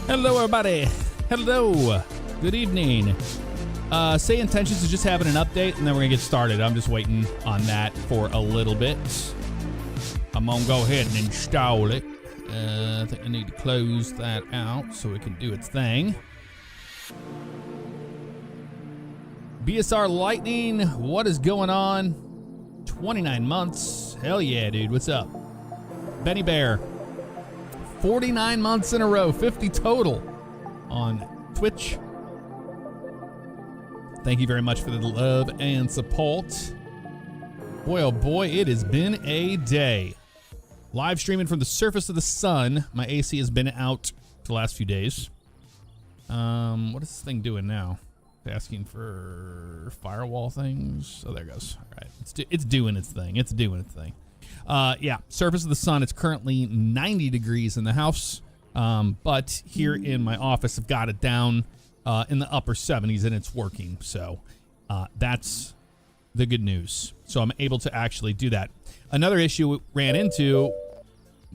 Hello, everybody. Hello. Good evening. SayIntentions is just having an update, and then we're going to get started. I'm just waiting on that for a little bit. I'm going to go ahead and install it. I think I need to close that out so it can do its thing. BSR Lightning, what is going on? 29 months. Hell yeah, dude. What's up? Benny Bear. 49 months in a row, 50 total on Twitch. Thank you very much for the love and support. Boy, oh boy, it has been a day. Live streaming from the surface of the sun. My AC has been out for the last few days. What is this thing doing now? Asking for firewall things. Oh, there it goes. All right, it's doing its thing. It's doing its thing. Yeah, surface of the sun, it's currently 90 degrees in the house, but here in my office, I've got it down in the upper 70s, and it's working, so that's the good news. So I'm able to actually do that. Another issue we ran into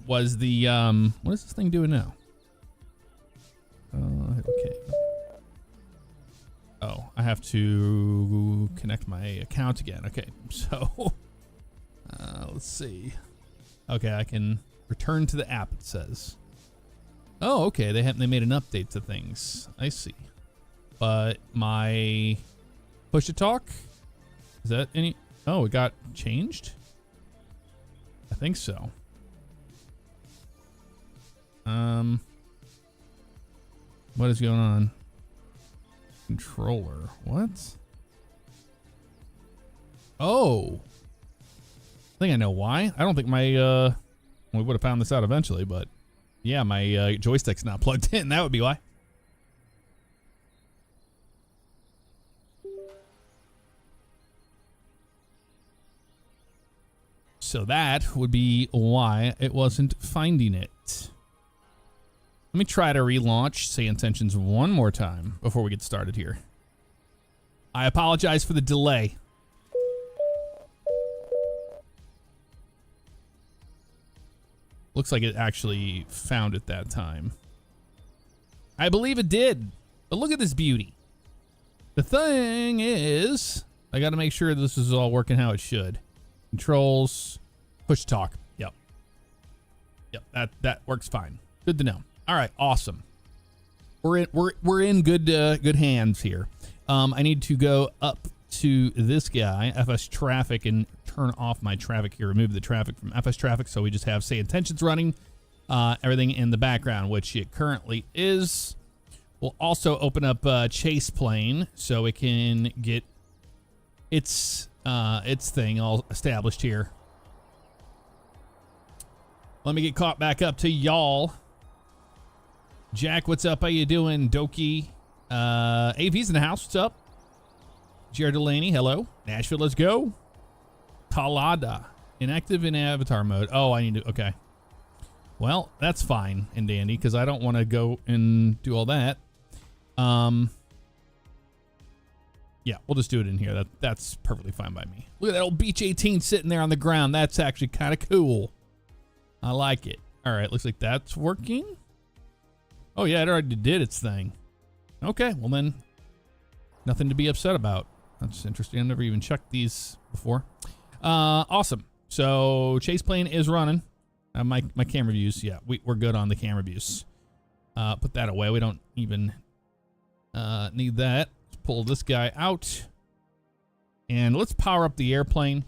was the, what is this thing doing now? Okay. Oh, I have to connect my account again. Okay, so... let's see. Okay, I can return to the app, it says. Oh, okay, they made an update to things. I see. But my push to talk, is that any? Oh, it got changed? I think so. What is going on? Controller, what? Oh. I think I know why. I don't think my, we would have found this out eventually, but yeah, my joystick's not plugged in. That would be why. So that would be why it wasn't finding it. Let me try to relaunch SayIntentions one more time before we get started here. I apologize for the delay. Looks like it actually found it that time. I believe it did. But look at this beauty. The thing is, I got to make sure this is all working how it should. Controls, push talk. Yep. Yep, that works fine. Good to know. All right, awesome. We're in good hands here. I need to go up to this guy, FS Traffic, and turn off my traffic here, remove the traffic from FS Traffic, so we just have SayIntentions running, everything in the background, which it currently is. We'll also open up Chase Plane so it can get its thing all established here. Let me get caught back up to y'all. Jack, what's up? How you doing? Doki, AV's in the house. What's up? Jared Delaney, hello. Nashville, let's go. Talada, inactive in avatar mode. Oh, I need to, okay. Well, that's fine and dandy, because I don't want to go and do all that. Yeah, we'll just do it in here. That's perfectly fine by me. Look at that old Beach 18 sitting there on the ground. That's actually kind of cool. I like it. All right, looks like that's working. Oh, yeah, it already did its thing. Okay, well then, nothing to be upset about. That's interesting. I've never even checked these before. Awesome. So Chase Plane is running. My camera views, yeah, we're good on the camera views. Put that away. We don't even need that. Let's pull this guy out. And let's power up the airplane.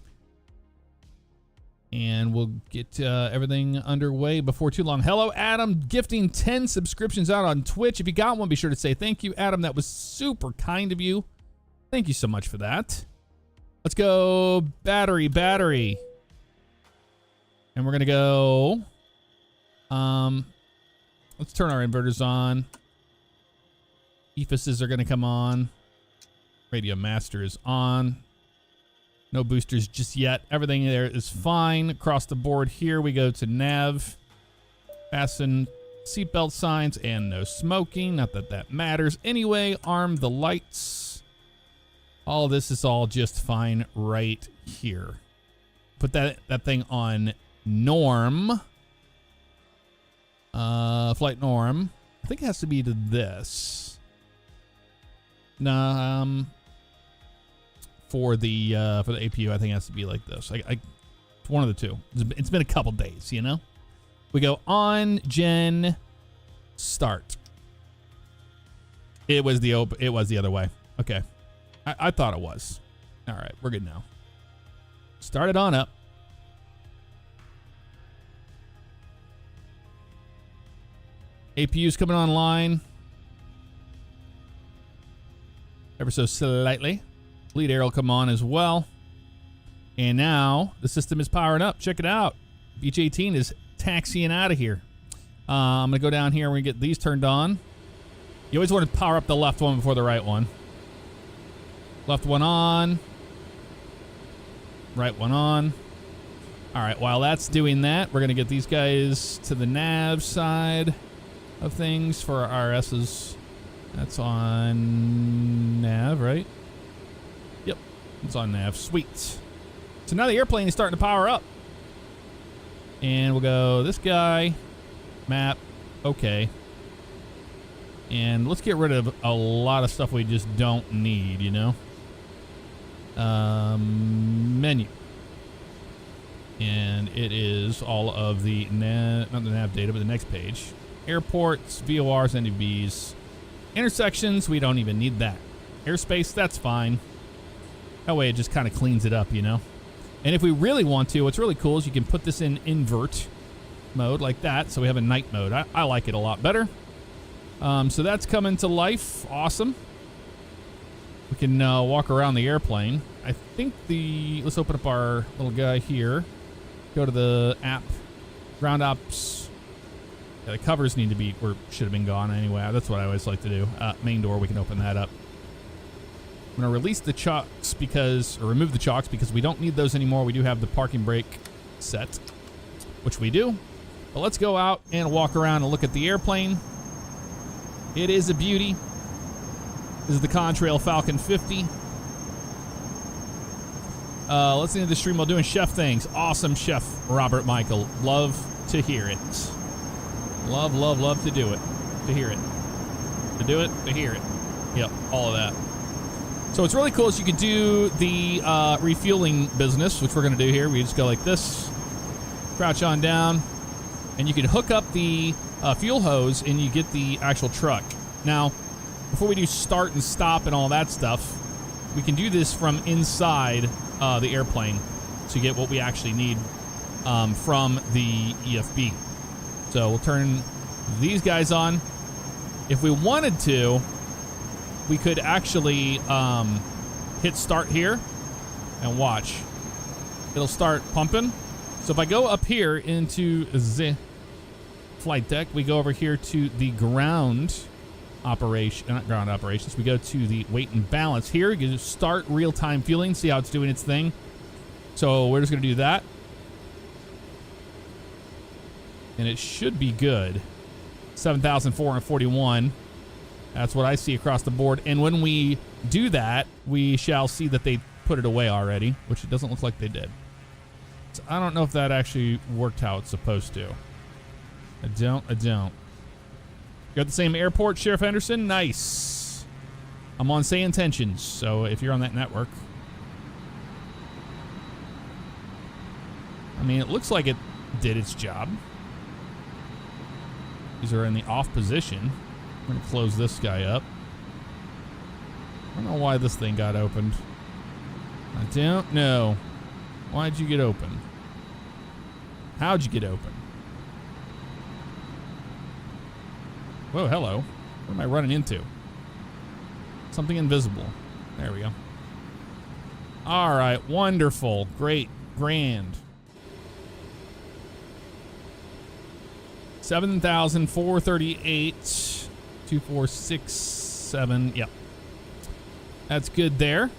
And we'll get everything underway before too long. Hello, Adam, gifting 10 subscriptions out on Twitch. If you got one, be sure to say thank you, Adam. That was super kind of you. Thank you so much for that. Let's go battery. And we're going to go... let's turn our inverters on. EFISs are going to come on. Radio master is on. No boosters just yet. Everything there is fine. Across the board here, we go to nav. Fasten seatbelt signs and no smoking. Not that that matters. Anyway, arm the lights. All this is all just fine right here. put that thing on norm. Flight norm. I think it has to be to this. For the APU, I think it has to be like this. It's one of the two. It's been a couple days, you know. We go on gen start. It was the other way. Okay, I thought it was. All right, we're good now. Start it on up. APU's coming online. Ever so slightly. Lead arrow come on as well. And now the system is powering up. Check it out. Beach 18 is taxiing out of here. I'm going to go down here and we're going to get these turned on. You always want to power up the left one before the right one. Left one on. Right one on. All right, while that's doing that, we're going to get these guys to the nav side of things for our RSs. That's on nav, right? Yep, it's on nav. Sweet. So now the airplane is starting to power up. And we'll go this guy, map, okay. And let's get rid of a lot of stuff we just don't need, you know? Menu. And it is all of the not the nav data, but the next page. Airports, VORs, NDBs. Intersections, we don't even need that. Airspace, that's fine. That way it just kind of cleans it up, you know? And if we really want to, what's really cool is you can put this in invert mode like that, so we have a night mode. I like it a lot better. So that's coming to life. Awesome. We can walk around the airplane. I think let's open up our little guy here. Go to the app, ground ops. Yeah, the covers need to be, or should have been gone anyway. That's what I always like to do. Main door, we can open that up. I'm going to release the chocks or remove the chocks because we don't need those anymore. We do have the parking brake set, which we do. But let's go out and walk around and look at the airplane. It is a beauty. This is the Contrail Falcon 50. Let's end the stream while doing chef things. Awesome, Chef Robert Michael. Love to hear it. Love, love, love to do it. To hear it. To do it, to hear it. Yep, all of that. So what's really cool is you can do the refueling business, which we're going to do here. We just go like this, crouch on down, and you can hook up the fuel hose and you get the actual truck. Now, before we do start and stop and all that stuff, we can do this from inside the airplane to get what we actually need from the EFB. So we'll turn these guys on. If we wanted to, we could actually hit start here and watch. It'll start pumping. So if I go up here into the flight deck, we go over here to the ground operation, not ground operations. We go to the weight and balance here. You can start real-time fueling, see how it's doing its thing. So we're just going to do that. And it should be good. 7,441. That's what I see across the board. And when we do that, we shall see that they put it away already, which it doesn't look like they did. So I don't know if that actually worked how it's supposed to. I don't. Got the same airport, Sheriff Henderson? Nice. I'm on SayIntentions, so if you're on that network. I mean, it looks like it did its job. These are in the off position. I'm going to close this guy up. I don't know why this thing got opened. I don't know. Why'd you get open? How'd you get open? Whoa, hello. What am I running into? Something invisible. There we go. All right, wonderful. Great. Grand. 7,438. 2467. Yep. That's good there.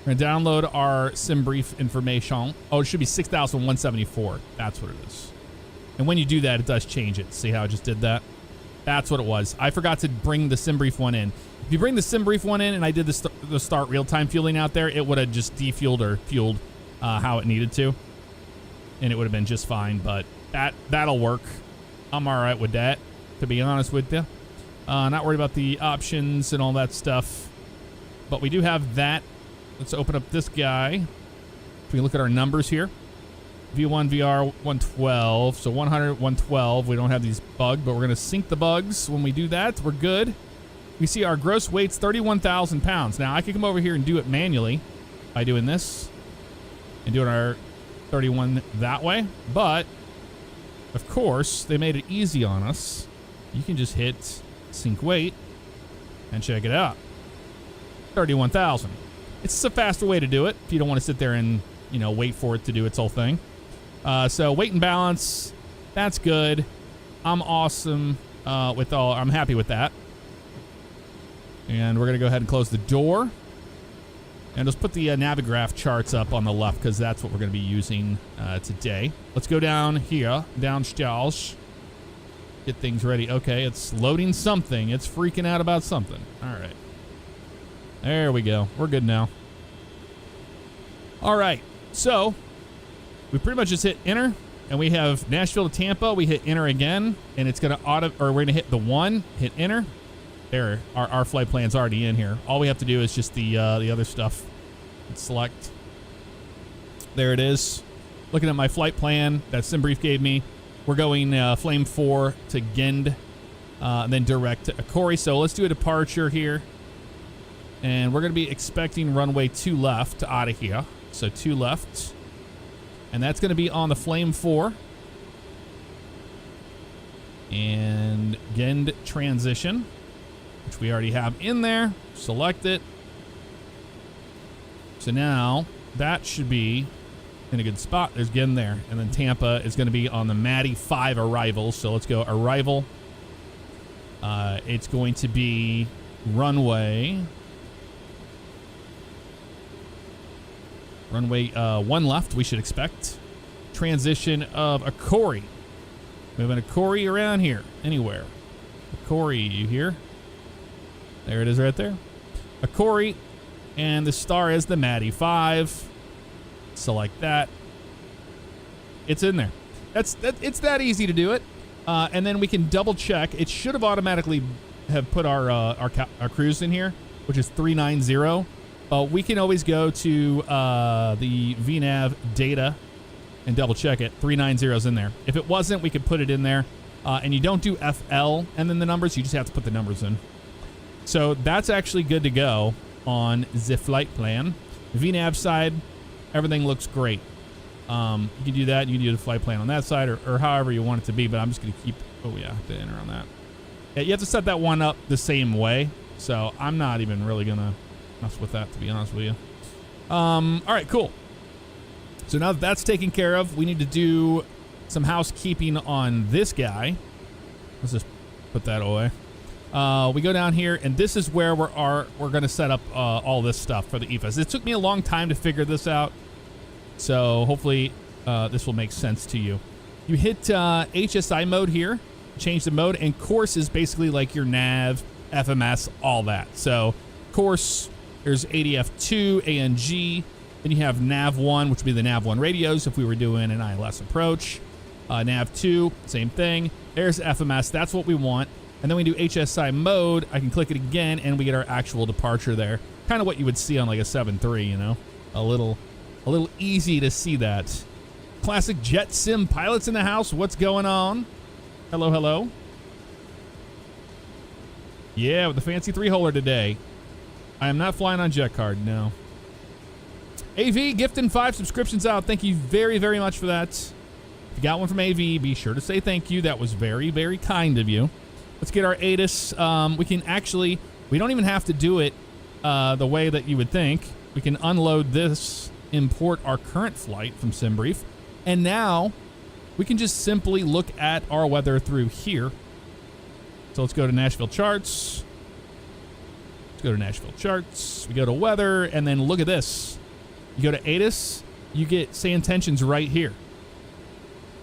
We're going to download our sim brief information. Oh, it should be 6,174. That's what it is. And when you do that, it does change it. See how I just did that? That's what it was. I forgot to bring the sim brief one in. If you bring the sim brief one in and I did the start real-time fueling out there, it would have just defueled or fueled how it needed to, and it would have been just fine. But that'll work. I'm all right with that, to be honest with you. Not worried about the options and all that stuff, but we do have that. Let's open up this guy. If we look at our numbers here, V1, VR, 112. So 100, 112. We don't have these bugged, but we're going to sync the bugs. When we do that, we're good. We see our gross weight's 31,000 pounds. Now, I could come over here and do it manually by doing this and doing our 31 that way. But, of course, they made it easy on us. You can just hit sync weight and check it out. 31,000. It's just a faster way to do it if you don't want to sit there and, you know, wait for it to do its whole thing. So weight and balance, that's good. I'm awesome with all. I'm happy with that. And we're gonna go ahead and close the door, and let's put the Navigraph charts up on the left because that's what we're gonna be using today. Let's go down here, downstairs. Get things ready. Okay, it's loading something. It's freaking out about something. All right. There we go. We're good now. All right. So we pretty much just hit enter, and we have Nashville to Tampa. We hit enter again, and it's gonna we're gonna hit the 1, hit enter. There, our flight plan's already in here. All we have to do is just the other stuff. Let's select. There it is. Looking at my flight plan that SimBrief gave me, we're going Flame 4 to Gend, and then direct to Akori. So let's do a departure here, and we're going to be expecting runway 2 left out of here. So 2 left, and that's going to be on the Flame 4. And Gend transition, which we already have in there. Select it. So now that should be in a good spot. There's Gend there. And then Tampa is going to be on the Maddie 5 arrival. So let's go arrival. It's going to be runway 1 left, we should expect. Transition of Akori. Moving Akori around here. Anywhere. Akori, you here? There it is right there. Akori. And the star is the Maddie 5. Select that. It's in there. It's that easy to do it. And then we can double check. It should have automatically have put our cruise in here, which is 390. We can always go to the VNav data and double check it. 390 is in there. If it wasn't, we could put it in there. And you don't do FL and then the numbers. You just have to put the numbers in. So that's actually good to go on the flight plan. VNav side, everything looks great. You can do that. You can do the flight plan on that side or however you want it to be. But I'm just going to keep... Oh, yeah, I have to enter on that. Yeah, you have to set that one up the same way. So I'm not even really going to mess with that, to be honest with you. All right, cool. So now that that's taken care of, we need to do some housekeeping on this guy. Let's just put that away. We go down here, and this is where we're going to set up all this stuff for the EFS. It took me a long time to figure this out, so hopefully this will make sense to you. You hit HSI mode here, change the mode, and course is basically like your nav, FMS, all that. So course, there's ADF2, ANG, then you have NAV1, which would be the NAV1 radios if we were doing an ILS approach. NAV2, same thing. There's FMS, that's what we want. And then we do HSI mode. I can click it again, and we get our actual departure there. Kind of what you would see on like a 7.3, you know? A little easy to see that. Classic Jet Sim pilots in the house. What's going on? Hello, hello. Yeah, with the fancy 3-holer today. I am not flying on Jet Card, no. AV gifting 5 subscriptions out. Thank you very, very much for that. If you got one from AV, be sure to say thank you. That was very, very kind of you. Let's get our ATIS. We don't even have to do it the way that you would think. We can unload this, import our current flight from SimBrief, and now we can just simply look at our weather through here. So let's go to Nashville charts. Let's go to Nashville charts. We go to weather, and then look at this. You go to ATIS, you get SayIntentions right here.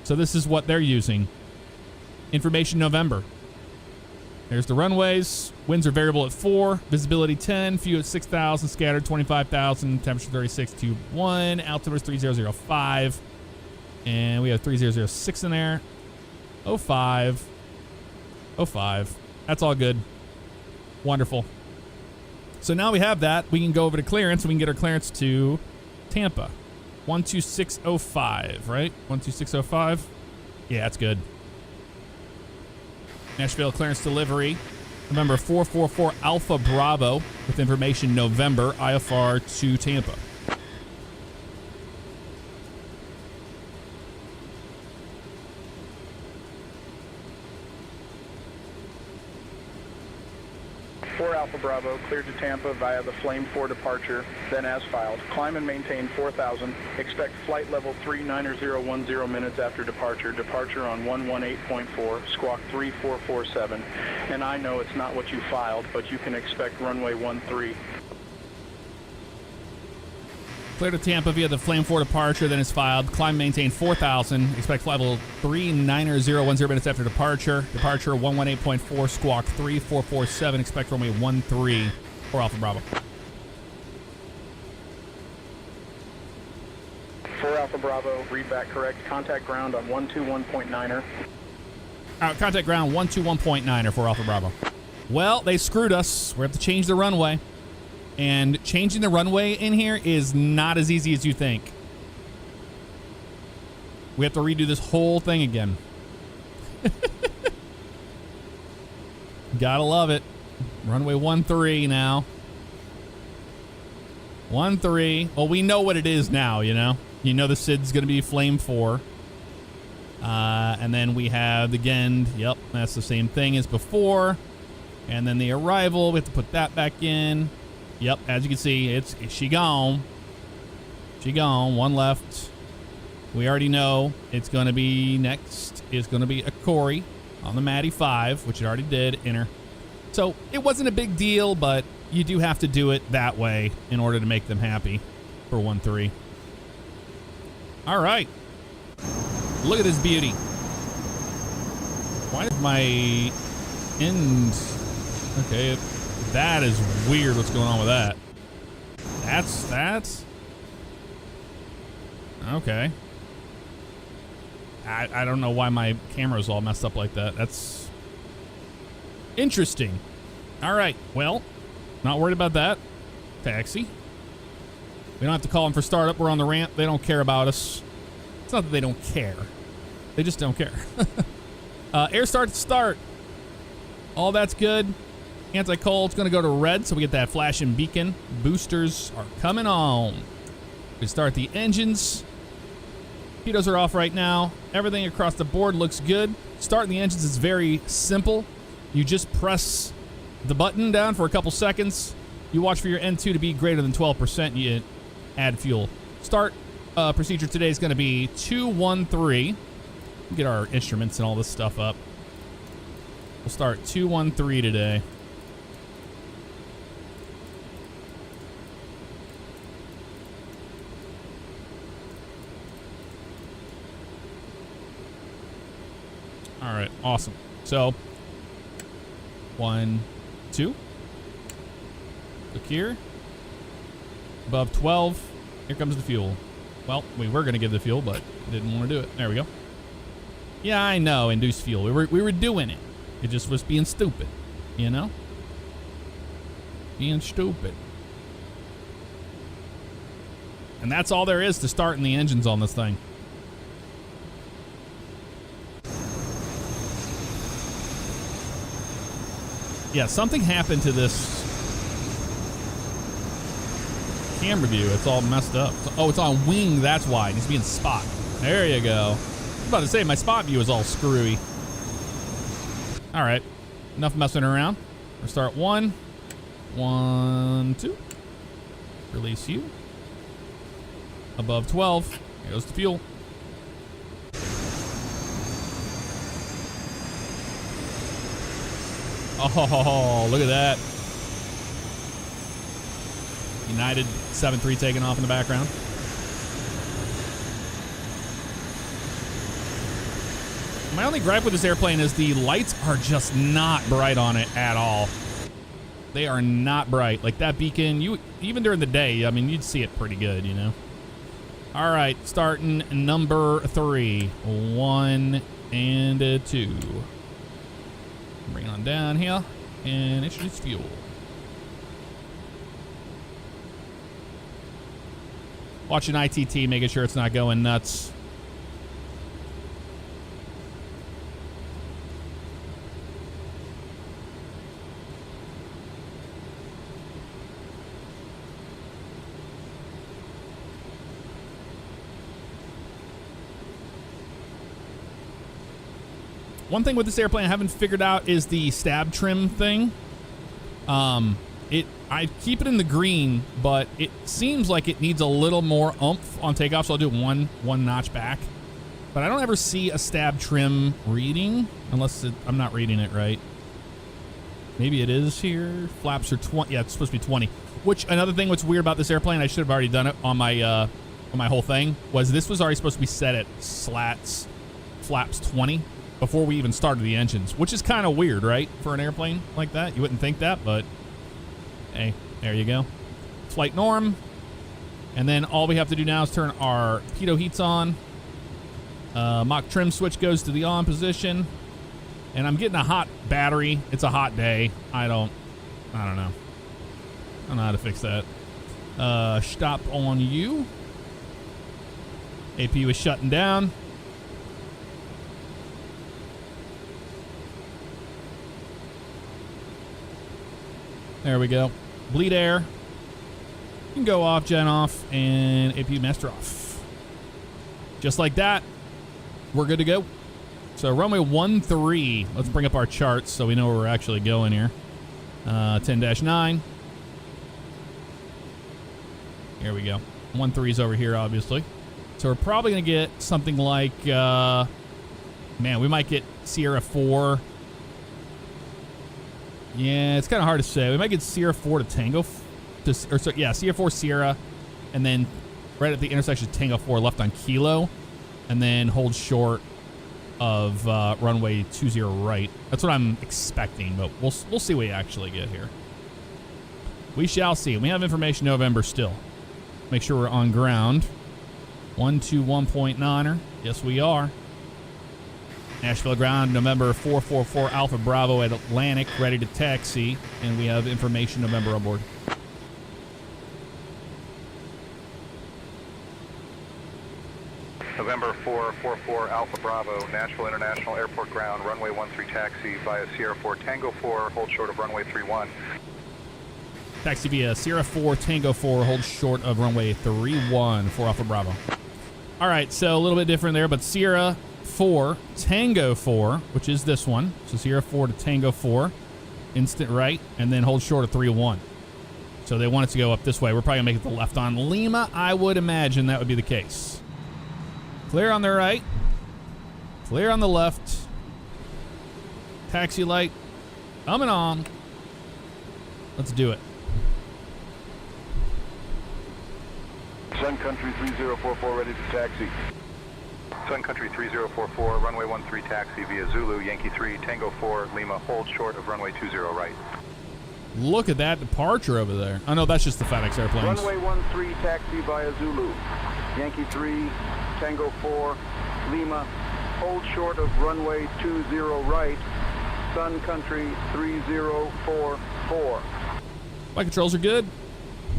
So this is what they're using. Information November. There's the runways. Winds are variable at 4. Visibility 10. Few at 6,000. Scattered 25,000. Temperature 3621. Altimeter is 3005. And we have 3006 in there. 05. 05. That's all good. Wonderful. So now we have that. We can go over to clearance. We can get our clearance to Tampa. 12605, right? 12605. Yeah, that's good. Nashville clearance delivery. Remember, 444 Alpha Bravo with information November, IFR to Tampa. Alpha Bravo, cleared to Tampa via the Flame 4 departure, then as filed. Climb and maintain 4,000. Expect flight level 39010 minutes after departure. Departure on 118.4, squawk 3447. And I know it's not what you filed, but you can expect runway 13. Clear to Tampa via the Flame 4 departure, then is filed. Climb, maintain 4,000. Expect flight level 39010 minutes after departure. Departure 118.4, squawk 3447. Expect runway 13 for Alpha Bravo. 4 Alpha Bravo, read back correct. Contact ground on 121.9er. Contact ground 121.9er for Alpha Bravo. Well, they screwed us. We have to change the runway. And changing the runway in here is not as easy as you think. We have to redo this whole thing again. Gotta love it. Runway 13 now. 13. Well, we know what it is now, you know. You know the SID's going to be Flame 4. And then we have the Gend. Yep, that's the same thing as before. And then the arrival, we have to put that back in. Yep, as you can see, she gone. She gone. One left. We already know it's going to be next. It's going to be a Corey on the Maddie 5, which it already did. Enter. So it wasn't a big deal, but you do have to do it that way in order to make them happy for 1-3. All right. Look at this beauty. Why did my end... Okay, that is weird what's going on with that. That's... Okay. I don't know why my camera's all messed up like that. That's interesting. All right, well, not worried about that. Taxi. We don't have to call them for startup. We're on the ramp. They don't care about us. It's not that they don't care. They just don't care. Air start to start. All that's good. Anti-cold's going to go to red, so we get that flashing beacon. Boosters are coming on. We start the engines. Pitos are off right now. Everything across the board looks good. Starting the engines is very simple. You just press the button down for a couple seconds. You watch for your N2 to be greater than 12%, and you add fuel. Start procedure today is going to be 213. Get our instruments and all this stuff up. We'll start 213 today. All right, awesome. So, 1, 2. Look here. Above 12. Here comes the fuel. Well, we were going to give the fuel, but didn't want to do it. There we go. Yeah, I know, induced fuel. We were doing it. It just was being stupid, you know? Being stupid. And that's all there is to starting the engines on this thing. Yeah, something happened to this camera view. It's all messed up. Oh, it's on wing. That's why. It needs to be in spot. There you go. I was about to say, my spot view is all screwy. All right. Enough messing around. We'll start 1. 1, 2. Release you. Above 12. Here goes the fuel. Oh, look at that. United 7-3 taking off in the background. My only gripe with this airplane is the lights are just not bright on it at all. They are not bright. Like that beacon, even during the day, I mean, you'd see it pretty good, you know? All right, starting number 3. 1 and 2. Bring it on down here and introduce fuel. Watching ITT, making sure it's not going nuts. One thing with this airplane I haven't figured out is the stab trim thing. I keep it in the green, but it seems like it needs a little more oomph on takeoff, so I'll do one notch back. But I don't ever see a stab trim reading, unless I'm not reading it right. Maybe it is here. Flaps are 20. Yeah, it's supposed to be 20. Which, another thing what's weird about this airplane, I should have already done it on my whole thing, was this was already supposed to be set at flaps 20 before we even started the engines, which is kind of weird, right? For an airplane like that. You wouldn't think that, but hey, there you go. Flight norm. And then all we have to do now is turn our pitot heats on. Mach trim switch goes to the on position. And I'm getting a hot battery. It's a hot day. I don't know. I don't know how to fix that. Stop on you. APU is shutting down. There we go. Bleed air. You can go off, gen off, and APU master off. Just like that, we're good to go. So runway 13. Let's bring up our charts so we know where we're actually going here. 10-9. Here we go. 13's over here, obviously. So we're probably going to get something like, man, we might get Sierra 4. Yeah, it's kind of hard to say. We might get Sierra 4 to Tango, Sierra 4 Sierra, and then right at the intersection of Tango 4 left on Kilo, and then hold short of runway 20 right. That's what I'm expecting, but we'll see what we actually get here. We shall see. We have information November still. Make sure we're on ground. 121.9er. Yes, we are. Nashville ground, November 444 Alpha Bravo at Atlantic, ready to taxi, and we have information November on board. November 444 Alpha Bravo, Nashville International Airport ground, runway 13 taxi via Sierra 4 Tango 4, hold short of runway 31. Taxi via Sierra 4 Tango 4, hold short of runway 31 for Alpha Bravo. All right, so a little bit different there, but Sierra 4 Tango 4, which is this one. So Sierra 4 to Tango 4, instant right, and then hold short of 3-1. So they want it to go up this way. We're probably gonna make it the left on Lima. I would imagine that would be the case. Clear on the right, clear on the left. Taxi light coming on. Let's do it. Sun Country 3044 ready to taxi. Sun Country 3044, runway 13 taxi via Zulu, Yankee 3, Tango 4, Lima, hold short of runway 20 right. Look at that departure over there. Oh no, that's just the FedEx airplanes. Runway 13 taxi via Zulu, Yankee 3, Tango 4, Lima, hold short of runway 20 right, Sun Country 3044. Flight controls are good.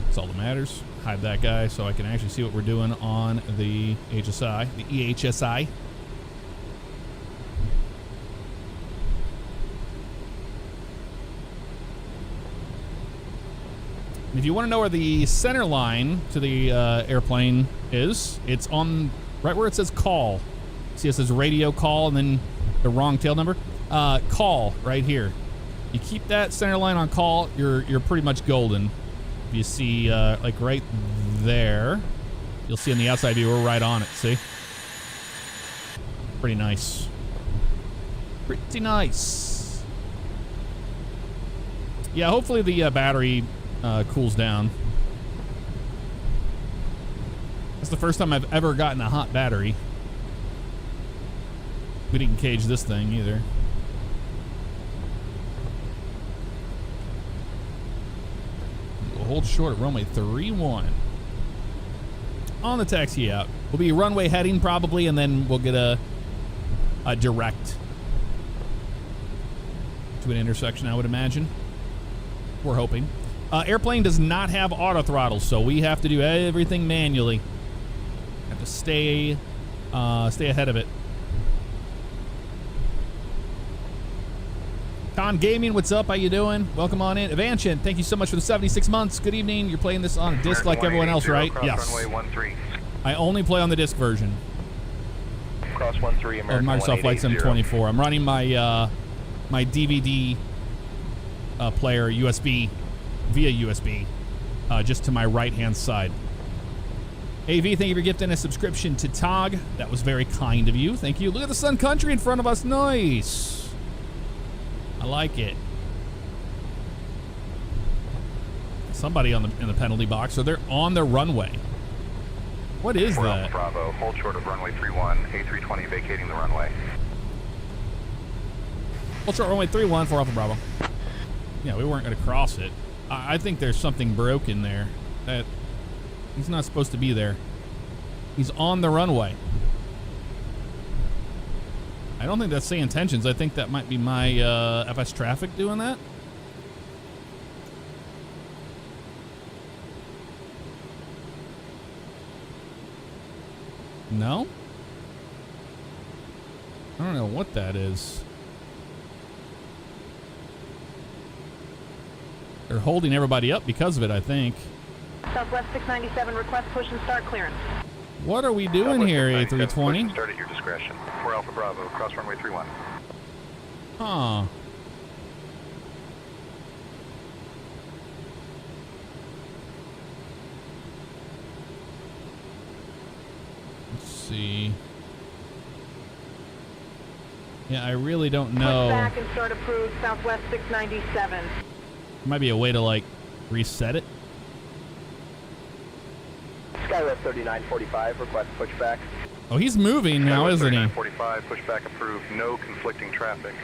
That's all that matters. Hide that guy so I can actually see what we're doing on the HSI, the EHSI. And if you want to know where the center line to the airplane is, it's on right where it says call. See, it says radio call and then the wrong tail number. Call right here. You keep that center line on call, you're pretty much golden. You see, like right there, you'll see on the outside view, we're right on it, see? Pretty nice. Pretty nice. Yeah, hopefully the battery cools down. That's the first time I've ever gotten a hot battery. We didn't cage this thing either. We'll hold short at runway 31. On the taxi out. We'll be runway heading probably, and then we'll get a direct to an intersection, I would imagine. We're hoping. Airplane does not have auto throttle, so we have to do everything manually. Have to stay ahead of it. Con Gaming, what's up? How you doing? Welcome on in. Evanchin, thank you so much for the 76 months. Good evening. You're playing this on a disc like everyone else, right? Yes. Runway 13. I only play on the disc version. Cross 13, American of Microsoft Flight Sim 24. I'm running my my DVD player USB via USB just to my right-hand side. AV, thank you for gifting a subscription to TOG. That was very kind of you. Thank you. Look at the Sun Country in front of us. Nice. I like it. Somebody in the penalty box, so they're on the runway. What is that? Bravo, hold short of runway 31, A320 vacating the runway. Hold short runway 31 for Alpha Bravo. Yeah, we weren't going to cross it. I think there's something broken there. That he's not supposed to be there. He's on the runway. I don't think that's SayIntentions. I think that might be my FS traffic doing that. No? I don't know what that is. They're holding everybody up because of it, I think. Southwest 697, request push and start clearance. What are we doing here, A320? Start at your discretion. 4 Alpha Bravo, cross runway 31. Huh. Let's see. Yeah, I really don't know. Push back and start approved, Southwest 697. Might be a way to, like, reset it. Skywest 3945, request pushback. Oh, he's moving now, isn't he? 3945, pushback approved, no conflicting traffic.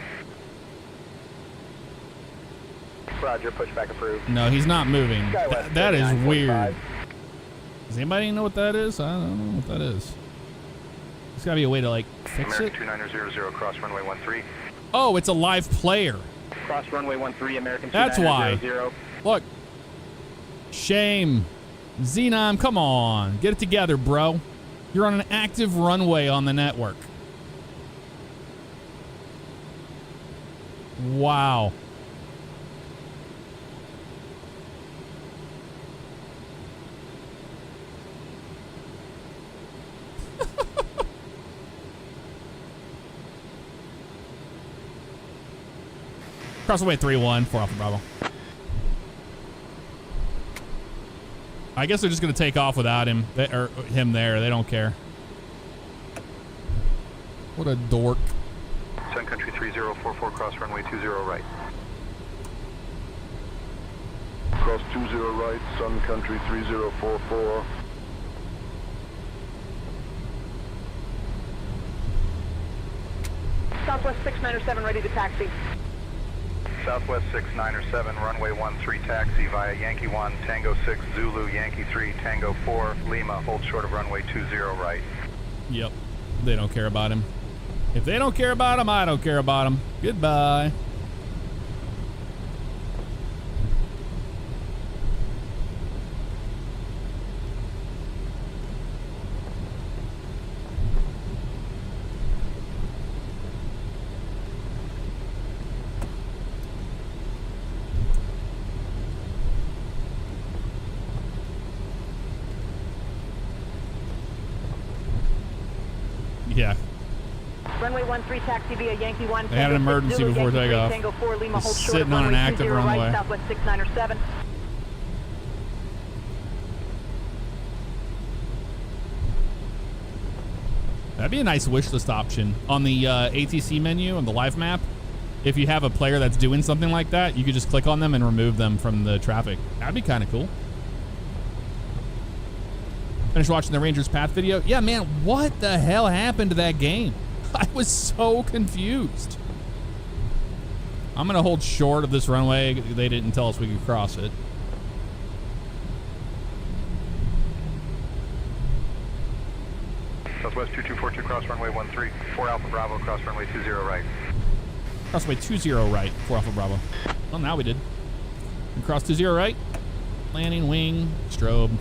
Roger, pushback approved. No, he's not moving. Skywest That is 3945. weird. Does anybody know what that is? I don't know what that is. There's gotta be a way to, like, fix American it. 2900, cross runway 13. Oh, it's a live player. Cross runway 13, American That's why. 2900. Look. Shame. Xenon, come on. Get it together, bro. You're on an active runway on the network. Wow. Crossway 3-1, 4 Alpha Bravo. I guess they're just going to take off without him, or him there. They don't care. What a dork. Sun Country 3044, cross runway 20 right. Cross 20 right, Sun Country 3044. Southwest 697, ready to taxi. Southwest 697, runway 13 taxi via Yankee 1, Tango 6, Zulu, Yankee 3, Tango 4, Lima, hold short of runway 20 right. Yep. They don't care about him. If they don't care about him, I don't care about him. Goodbye. Yeah. Runway 13 taxi via Yankee 1. They had an emergency Zulu, before Yankee 3, takeoff. Tango 4, Lima, hold Just short sitting of on an runway active 20 runway. right, Southwest 697. That'd be a nice wish list option on the ATC menu on the live map. If you have a player that's doing something like that, you could just click on them and remove them from the traffic. That'd be kind of cool. Finished watching the Rangers Path video. Yeah, man, what the hell happened to that game? I was so confused. I'm going to hold short of this runway. They didn't tell us we could cross it. Southwest 2242, cross runway 13, 4 Alpha Bravo, cross runway 20 right. Crossway 20 right, 4 Alpha Bravo. Well, now we did. And cross 20 right. Landing, wing, strobe.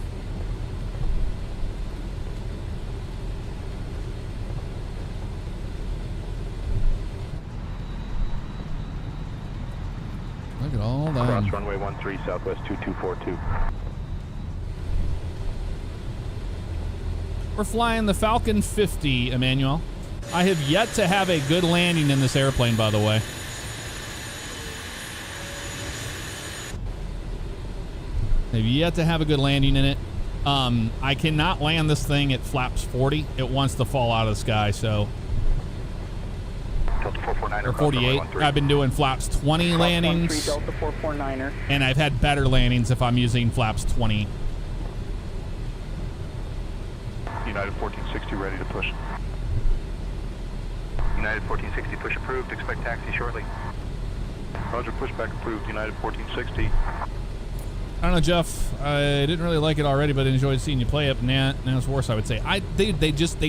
Look at all that. Cross runway 13, Southwest 2242. We're flying the Falcon 50, Emmanuel. I have yet to have a good landing in this airplane, by the way. I've yet to have a good landing in it. I cannot land this thing at flaps 40. It wants to fall out of the sky, so... Delta 449er, Or 48. I've been doing flaps 20 landings. Delta 449er. And I've had better landings if I'm using flaps 20. United 1460 ready to push. United 1460 push approved. Expect taxi shortly. Roger, pushback approved. United 1460. I don't know, Jeff. I didn't really like it already, but enjoyed seeing you play it. Now it's worse, I would say. They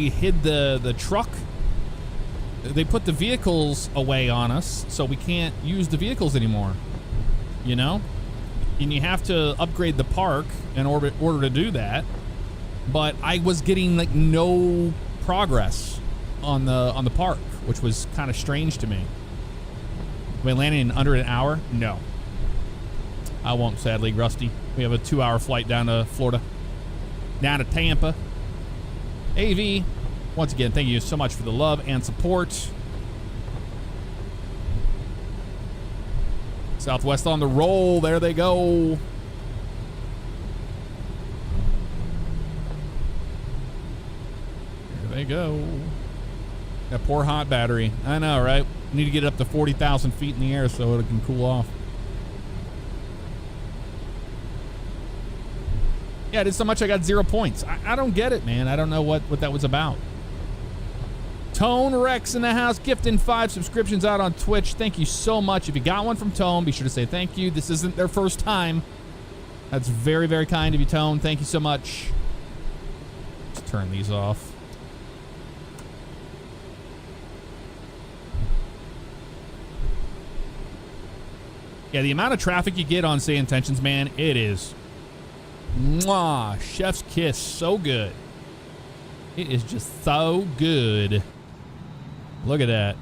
hid the truck. They put the vehicles away on us, so we can't use the vehicles anymore. You know? And you have to upgrade the park in order to do that. But I was getting like no progress on the park, which was kind of strange to me. Am I landing in under an hour? No. I won't, sadly, Rusty. We have a 2-hour flight down to Florida. Down to Tampa. AV, once again, thank you so much for the love and support. Southwest on the roll. There they go. There they go. That poor hot battery. I know, right? Need to get it up to 40,000 feet in the air so it can cool off. Yeah, I did so much I got 0 points. I don't get it, man. I don't know what that was about. Tone Rex in the house, gifting 5 subscriptions out on Twitch. Thank you so much. If you got one from Tone, be sure to say thank you. This isn't their first time. That's very, very kind of you, Tone. Thank you so much. Let's turn these off. Yeah, the amount of traffic you get on SayIntentions, man, it is... Mwah! Chef's kiss. So good. It is just so good. Look at that.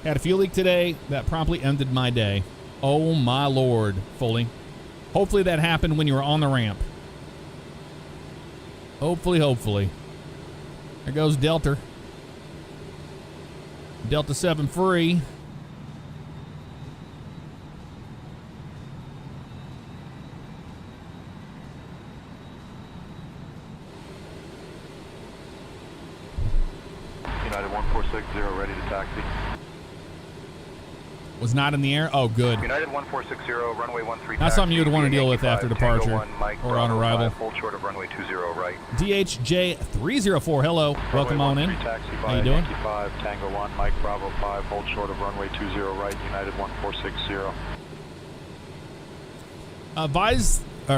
Had a fuel leak today. That promptly ended my day. Oh my lord, Foley. Hopefully that happened when you were on the ramp. Hopefully. There goes Delta. Delta 7 free. United 1460 ready to taxi. Was not in the air? Oh, good. United 1460, runway 13. Not something you would want to deal with after departure or on arrival. Hold short of runway 20 right. DHJ304, hello. Welcome on in. How you doing? 5, Tango 1, Mike Bravo 5, hold short of runway 20 right, United 1460.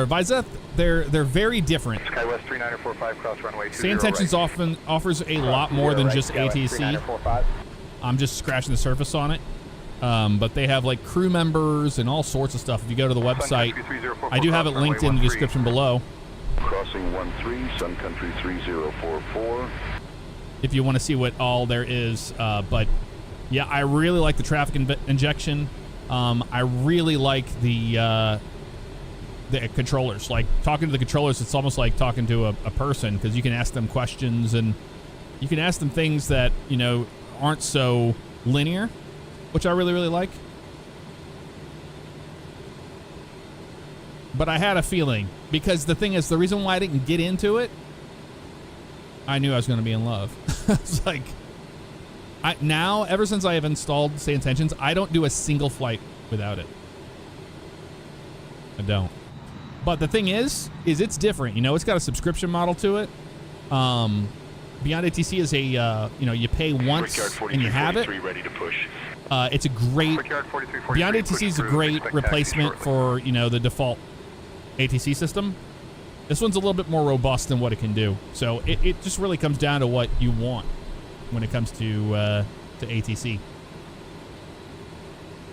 Viseth, they're very different. SkyWest 3945, cross runway 20 SayIntentions right. often offers a lot more than just ATC. I'm just scratching the surface on it. But they have like crew members and all sorts of stuff. If you go to the website, I do have it linked in the description below. Crossing 13, Sun Country 3044. If you want to see what all there is. But yeah, I really like the traffic injection. I really like the controllers. Like talking to the controllers, it's almost like talking to a person because you can ask them questions and you can ask them things that, you know, aren't so linear, which I really, really like. But I had a feeling, because the thing is, the reason why I didn't get into it, I knew I was going to be in love. It's like, now, ever since I have installed SayIntentions, I don't do a single flight without it. I don't. But the thing is it's different. You know, it's got a subscription model to it. Beyond ATC is a, you pay once and you have it. Ready to push. It's a great, Beyond ATC is a great replacement for, the default ATC system. This one's a little bit more robust than what it can do. So it just really comes down to what you want when it comes to ATC.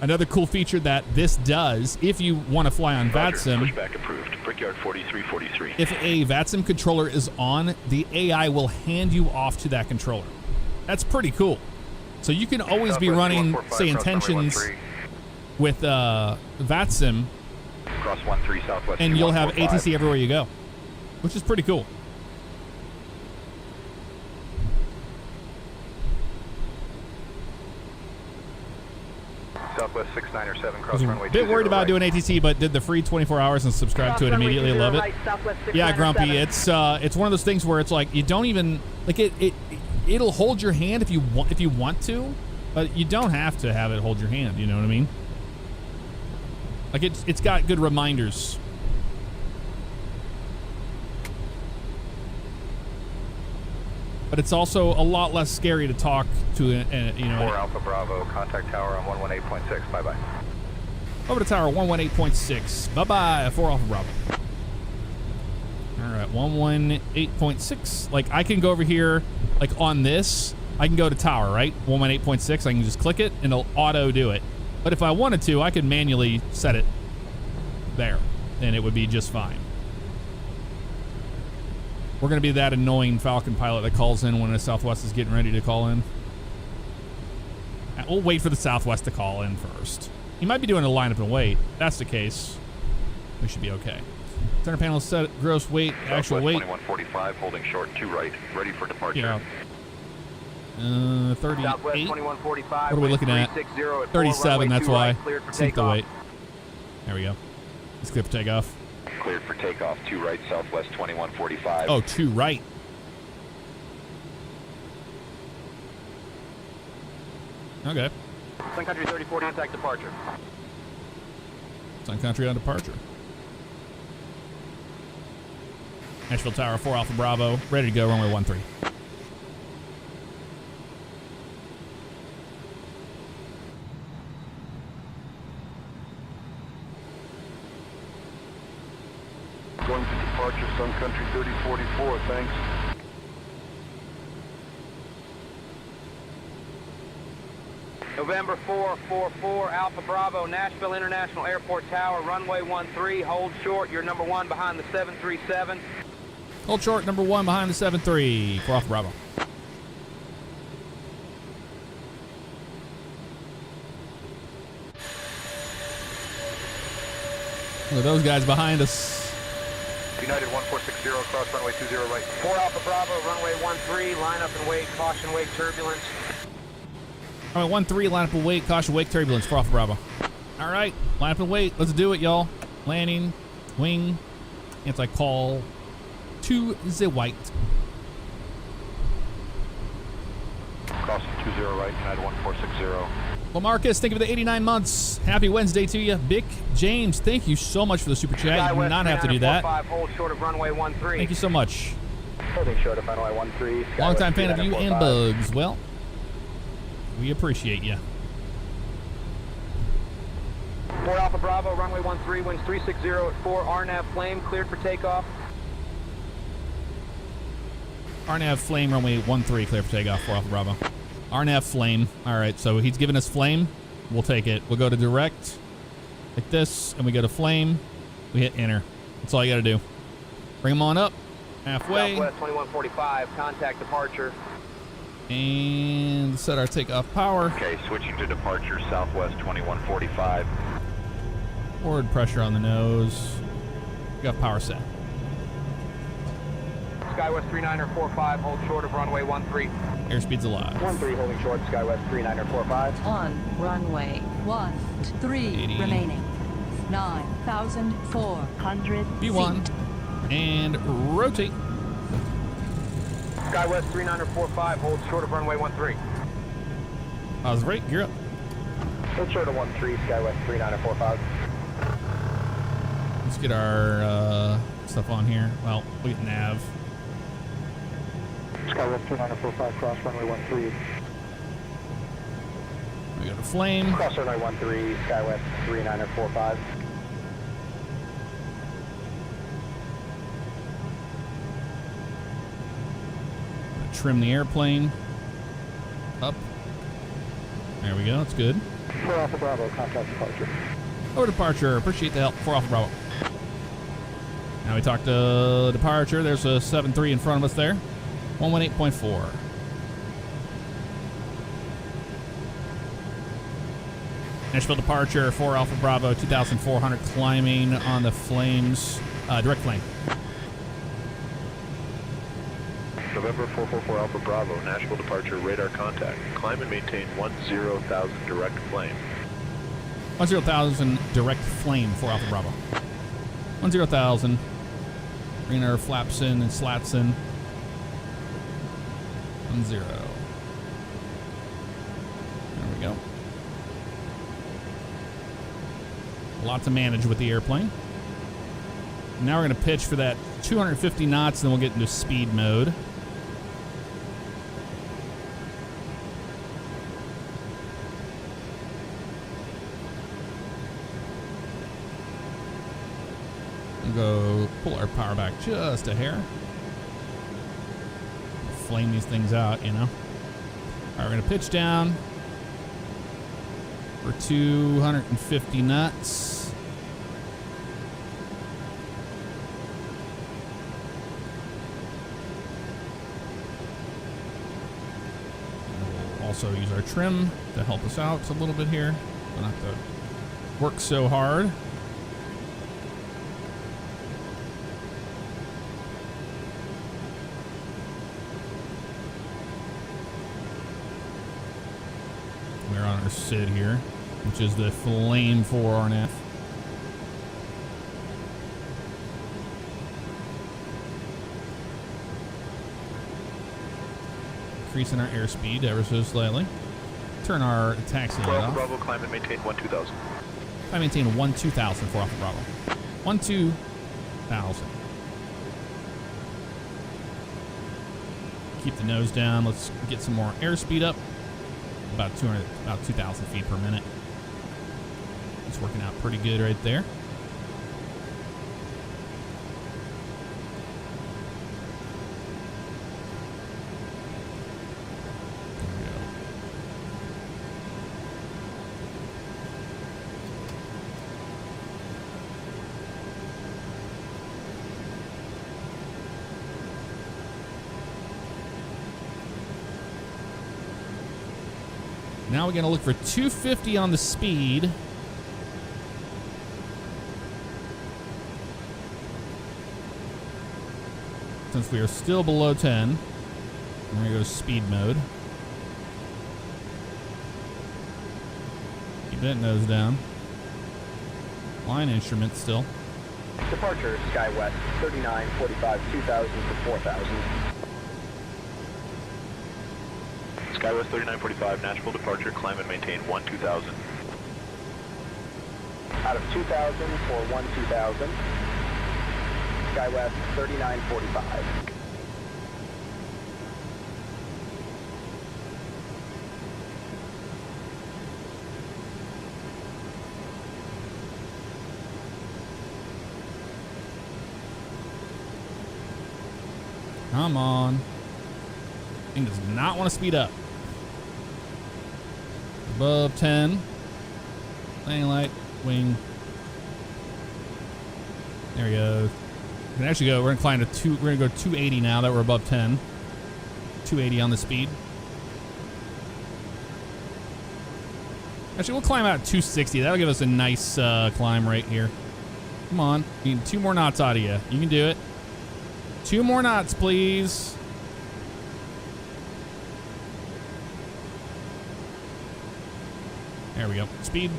Another cool feature that this does, if you want to fly on VATSIM, Pushback approved. Brickyard 4343. if a VATSIM controller is on, the AI will hand you off to that controller. That's pretty cool. So you can always be running, SayIntentions with VATSIM, Cross 13 Southwest. and you'll have ATC everywhere you go, which is pretty cool. Southwest 6907, I cross was a runway 20 bit worried about right. doing ATC, but did the free 24 hours and subscribed to it immediately. Love it. Yeah, Grumpy. It's one of those things where it's like you don't even like it'll hold your hand if you want to, but you don't have to have it hold your hand. You know what I mean? Like it's got good reminders. But it's also a lot less scary to talk to 4 Alpha Bravo, contact tower on 118.6. Bye bye. Over to tower 118.6. Bye bye, 4 Alpha Bravo. All right, 118.6. Like I can go over here, like on this, I can go to tower, right? 118.6. I can just click it and it'll auto do it. But if I wanted to, I could manually set it there, and it would be just fine. We're going to be that annoying Falcon pilot that calls in when the Southwest is getting ready to call in. We'll wait for the Southwest to call in first. He might be doing a lineup and wait. If that's the case, we should be okay. Center panel set, gross weight, actual weight. 2145, holding short, 2 right, ready for departure. Yeah. 38. Southwest 2145. What are we looking at? 37, that's why. Sync the weight. There we go. Let's clear for takeoff. Cleared for takeoff, 2 right, Southwest 2145. Oh, 2 right. Okay. Sun Country 3040, contact departure. Sun Country on departure. Nashville Tower, 4 Alpha Bravo, ready to go, runway 13. Going to departure, Sun Country 3044, thanks. November 444, Alpha Bravo, Nashville International Airport Tower, runway 13, hold short, you're number 1 behind the 737. Hold short, number 1 behind the 7-3, 4 Alpha Bravo. Look at those guys behind us. United 1460, cross runway 20 right. 4 Alpha Bravo, runway 13, line up and wait, caution wake turbulence. All right, 13, line up and wait, caution wake turbulence, 4 Alpha Bravo. All right, line up and wait, let's do it, y'all. Landing, wing, anti-call to the white. Crossing 20 right, United 1460. Well, Marcus, thank you for the 89 months. Happy Wednesday to you. Bick James, thank you so much for the super chat. You do not have to do that. Hold short of runway 13. Thank you so much. Holding short of runway 13. Longtime fan of you and Bugs. Well, we appreciate you. 4 Alpha Bravo, runway 13, winds 360 at 4, RNAV flame, cleared for takeoff. RNAV flame, runway 13, clear for takeoff, 4 Alpha Bravo. RNAV flame. All right, so he's giving us flame. We'll take it. We'll go to direct like this, and we go to flame. We hit enter. That's all you got to do. Bring them on up. Halfway. Southwest 2145, contact departure. And set our takeoff power. Okay, switching to departure, Southwest 2145. Forward pressure on the nose. We got power set. Skywest 3945, hold short of runway 13. Airspeed's alive. 13 holding short, Skywest 3945. On runway 13 80. remaining. 9,400 B1. feet. And rotate. Skywest 3945, hold short of runway 13. Pause the brake, gear up. Hold short of 13, Skywest 3945. Let's get our stuff on here. Well, we get nav. Skywest 2945, cross runway 13. We go to flame. Cross runway 13, Skywest 3945. Trim the airplane up. There we go. That's good. 4 Alpha Bravo, contact departure. Over departure. Appreciate the help. 4 Alpha Bravo. Now we talk to departure. There's a 7-3 in front of us there. 118.4. Nashville departure. 4 Alpha Bravo. 2,400 climbing on the flames. Direct flame. November 444 Alpha Bravo, Nashville departure, radar contact. Climb and maintain 10,000 direct flame. 10,000 direct flame for Alpha Bravo. 10,000. Bring our flaps in and slats in. 10. There we go. A lot to manage with the airplane. Now we're going to pitch for that 250 knots, then we'll get into speed mode. Go pull our power back just a hair. Flame these things out, you know. All right, we're gonna pitch down for 250 knots. We'll also use our trim to help us out a little bit here. Don't have to work so hard. We're on our SID here, which is the flame for RNF. Increasing our airspeed ever so slightly. Turn our taxi light off. Bravo, climb and maintain 12,000. I maintain 12,000 for Alpha Bravo. 12,000. Keep the nose down. Let's get some more airspeed up. About 2,000 feet per minute. It's working out pretty good right there. There we go. Now we're going to look for 250 on the speed. Since we are still below 10, we're going to go speed mode. Keep that nose down. Line instrument still. Departure, Skywest 3945, 2,000 to 4,000. Skywest 3945, Nashville departure, climb and maintain 12,000. Out of 2,000 for 12,000. Skywest 3945. Come on. Thing does not want to speed up. Above 10. Landing light, wing. There we go. We can actually go. We're gonna climb to we're gonna go 280 now that we're above 10. 280 on the speed. Actually, we'll climb out 260. That'll give us a nice climb rate here. Come on. We need 2 more knots out of you. You can do it. 2 more knots, please. There we go. Speed.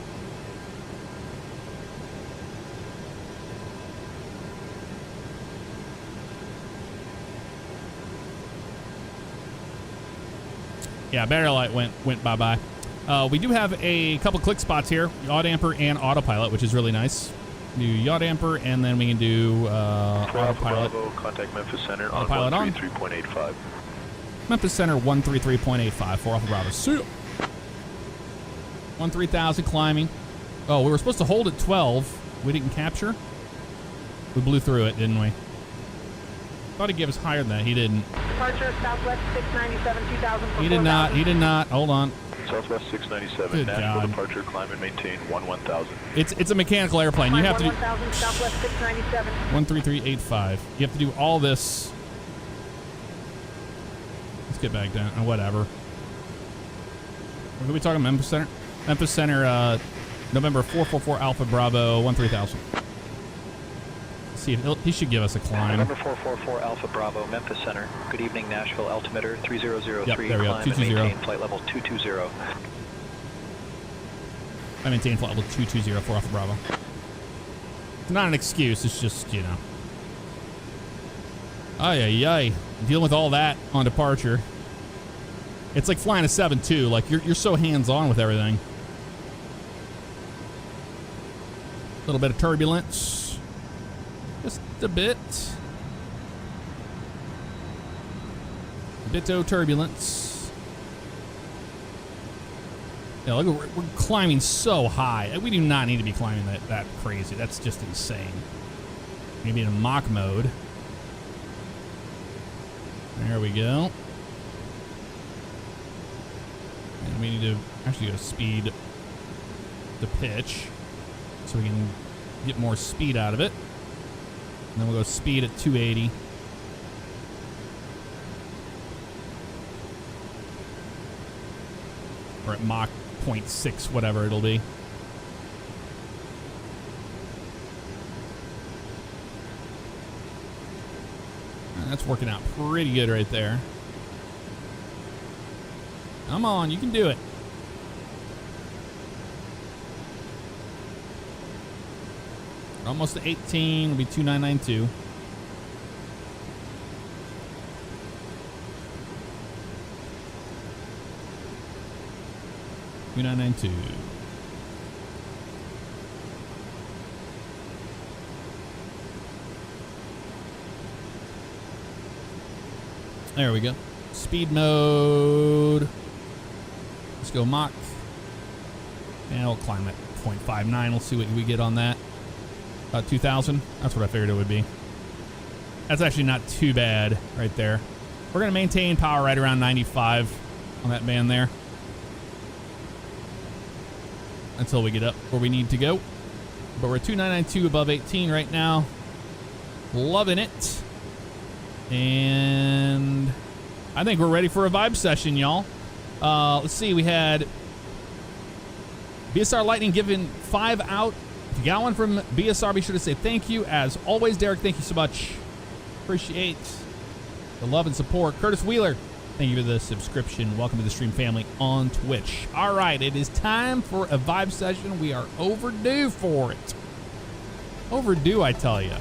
Yeah, battery light went bye-bye. We do have a couple click spots here, auto damper and autopilot, which is really nice. Do yaw damper, and then we can do 4 Alpha autopilot. Bravo, contact Memphis Center on Autopilot on. 133.85. Memphis Center 133.85 for Alpha Bravo. See ya. 13,000 climbing. Oh, we were supposed to hold at 12. We didn't capture. We blew through it, didn't we? Thought he'd give us higher than that. He didn't. Departure Southwest 697, 2000 for He did not. He did not. Hold on. Southwest 697, Good Nashville God. departure, climb and maintain 1000. It's a mechanical airplane. You have to do 1000 Southwest 697. 13385. You have to do all this. Let's get back down. Whatever. What are we talking? Memphis Center. Memphis Center. November 444 Alpha Bravo 13000. Let's see if he should give us a climb. November 444 Alpha Bravo, Memphis Center. Good evening, Nashville altimeter 3003. Yep, there we go. Climb and 220. maintain flight level 220. I maintain flight level 220 for Alpha Bravo. It's not an excuse. It's just, you know. Ay, ay, ay. Dealing with all that on departure. It's like flying a 7-2. Like, you're so hands-on with everything. A little bit of turbulence. Just a bit. A bit-o turbulence. Yeah, look, we're climbing so high. We do not need to be climbing that crazy. That's just insane. Maybe in Mach mode. There we go. And we need to actually go speed to pitch so we can get more speed out of it. And then we'll go speed at 280. Or at Mach 0.6, whatever it'll be. And that's working out pretty good right there. Come on, you can do it. Almost to 18, it'll be 2992. There we go. Speed mode. Let's go Mach. And we'll climb at 0.59. We'll see what we get on that. About 2,000. That's what I figured it would be. That's actually not too bad right there. We're going to maintain power right around 95 on that band there. Until we get up where we need to go. But we're at 2992 above 18 right now. Loving it. And I think we're ready for a vibe session, y'all. Let's see. We had BSR Lightning giving 5 out. If you got one from BSR, be sure to say thank you. As always, Derek, thank you so much. Appreciate the love and support. Curtis Wheeler, thank you for the subscription. Welcome to the stream family on Twitch. All right, it is time for a vibe session. We are overdue for it. Overdue, I tell you.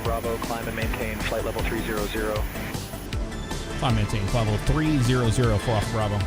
Bravo, climb and maintain flight level 300. Climb and maintain flight level 300 for Alpha Bravo.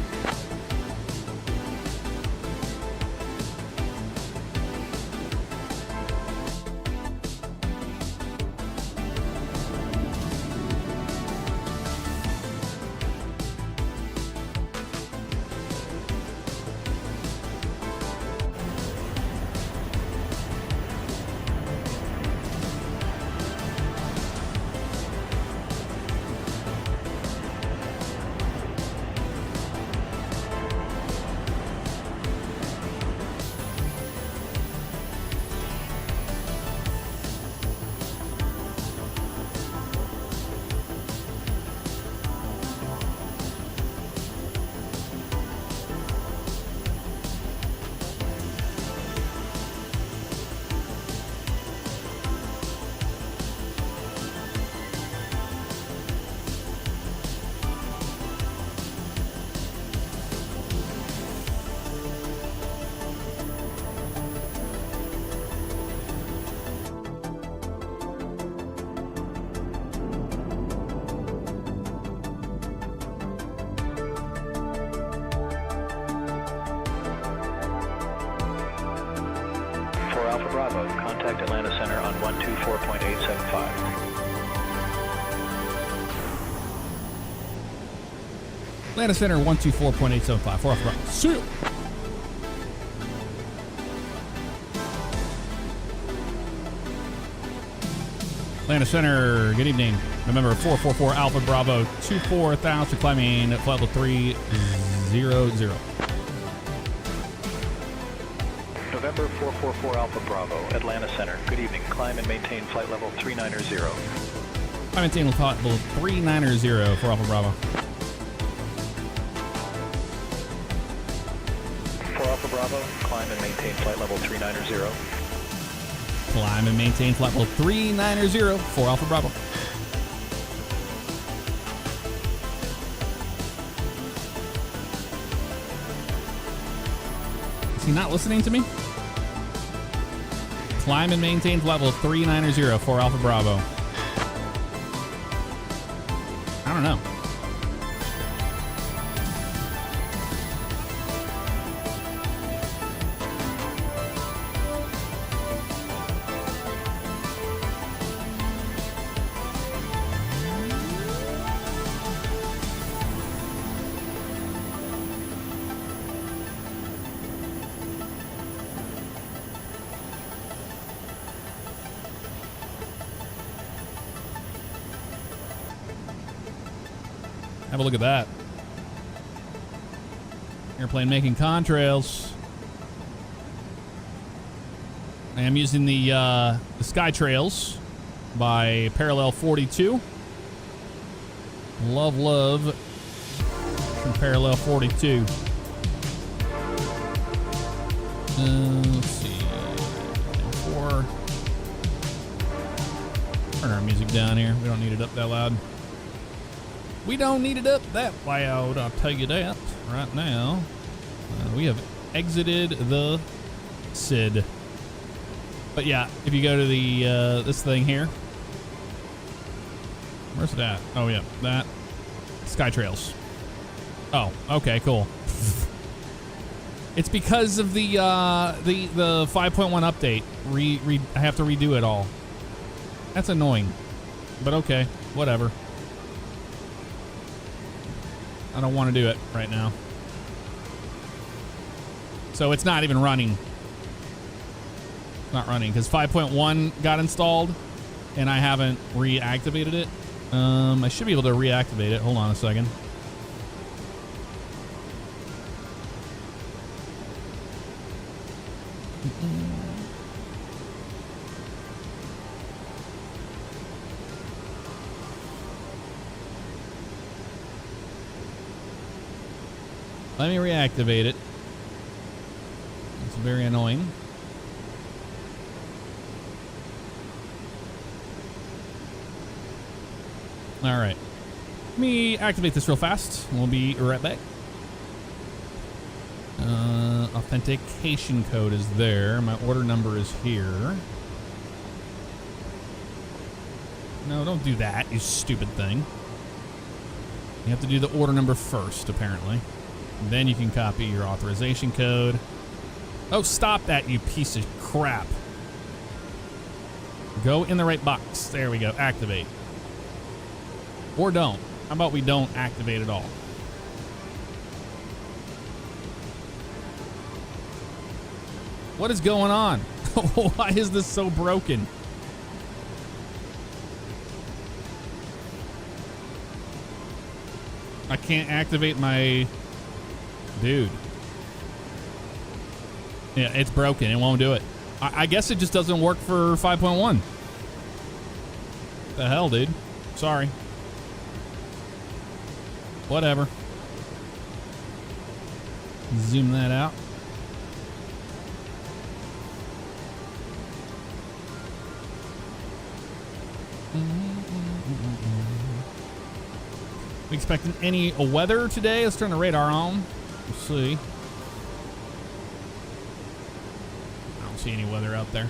Bravo, contact Atlanta Center on 124.875. Atlanta Center 124.875. 4 Alpha Bravo. See you. Atlanta Center, good evening. Remember 444 Alpha Bravo 24,000 climbing at flight level 300. November 444 Alpha Bravo, Atlanta Center. Good evening. Climb and maintain flight level 390. Climb and maintain flight level 390 for Alpha Bravo. For Alpha Bravo, climb and maintain flight level 390. Climb and maintain flight level 390 for Alpha Bravo. Is he not listening to me? Climb and maintain flight level 390 for Alpha Bravo. I don't know. Have a look at that. Airplane making contrails. I am using the Sky Trails by Parallel 42. Love from Parallel 42. Let's see. 4. Turn our music down here. We don't need it up that loud. We don't need it up that loud, I'll tell you that right now. We have exited the SID. But yeah, if you go to the this thing here. Where's it at? Oh yeah, that. Sky Trails. Oh, okay, cool. It's because of the 5.1 update. I have to redo it all. That's annoying. But okay, whatever. I don't want to do it right now. So it's not even running. Not running because 5.1 got installed and I haven't reactivated it. I should be able to reactivate it. Hold on a second. Let me reactivate it. It's very annoying. All right. Let me activate this real fast. We'll be right back. Authentication code is there. My order number is here. No, don't do that, you stupid thing. You have to do the order number first, apparently. Then you can copy your authorization code. Oh, stop that, you piece of crap. Go in the right box. There we go. Activate. Or don't. How about we don't activate at all? What is going on? Why is this so broken? I can't activate my... Dude. Yeah, it's broken. It won't do it. I guess it just doesn't work for 5.1. The hell, dude. Sorry. Whatever. Zoom that out. We expecting any weather today? Let's turn the radar on. We'll see. I don't see any weather out there.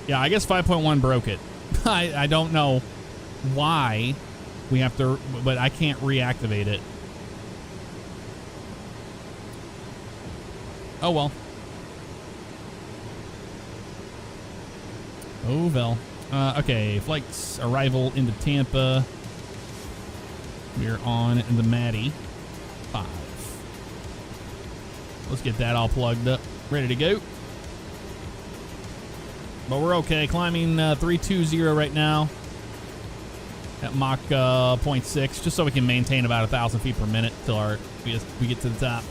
Yeah, I guess 5.1 broke it. I don't know why we have to, but I can't reactivate it. Oh well. Oh, well. Okay, flight's arrival into Tampa. We're on the Maddie 5. Let's get that all plugged up, ready to go. But we're okay. Climbing 320 right now at Mach 0.6, just so we can maintain about 1,000 feet per minute till we get to the top.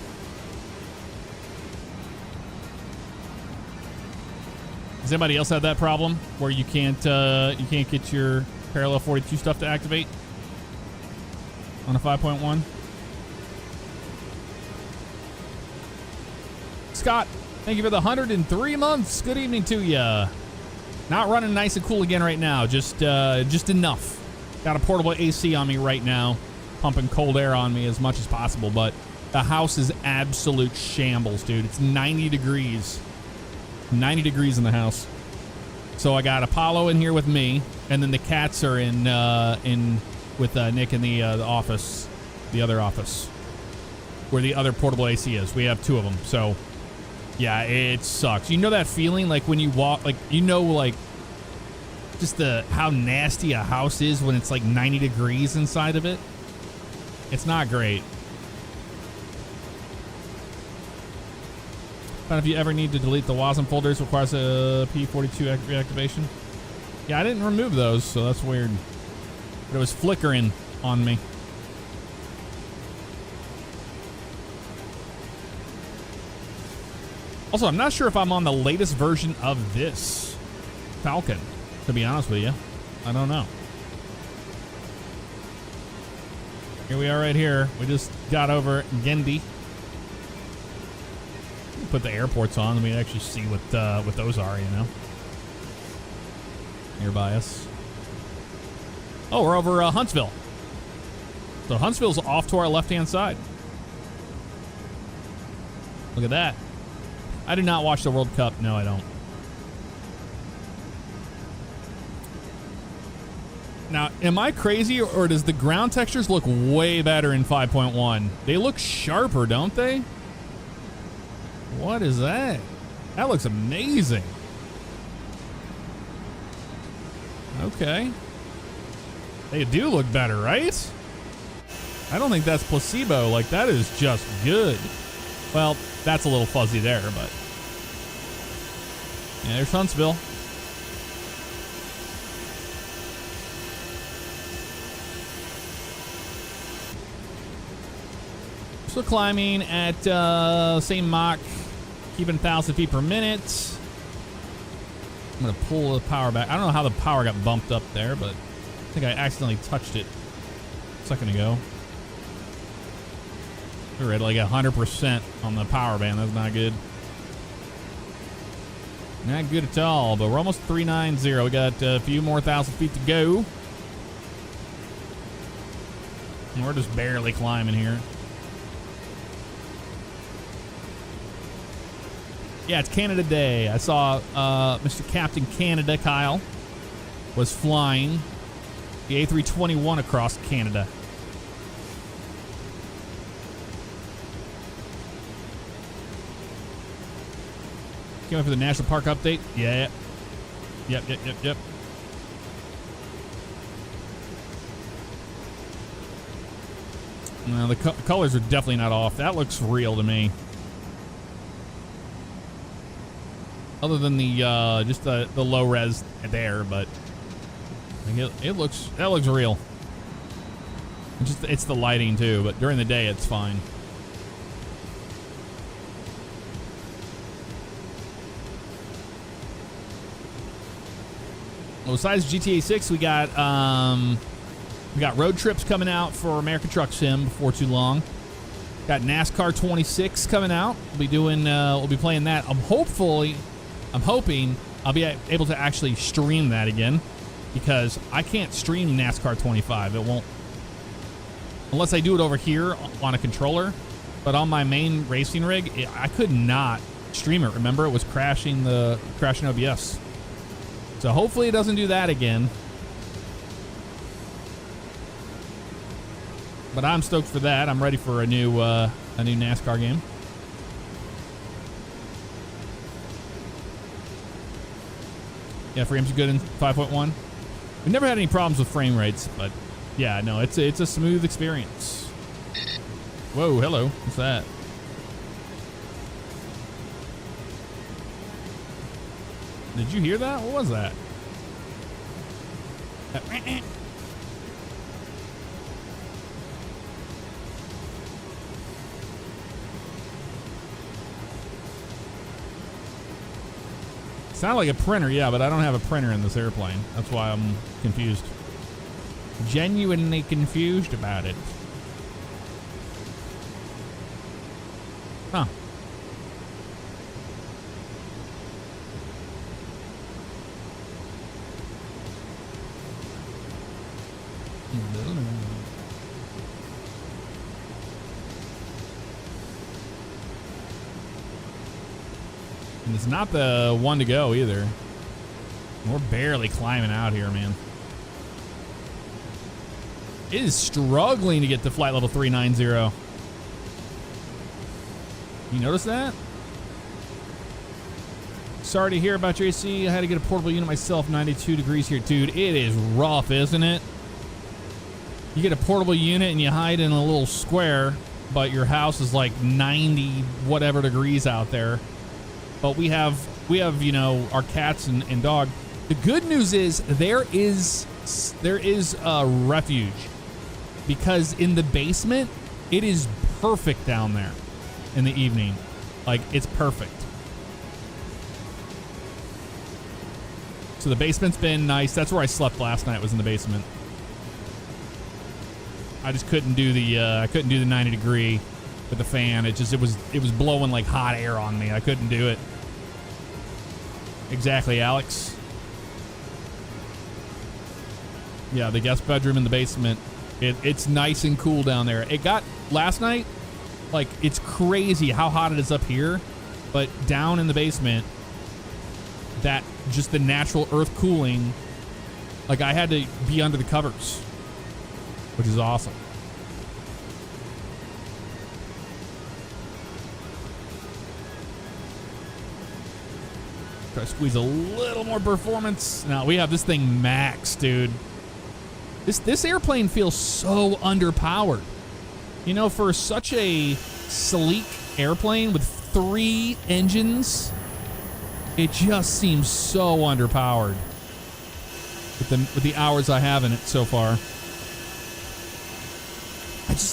Does anybody else have that problem where you can't get your parallel 42 stuff to activate on a 5.1? Scott, thank you for the 103 months. Good evening to you. Not running nice and cool again right now. Just enough. Got a portable AC on me right now, pumping cold air on me as much as possible. But the house is absolute shambles, dude. It's 90 degrees. 90 degrees in the house. So I got Apollo in here with me, and then the cats are in with Nick in the office, the other office, where the other portable AC is. We have 2 of them. So. Yeah, it sucks. You know that feeling like when you walk, like, you know, like just how nasty a house is when it's like 90 degrees inside of it. It's not great. But if you ever need to delete the WASM folders, requires a P42 reactivation. Yeah, I didn't remove those, so that's weird. But it was flickering on me. Also, I'm not sure if I'm on the latest version of this Falcon, to be honest with you. I don't know. Here we are right here. We just got over Gendy. Put the airports on and we actually see what those are, you know. Nearby us. Oh, we're over Huntsville. So Huntsville's off to our left-hand side. Look at that. I do not watch the World Cup. No, I don't. Now, am I crazy, or does the ground textures look way better in 5.1? They look sharper, don't they? What is that? That looks amazing. Okay. They do look better, right? I don't think that's placebo. Like, that is just good. Well, that's a little fuzzy there, but... yeah, there's Huntsville. Still climbing at same Mach, keeping 1,000 feet per minute. I'm going to pull the power back. I don't know how the power got bumped up there, but I think I accidentally touched it a second ago. We're at like 100% on the power band. That's not good. Not good at all, but we're almost 390. We got a few more 1,000 feet to go. And we're just barely climbing here. Yeah, it's Canada Day. I saw Mr. Captain Canada, Kyle, was flying the A321 across Canada. Came up for the National Park update. Yeah. Yep. No, the colors are definitely not off. That looks real to me. Other than the just the low res there, but that looks real. It's the lighting too, but during the day it's fine. Well, besides GTA 6, we got road trips coming out for American Truck Sim before too long. Got NASCAR 26 coming out. We'll be playing that. I'm hoping I'll be able to actually stream that again, because I can't stream NASCAR 25. It won't, unless I do it over here on a controller. But on my main racing rig, I could not stream it. Remember, it was crashing OBS. So hopefully it doesn't do that again. But I'm stoked for that. I'm ready for a new NASCAR game. Yeah, frames are good in 5.1. We've never had any problems with frame rates, but yeah, no, it's a smooth experience. Whoa, hello. What's that? Did you hear that? What was that? Sound like a printer, yeah, but I don't have a printer in this airplane. That's why I'm confused. Genuinely confused about it. Huh. And it's not the one to go either. We're barely climbing out here, man. It is struggling to get to flight level 390. You notice that? Sorry to hear about your AC. I had to get a portable unit myself. 92 degrees here. Dude, it is rough, isn't it? You get a portable unit and you hide in a little square, but your house is like 90 whatever degrees out there. But we have you know, our cats and dog. The good news is there is a refuge, because in the basement it is perfect down there in the evening. Like, it's perfect. So the basement's been nice. That's where I slept last night, was in the basement. I just couldn't do the 90 degree with the fan. It was blowing like hot air on me. I couldn't do it. Exactly, Alex. Yeah, the guest bedroom in the basement. It's nice and cool down there. It got last night, like, it's crazy how hot it is up here, but down in the basement, that just the natural earth cooling, like, I had to be under the covers, which is awesome. Try to squeeze a little more performance. Now we have this thing maxed, dude. This airplane feels so underpowered. You know, for such a sleek airplane with 3 engines, it just seems so underpowered with the hours I have in it so far.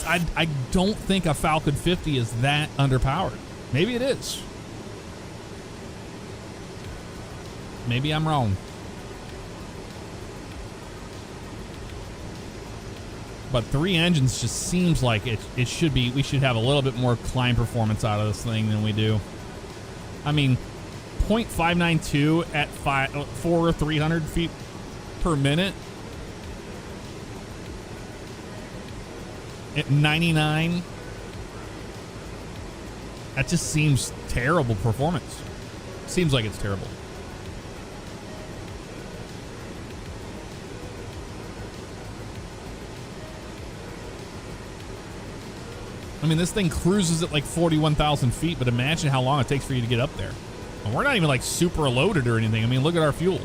I don't think a Falcon 50 is that underpowered. Maybe it is. Maybe I'm wrong. But 3 engines just seems like it should be. We should have a little bit more climb performance out of this thing than we do. I mean, 0.592 at 4 or 300 feet per minute. At 99. That just seems terrible performance. Seems like it's terrible. I mean, this thing cruises at like 41,000 feet, but imagine how long it takes for you to get up there. And we're not even like super loaded or anything. I mean, look at our fuel.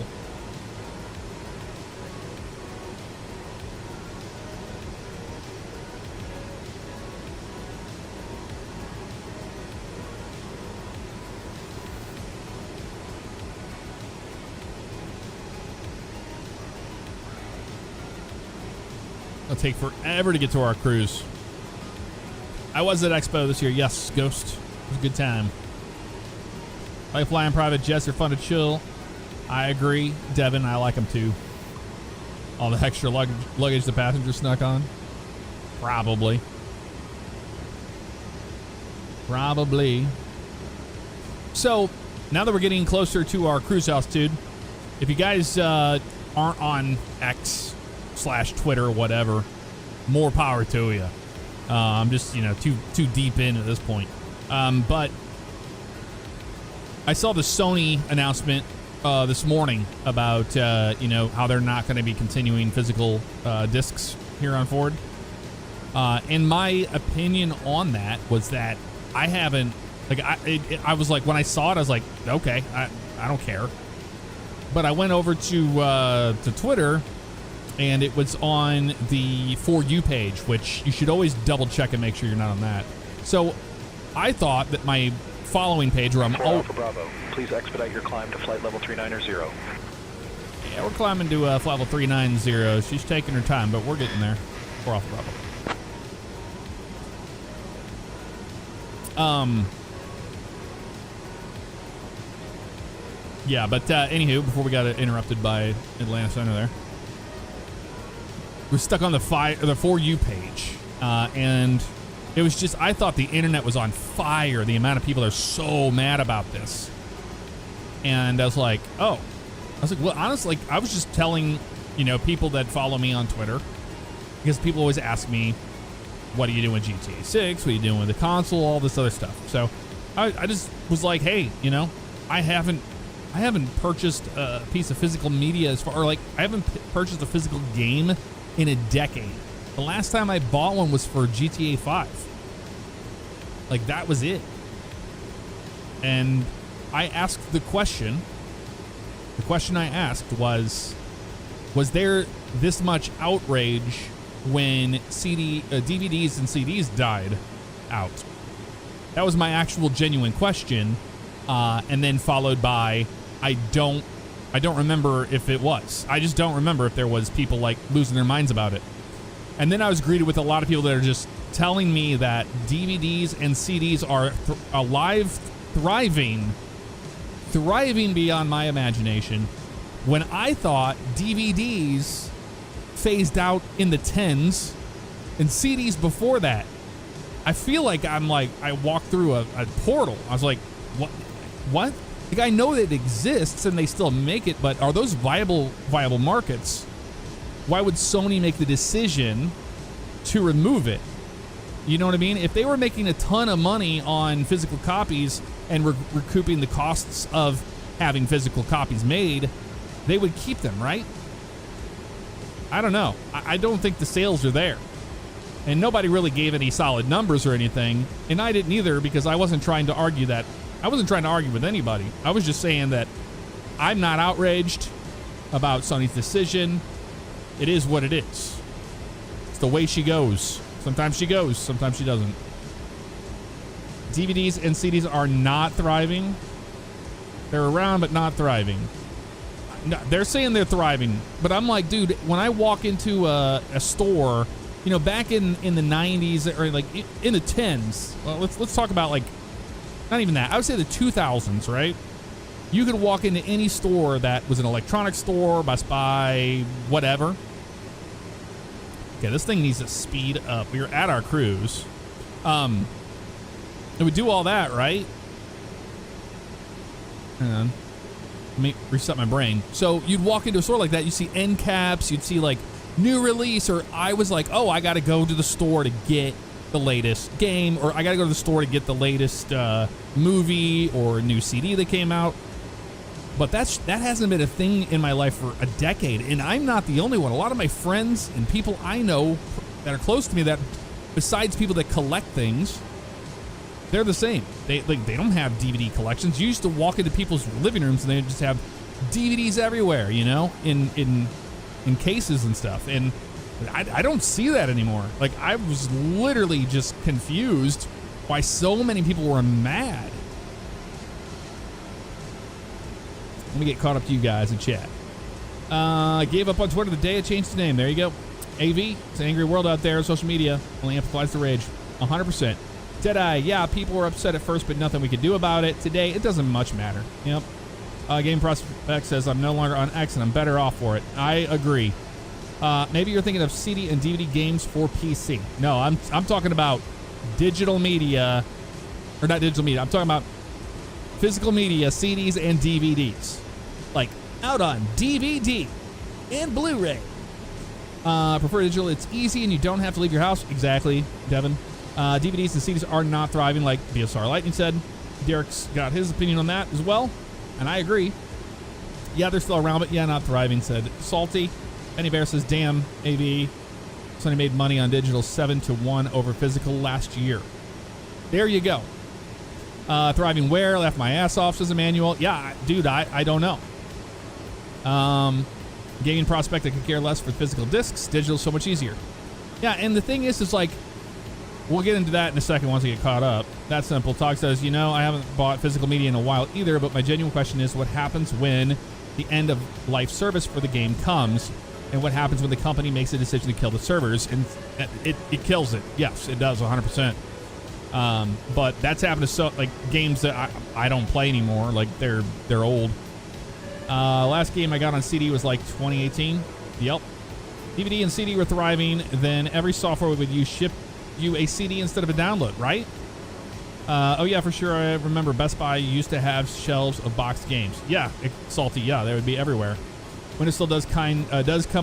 It'll take forever to get to our cruise. I was at Expo this year. Yes, Ghost. It was a good time. I like flying private jets. They're fun to chill. I agree. Devin, I like them too. All the extra luggage the passenger snuck on? Probably. Probably. So, now that we're getting closer to our cruise altitude, if you guys aren't on X/Twitter or whatever, more power to you. I'm just, you know, too deep in at this point. But I saw the Sony announcement this morning about, you know, how they're not going to be continuing physical discs here on Ford. And my opinion on that was that I haven't, like, I was like, when I saw it, I was like, okay, I don't care. But I went over to Twitter, and it was on the For You page, which you should always double check and make sure you're not on that. So I thought that my following page where I'm... Alpha Bravo, please expedite your climb to flight level 390. Yeah, we're climbing to flight level 390. She's taking her time, but we're getting there. We're off Bravo. Yeah, but anywho, before we got interrupted by Atlanta Center there, we're stuck on the For You page, and it was just, I thought the internet was on fire. The amount of people are so mad about this. And I was like, oh. I was like, well, honestly, I was just telling, people that follow me on Twitter, because people always ask me, what are you doing with GTA 6? What are you doing with the console? All this other stuff. So I just was like, hey, I haven't purchased a piece of physical media I haven't purchased a physical game in a decade. The last time I bought one was for GTA 5. Like, that was it. And I asked the question I asked was there this much outrage when DVDs and CDs died out? That was my actual genuine question. And then followed by, I don't remember if it was. I just don't remember if there was people like losing their minds about it. And then I was greeted with a lot of people that are just telling me that DVDs and CDs are alive, thriving beyond my imagination, when I thought DVDs phased out in the 10s and CDs before that. I feel like I walked through a portal. I was like, what? Like, I know that it exists and they still make it, but are those viable markets? Why would Sony make the decision to remove it? You know what I mean? If they were making a ton of money on physical copies and recouping the costs of having physical copies made, they would keep them, right? I don't know. I don't think the sales are there. And nobody really gave any solid numbers or anything. And I didn't either, because I wasn't trying to argue that. I wasn't trying to argue with anybody. I was just saying that I'm not outraged about Sony's decision. It is what it is. It's the way she goes. Sometimes she goes, sometimes she doesn't. DVDs and CDs are not thriving. They're around, but not thriving. No, they're saying they're thriving, but I'm like, dude, when I walk into a store, back in the 90s or like in the 10s, well, let's talk about like, not even that. I would say the 2000s, right? You could walk into any store that was an electronics store, Best Buy, whatever. Okay, this thing needs to speed up. We were at our cruise. And we do all that, right? Hang on. Let me reset my brain. So you'd walk into a store like that, you see end caps, you'd see like new release, or I was like, oh, I got to go to the store to get the latest game, or I got to go to the store to get the latest movie or new CD that came out. But that hasn't been a thing in my life for a decade, and I'm not the only one. A lot of my friends and people I know that are close to me, that besides people that collect things, they're the same. They don't have DVD collections. You used to walk into people's living rooms and they just have DVDs everywhere, in cases and stuff. And I don't see that anymore. Like, I was literally just confused why so many people were mad. Let me get caught up to you guys in chat. I gave up on Twitter the day I changed the name. There you go. AV, it's an angry world out there. Social media only amplifies the rage. 100%. Deadeye, yeah, people were upset at first, but nothing we could do about it. Today, it doesn't much matter. Yep. Game Prospect says, I'm no longer on X and I'm better off for it. I agree. Maybe you're thinking of CD and DVD games for PC. No, I'm talking about digital media, or not digital media. I'm talking about physical media, CDs and DVDs. Like, out on DVD and Blu-ray. Prefer digital. It's easy and you don't have to leave your house. Exactly, Devin. DVDs and CDs are not thriving, like BSR Lightning said. Derek's got his opinion on that as well, and I agree. Yeah, they're still around, but yeah, not thriving, said Salty. Penny Bear says, damn, AV. Sony made money on digital 7-1 over physical last year. There you go. Thriving where? Laughed my ass off, says Emmanuel. Yeah, dude, I don't know. Gaming prospect that could care less for physical discs. Digital so much easier. Yeah, and the thing is like, we'll get into that in a second once we get caught up. That's simple. Talk says, I haven't bought physical media in a while either, but my genuine question is what happens when the end of life service for the game comes, and what happens when the company makes a decision to kill the servers? And it kills it. Yes, it does 100%. But that's happened to games that I don't play anymore. Like they're old. Last game I got on CD was like 2018. Yep. DVD and CD were thriving. Then every software would use ship you a CD instead of a download, right? Oh yeah, for sure. I remember Best Buy used to have shelves of boxed games. Yeah, Salty. Yeah, they would be everywhere. Windows still does come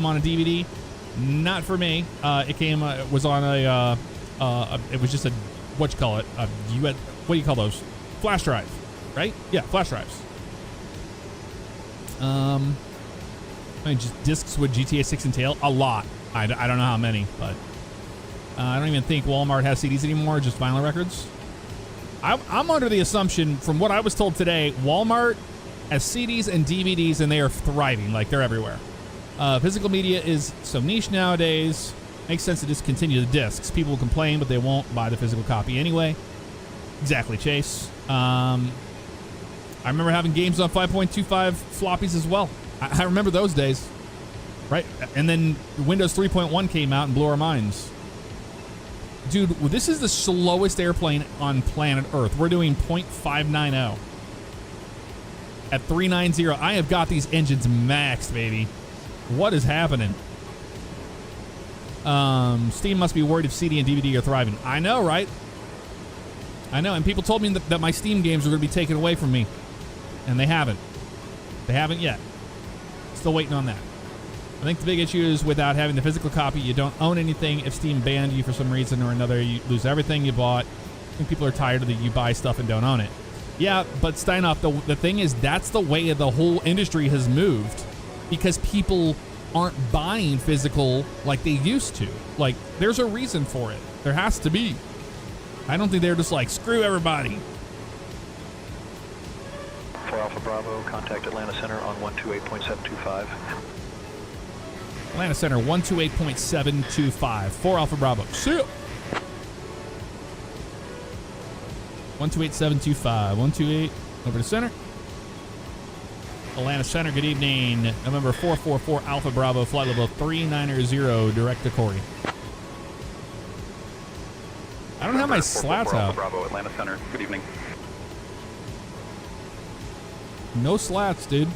on a DVD. Not for me. It was on it was just a, what do you call those? Flash drive, right? Yeah, flash drives. Just discs with GTA 6 entail? A lot. I don't know how many, but I don't even think Walmart has CDs anymore, just vinyl records. I'm under the assumption, from what I was told today, Walmart has CDs and DVDs, and they are thriving. Like, they're everywhere. Physical media is so niche nowadays. Makes sense to discontinue the discs. People will complain, but they won't buy the physical copy anyway. Exactly, Chase. I remember having games on 5.25 floppies as well. I remember those days. Right? And then Windows 3.1 came out and blew our minds. Dude, this is the slowest airplane on planet Earth. We're doing 0.590 at 390. I have got these engines maxed, baby. What is happening? Steam must be worried if CD and DVD are thriving. I know, right? I know, and people told me that my Steam games are going to be taken away from me. And they haven't. They haven't yet. Still waiting on that. I think the big issue is without having the physical copy, you don't own anything. If Steam banned you for some reason or another, you lose everything you bought. I think people are tired of that you buy stuff and don't own it. Yeah, but Steinoff, the thing is, that's the way the whole industry has moved, because people aren't buying physical like they used to. Like, there's a reason for it. There has to be. I don't think they're just like, screw everybody. 4 Alpha Bravo, contact Atlanta Center on 128.725. Atlanta Center, 128.725. 4 Alpha Bravo. Shoot! 128.725. 128 over to center. Atlanta Center, good evening. November 444 Alpha Bravo, flight level 390, direct to Corey. I don't have my slats out. Bravo, Atlanta Center, good evening. No slats, dude.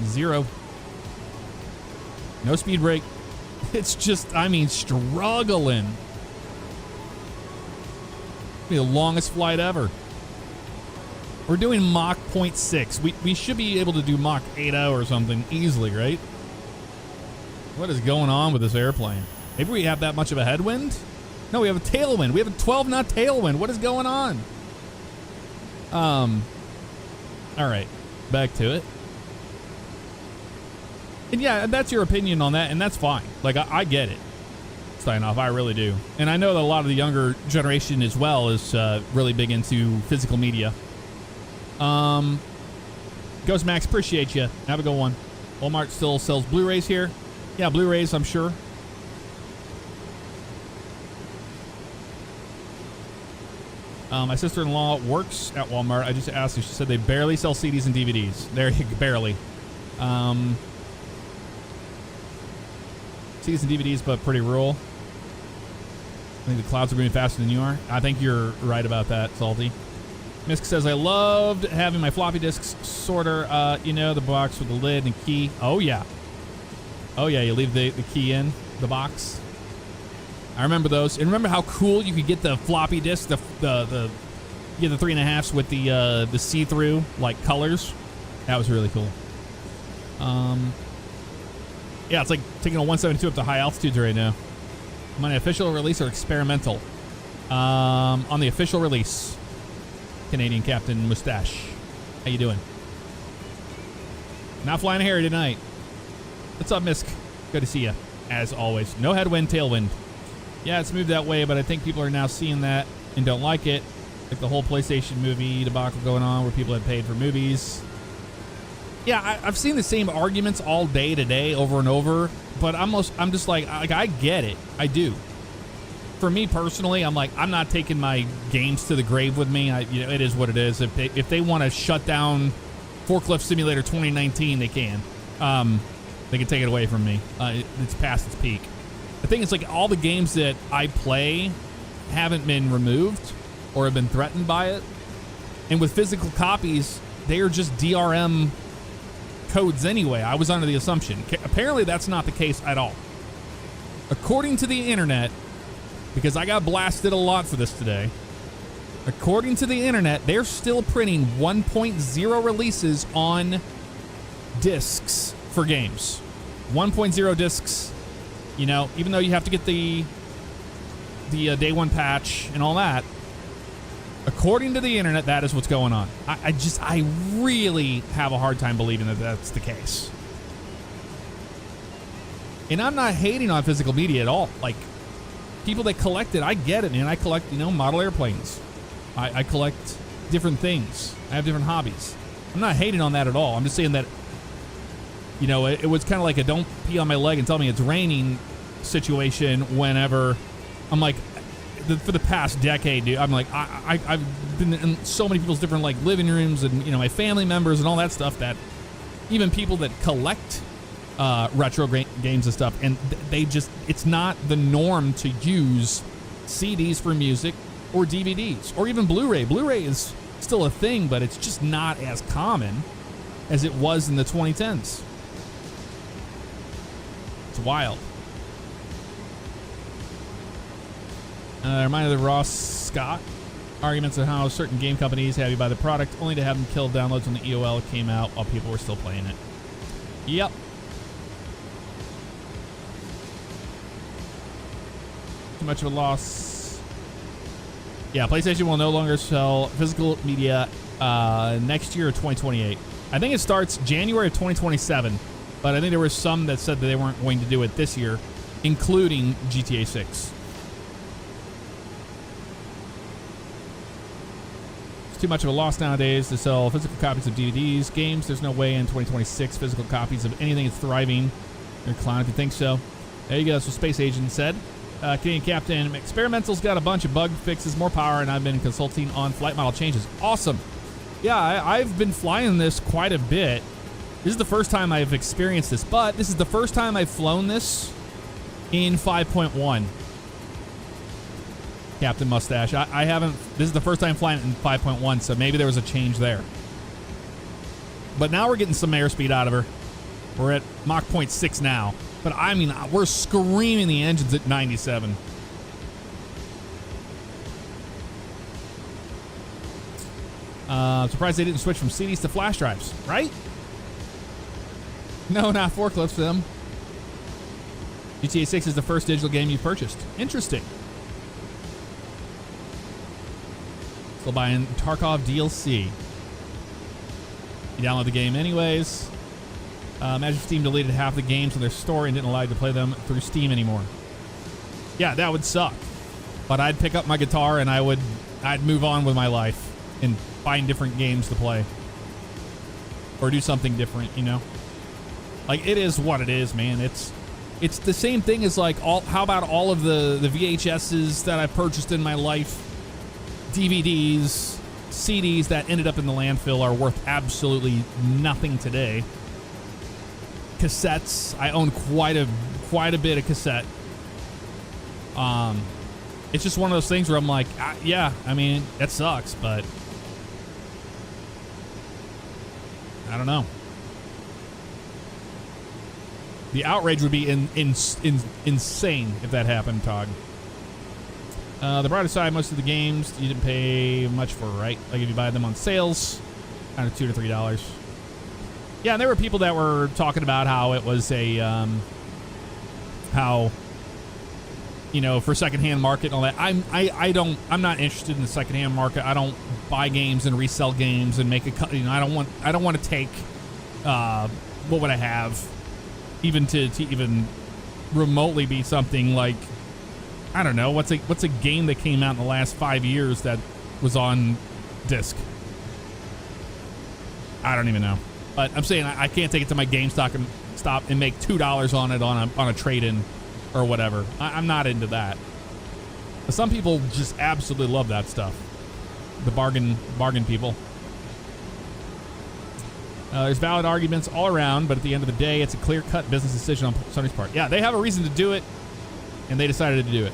0. No speed brake. It's just, struggling. Be the longest flight ever. We're doing Mach 0.6. We should be able to do Mach 8.0 or something easily, right? What is going on with this airplane? Maybe we have that much of a headwind? No, we have a tailwind. We have a 12-knot tailwind. What is going on? All right, back to it. And yeah, that's your opinion on that, and that's fine. Like, I get it, Steinoff, I really do. And I know that a lot of the younger generation as well is really big into physical media. Ghost Max, appreciate you. Have a good one. Walmart still sells Blu-rays here. Yeah, Blu-rays, I'm sure. My sister-in-law works at Walmart. I just asked her. She said they barely sell CDs and DVDs. There, barely. CDs and DVDs, but pretty rural. I think the clouds are moving faster than you are. I think you're right about that, Salty. Misk says, I loved having my floppy disks sorter. The box with the lid and key. Oh, yeah. Oh, yeah, you leave the key in the box. I remember those. And remember how cool you could get the floppy disk, the 3.5s with the see-through, like, colors? That was really cool. Yeah, it's like taking a 172 up to high altitudes right now. Am I on official release or experimental? On the official release. Canadian Captain Mustache. How you doing? Not flying a Harry tonight. What's up, Misk? Good to see you, as always. No headwind, tailwind. Yeah, it's moved that way, but I think people are now seeing that and don't like it. Like the whole PlayStation movie debacle going on where people had paid for movies. Yeah, I've seen the same arguments all day today over and over, but I'm just like I get it. I do. For me personally, I'm like, I'm not taking my games to the grave with me. It is what it is. If they want to shut down Forklift Simulator 2019, they can. They can take it away from me. It's past its peak. The thing is, like, all the games that I play haven't been removed or have been threatened by it. And with physical copies, they are just DRM codes anyway. I was under the assumption. Apparently, that's not the case at all. According to the internet, because I got blasted a lot for this today, according to the internet, they're still printing 1.0 releases on discs for games. 1.0 discs, you know, even though you have to get the day one patch and all that, according to the internet, that is what's going on. I really have a hard time believing that that's the case. And I'm not hating on physical media at all. Like, people that collect it, I get it, man. I collect, model airplanes. I collect different things. I have different hobbies. I'm not hating on that at all. I'm just saying that, it was kind of like a don't pee on my leg and tell me it's raining situation whenever I'm like, for the past decade, dude, I'm like, I've been in so many people's different, like, living rooms and, my family members and all that stuff, that even people that collect retro games and stuff, and it's not the norm to use CDs for music or DVDs or even Blu-ray. Blu-ray is still a thing, but it's just not as common as it was in the 2010s. It's wild. Reminder of Ross Scott arguments on how certain game companies have you buy the product only to have them kill downloads when the EOL came out while people were still playing it. Yep. Too much of a loss. Yeah, PlayStation will no longer sell physical media next year or 2028. I think it starts January of 2027, but I think there were some that said that they weren't going to do it this year, including GTA 6. Too much of a loss nowadays to sell physical copies of DVDs, games. There's no way in 2026 physical copies of anything is thriving. You're a clown if you think so. There you go. That's what Space Agent said. Canadian Captain, Experimental's got a bunch of bug fixes, more power, and I've been consulting on flight model changes. Awesome. Yeah, I've been flying this quite a bit. This is the first time I've experienced this, but this is the first time I've flown this in 5.1. Captain Mustache. I haven't. This is the first time flying it in 5.1, so maybe there was a change there. But now we're getting some airspeed out of her. We're at Mach 0.6 now. But I mean, we're screaming the engines at 97. Surprised they didn't switch from CDs to flash drives, right? No, not forklifts for them. GTA 6 is the first digital game you purchased. Interesting. Still buying Tarkov DLC. You download the game anyways. Imagine if Steam deleted half the games in their store and didn't allow you to play them through Steam anymore. Yeah, that would suck. But I'd pick up my guitar and I'd move on with my life and find different games to play. Or do something different, Like, it is what it is, man. It's the same thing as, like, how about all of the VHSs that I purchased in my life? DVDs, CDs that ended up in the landfill are worth absolutely nothing today. Cassettes, I own quite a bit of cassette. It's just one of those things where I'm like, yeah, I mean, that sucks, but I don't know. The outrage would be insane if that happened, Tog. The brighter side, most of the games you didn't pay much for, right? Like if you buy them on sales, kind of $2 to $3. Yeah, and there were people that were talking about how it was a, for secondhand market and all that. I'm not interested in the secondhand market. I don't buy games and resell games and make a, I don't want to take, what would I have, even to even remotely be something like, I don't know, what's a game that came out in the last 5 years that was on disc? I don't even know. But I'm saying I can't take it to my GameStop and make $2 on it on a trade-in or whatever. I'm not into that. But some people just absolutely love that stuff. The bargain people. There's valid arguments all around, but at the end of the day, it's a clear-cut business decision on Sony's part. Yeah, they have a reason to do it, and they decided to do it.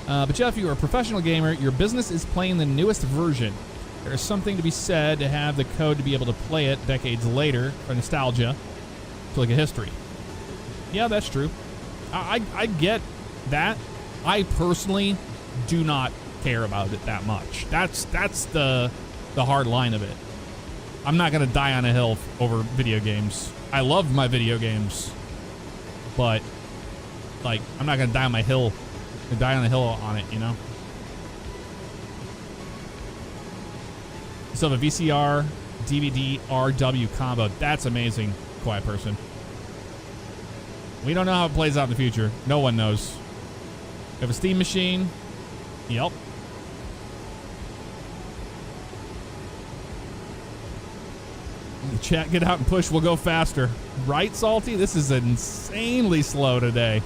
But Jeff, you are a professional gamer. Your business is playing the newest version. There is something to be said to have the code to be able to play it decades later for nostalgia, to like a history. Yeah, that's true. I get that. I personally do not care about it that much. That's the hard line of it. I'm not gonna die on a hill over video games. I love my video games, but like I'm not gonna die on my hill. Die on a hill on it, you know. So the VCR DVD RW combo. That's amazing, Quiet Person. We don't know how it plays out in the future. No one knows. We have a Steam machine. Yep. The chat, get out and push. We'll go faster. Right, Salty? This is insanely slow today.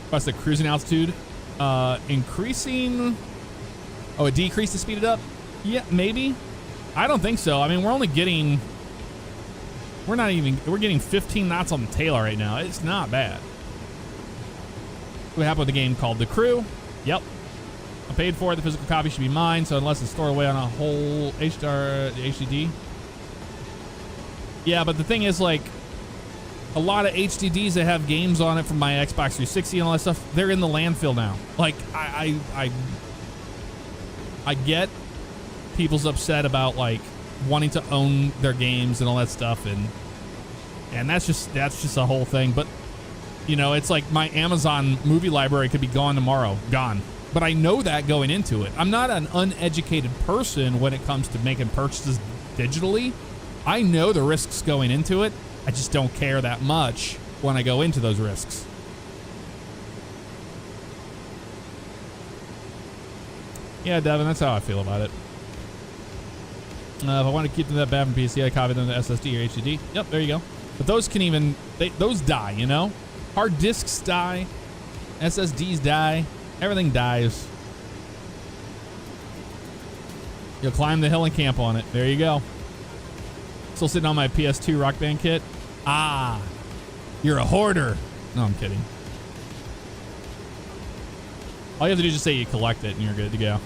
Plus the cruising altitude. Increasing. Oh, it decreased to speed it up? Yeah, maybe. I don't think so. I mean, we're getting 15 knots on the tail right now. It's not bad. What happened with a game called The Crew? Yep. I paid for it. The physical copy should be mine, so unless it's stored away on a whole HDD. Yeah, but the thing is, like, a lot of HDDs that have games on it from my Xbox 360 and all that stuff, they're in the landfill now. Like, I get people's upset about like wanting to own their games and all that stuff, and that's just a whole thing. But you know, it's like my Amazon movie library could be gone tomorrow, gone. But I know that going into it. I'm not an uneducated person when it comes to making purchases digitally. I know the risks going into it. I just don't care that much when I go into those risks. Yeah, Devin, that's how I feel about it. If I want to keep them that bad from PC, I copy them to SSD or HDD. Yep, there you go. But those can even, those die, you know? Hard disks die. SSDs die. Everything dies. You'll climb the hill and camp on it. There you go. Still sitting on my PS2 Rock Band kit. Ah, you're a hoarder. No, I'm kidding. All you have to do is just say you collect it and you're good to go.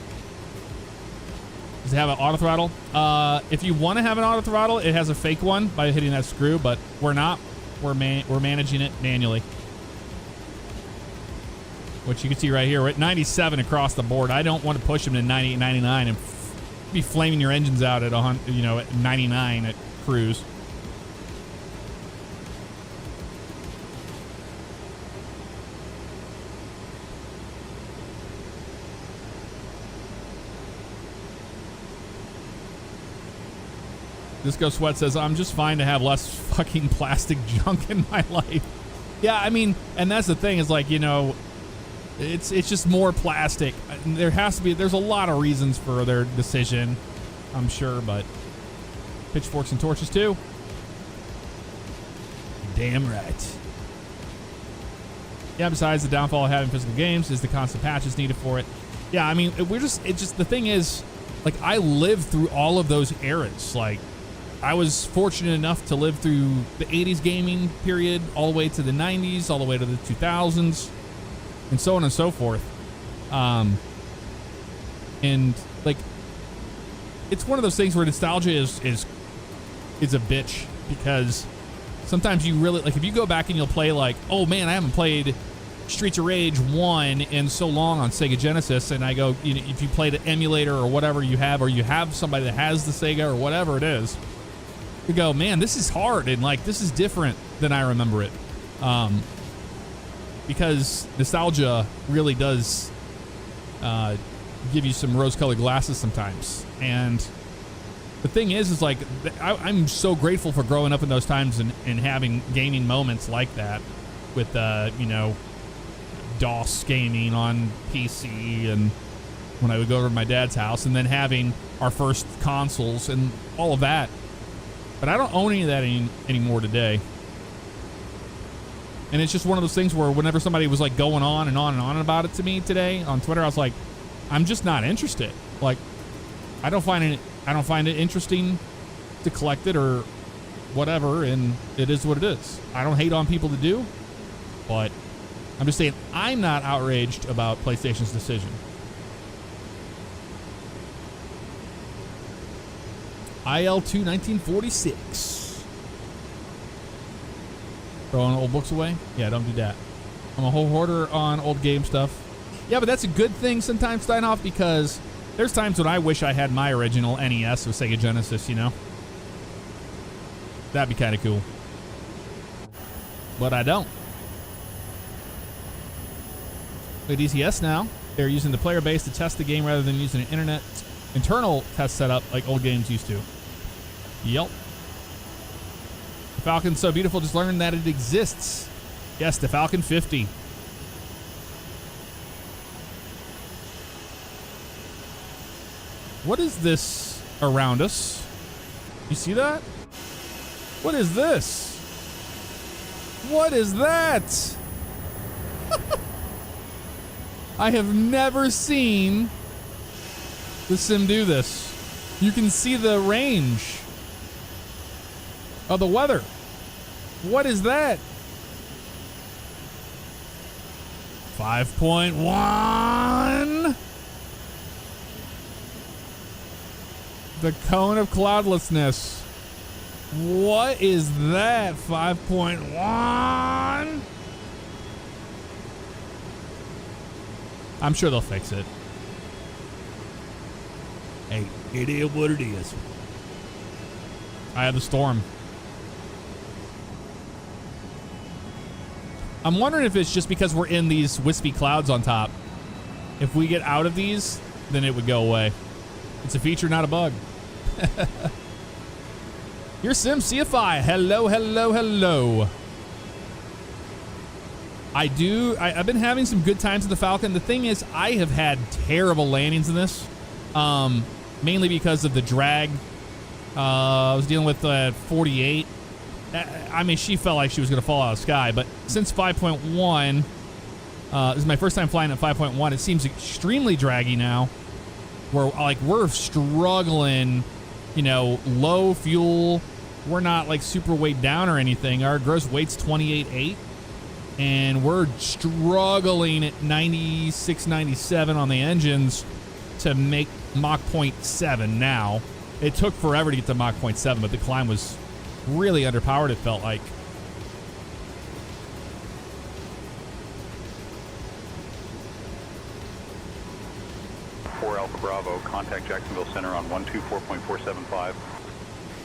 Does it have an auto throttle? If you want to have an auto throttle, it has a fake one by hitting that screw, but we're not. We're managing it manually. Which you can see right here. We're at 97 across the board. I don't want to push them to 98, 99 and be flaming your engines out at 100, you know, at 99 at cruise. Disco Sweat says, I'm just fine to have less fucking plastic junk in my life. Yeah, I mean, and that's the thing is like, you know, it's just more plastic. There has to be, there's a lot of reasons for their decision, I'm sure, but pitchforks and torches too. Damn right. Yeah, besides the downfall of having physical games is the constant patches needed for it. Yeah, I mean, the thing is, like, I lived through all of those eras. Like, I was fortunate enough to live through the 80s gaming period, all the way to the 90s, all the way to the 2000s, and so on and so forth. And like, it's one of those things where nostalgia is a bitch, because sometimes you really, like, if you go back and you'll play like, oh man, I haven't played Streets of Rage 1 in so long on Sega Genesis, and I go, you know, if you played an emulator or whatever you have, or you have somebody that has the Sega or whatever it is, you go, man, this is hard, and like, this is different than I remember it. Because nostalgia really does give you some rose-colored glasses sometimes. And the thing is like, I'm so grateful for growing up in those times and having gaming moments like that with, you know, DOS gaming on PC and when I would go over to my dad's house, and then having our first consoles and all of that. But I don't own any of that anymore today. And it's just one of those things where whenever somebody was like going on and on and on about it to me today on Twitter, I was like, I'm just not interested. Like, I don't find it interesting to collect it or whatever, and it is what it is. I don't hate on people to do, but I'm just saying I'm not outraged about PlayStation's decision. IL2 1946. Throwing old books away? Yeah, don't do that. I'm a whole hoarder on old game stuff. Yeah, but that's a good thing sometimes, Steinhoff, because there's times when I wish I had my original NES or Sega Genesis, you know? That'd be kind of cool. But I don't. With DCS now, they're using the player base to test the game rather than using an internal test setup like old games used to. Yep. The Falcon's so beautiful, just learn that it exists. Yes, the Falcon 50. What is this around us? You see that? What is this? What is that? I have never seen the sim do this. You can see the range of the weather. What is that? 5.1. The cone of cloudlessness. What is that? 5.1. I'm sure they'll fix it. Hey, it is what it is. I have the storm. I'm wondering if it's just because we're in these wispy clouds on top. If we get out of these, then it would go away. It's a feature, not a bug. Your Sim CFI. Hello, hello, hello. I've been having some good times with the Falcon. The thing is, I have had terrible landings in this. Mainly because of the drag. I was dealing with 48. I mean, she felt like she was going to fall out of the sky. But since 5.1, this is my first time flying at 5.1. It seems extremely draggy now. We're struggling, you know, low fuel. We're not like super weighed down or anything. Our gross weight's 28.8. And we're struggling at 96, 97 on the engines to make Mach 0.7 now. It took forever to get to Mach 0.7, but the climb was really underpowered, it felt like. Alpha Bravo, contact Jacksonville Center on 124.475.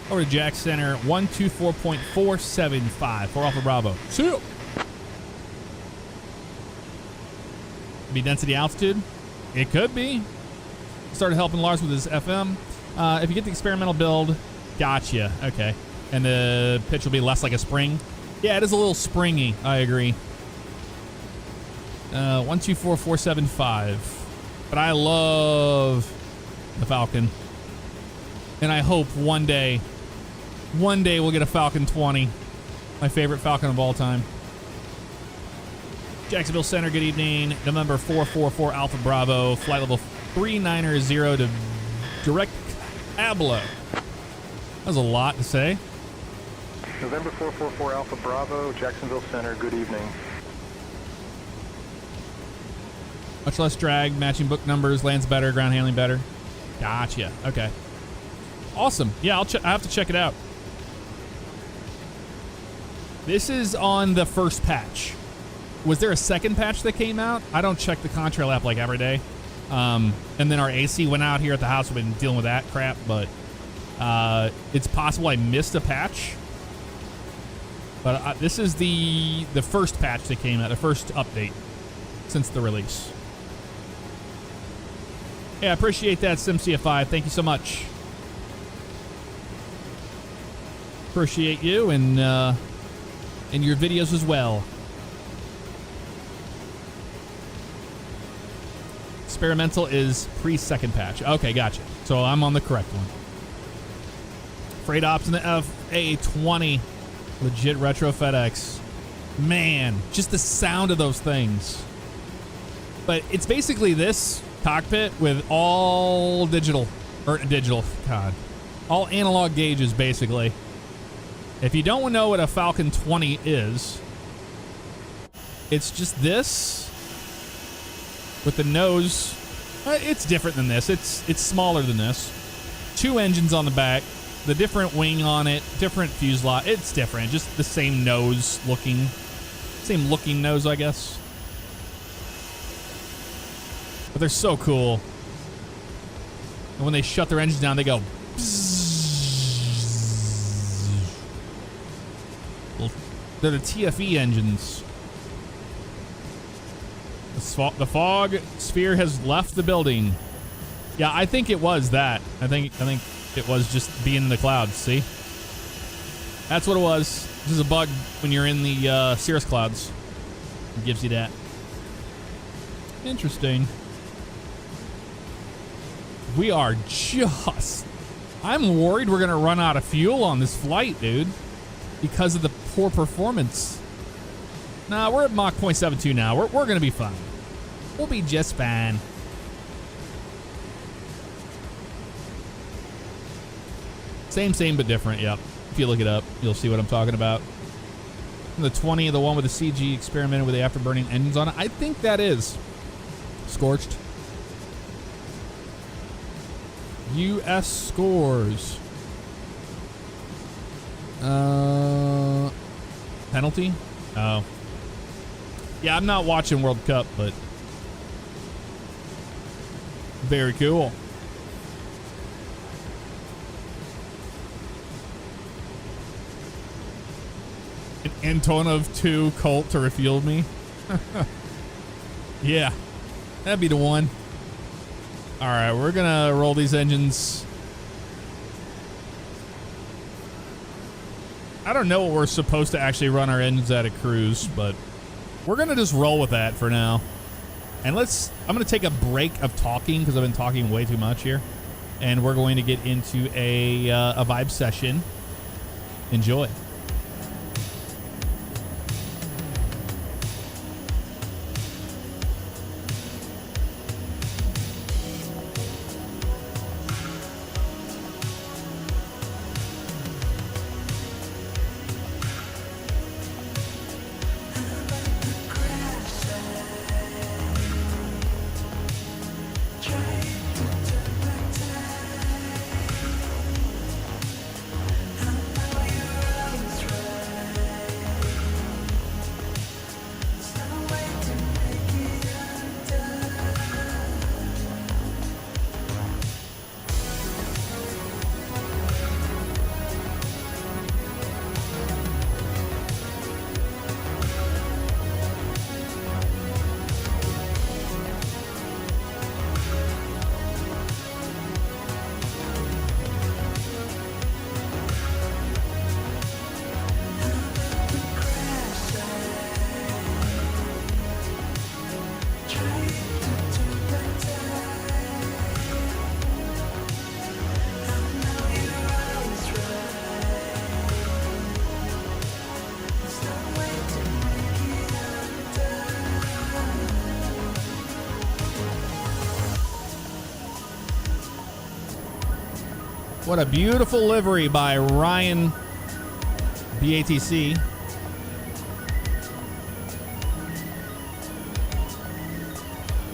Over to Jack Center, 124.475 for Alpha Bravo. See you. Be density altitude? It could be. Started helping Lars with his FM. If you get the experimental build, gotcha. Okay. And the pitch will be less like a spring. Yeah, it is a little springy. I agree. 124.475. But I love the Falcon. And I hope one day we'll get a Falcon 20. My favorite Falcon of all time. Jacksonville Center, good evening. November 444 Alpha Bravo, flight level 390 to direct Ablo. That was a lot to say. November 444 Alpha Bravo, Jacksonville Center, good evening. Much less drag, matching book numbers, lands better, ground handling better. Gotcha. Okay. Awesome. Yeah, I have to check it out. This is on the first patch. Was there a second patch that came out? I don't check the Contrail app like every day. And then our AC went out here at the house. We've been dealing with that crap, but it's possible I missed a patch. But this is the first patch that came out, the first update since the release. Yeah, I appreciate that, SimCFI. Thank you so much. Appreciate you and your videos as well. Experimental is pre-second patch. Okay, gotcha. So I'm on the correct one. Freight ops in the FA20. Legit retro FedEx. Man, just the sound of those things. But it's basically this cockpit with all digital. God. All analog gauges, basically. If you don't know what a Falcon 20 is, it's just this with the nose. It's different than this. It's smaller than this. 2 engines on the back. The different wing on it. Different fuselage. It's different. Just the same nose looking. Same looking nose, I guess. But they're so cool. And when they shut their engines down, they go bzzz. Well, they're the TFE engines. The fog sphere has left the building. Yeah, I think it was that. I think it was just being in the clouds. See? That's what it was. This is a bug when you're in the cirrus clouds. It gives you that. Interesting. We are just... I'm worried we're going to run out of fuel on this flight, dude. Because of the poor performance. Nah, we're at Mach 0.72 now. We're going to be fine. We'll be just fine. Same, but different, yep. If you look it up, you'll see what I'm talking about. The 20, the one with the CG experimented with the afterburning engines on it. I think that is Scorched. U.S. scores. Penalty? Oh. Yeah, I'm not watching World Cup, but very cool. An Antonov 2 Colt to refuel me? Yeah, that'd be the one. All right, we're gonna roll these engines. I don't know what we're supposed to actually run our engines at a cruise, but we're gonna just roll with that for now. And I'm gonna take a break of talking because I've been talking way too much here. And we're going to get into a vibe session. Enjoy. What a beautiful livery by Ryan BATC.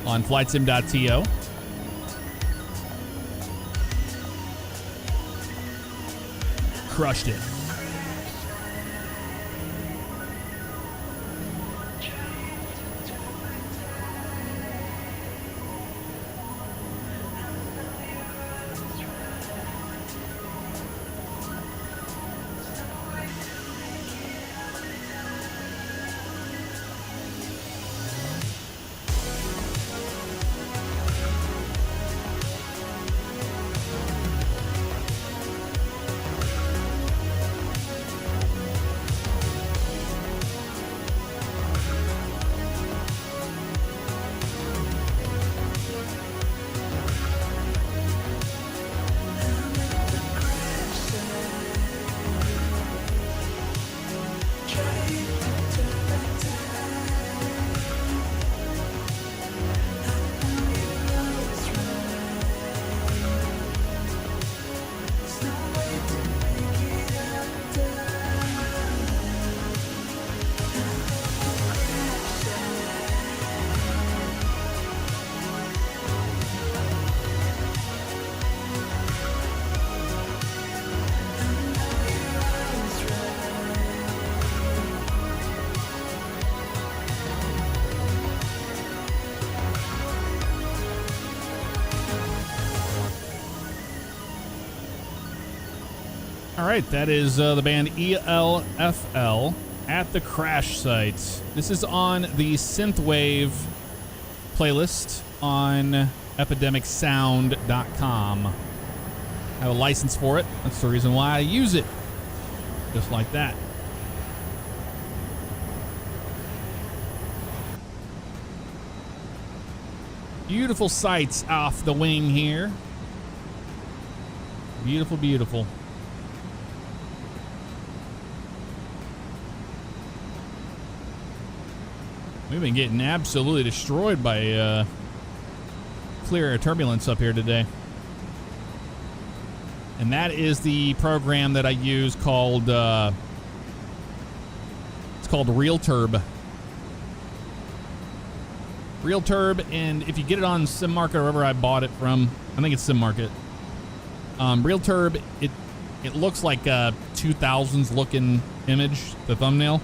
On flightsim.to. Crushed it. All right, that is the band ELFL at the crash site. This is on the Synthwave playlist on epidemicsound.com. I have a license for it. That's the reason why I use it. Just like that. Beautiful sights off the wing here. Beautiful, beautiful. We've been getting absolutely destroyed by clear air turbulence up here today. And that is the program that I use called, it's called RealTurb. RealTurb, and if you get it on SimMarket or wherever I bought it from, I think it's SimMarket. RealTurb, it looks like a 2000s looking image, the thumbnail.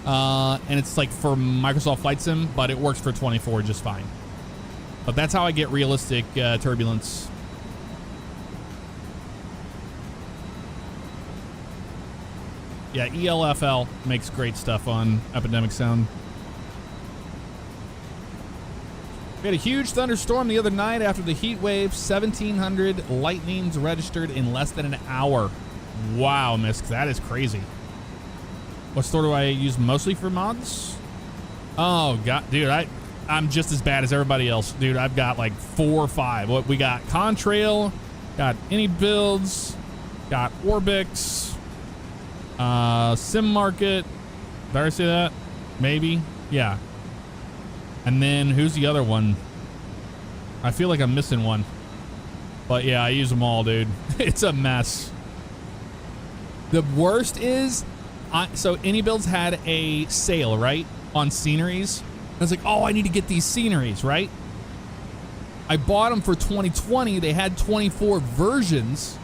And it's like for Microsoft Flight Sim, but it works for 24 just fine. But that's how I get realistic turbulence. Yeah, ELFL makes great stuff on Epidemic Sound. We had a huge thunderstorm the other night after the heat wave. 1,700 lightnings registered in less than an hour. Wow, Misk, that is crazy. What store do I use mostly for mods? Oh, God, dude, I'm just as bad as everybody else. Dude, I've got like 4 or 5. What we got? Contrail, got Any Builds, got Orbix, SimMarket. Did I already say that? Maybe? Yeah. And then who's the other one? I feel like I'm missing one. But yeah, I use them all, dude. It's a mess. The worst is, so Any Builds had a sale, right? On sceneries. I was like, oh, I need to get these sceneries, right? I bought them for 2020. They had 24 versions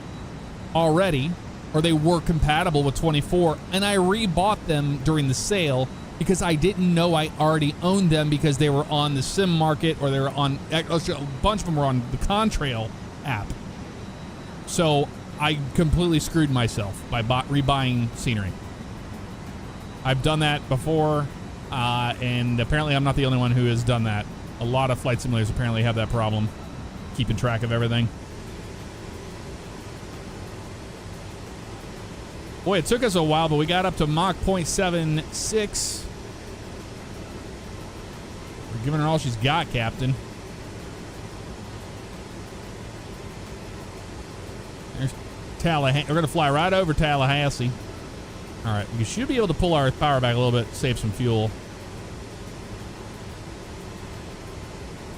already, or they were compatible with 24, and I rebought them during the sale because I didn't know I already owned them because they were on the SimMarket, or they were on, a bunch of them were on the Contrail app. So I completely screwed myself by rebuying scenery. I've done that before, and apparently I'm not the only one who has done that. A lot of flight simulators apparently have that problem, keeping track of everything. Boy, it took us a while, but we got up to Mach 0.76. We're giving her all she's got, Captain. There's Tallahassee. We're going to fly right over Tallahassee. All right, we should be able to pull our power back a little bit, save some fuel.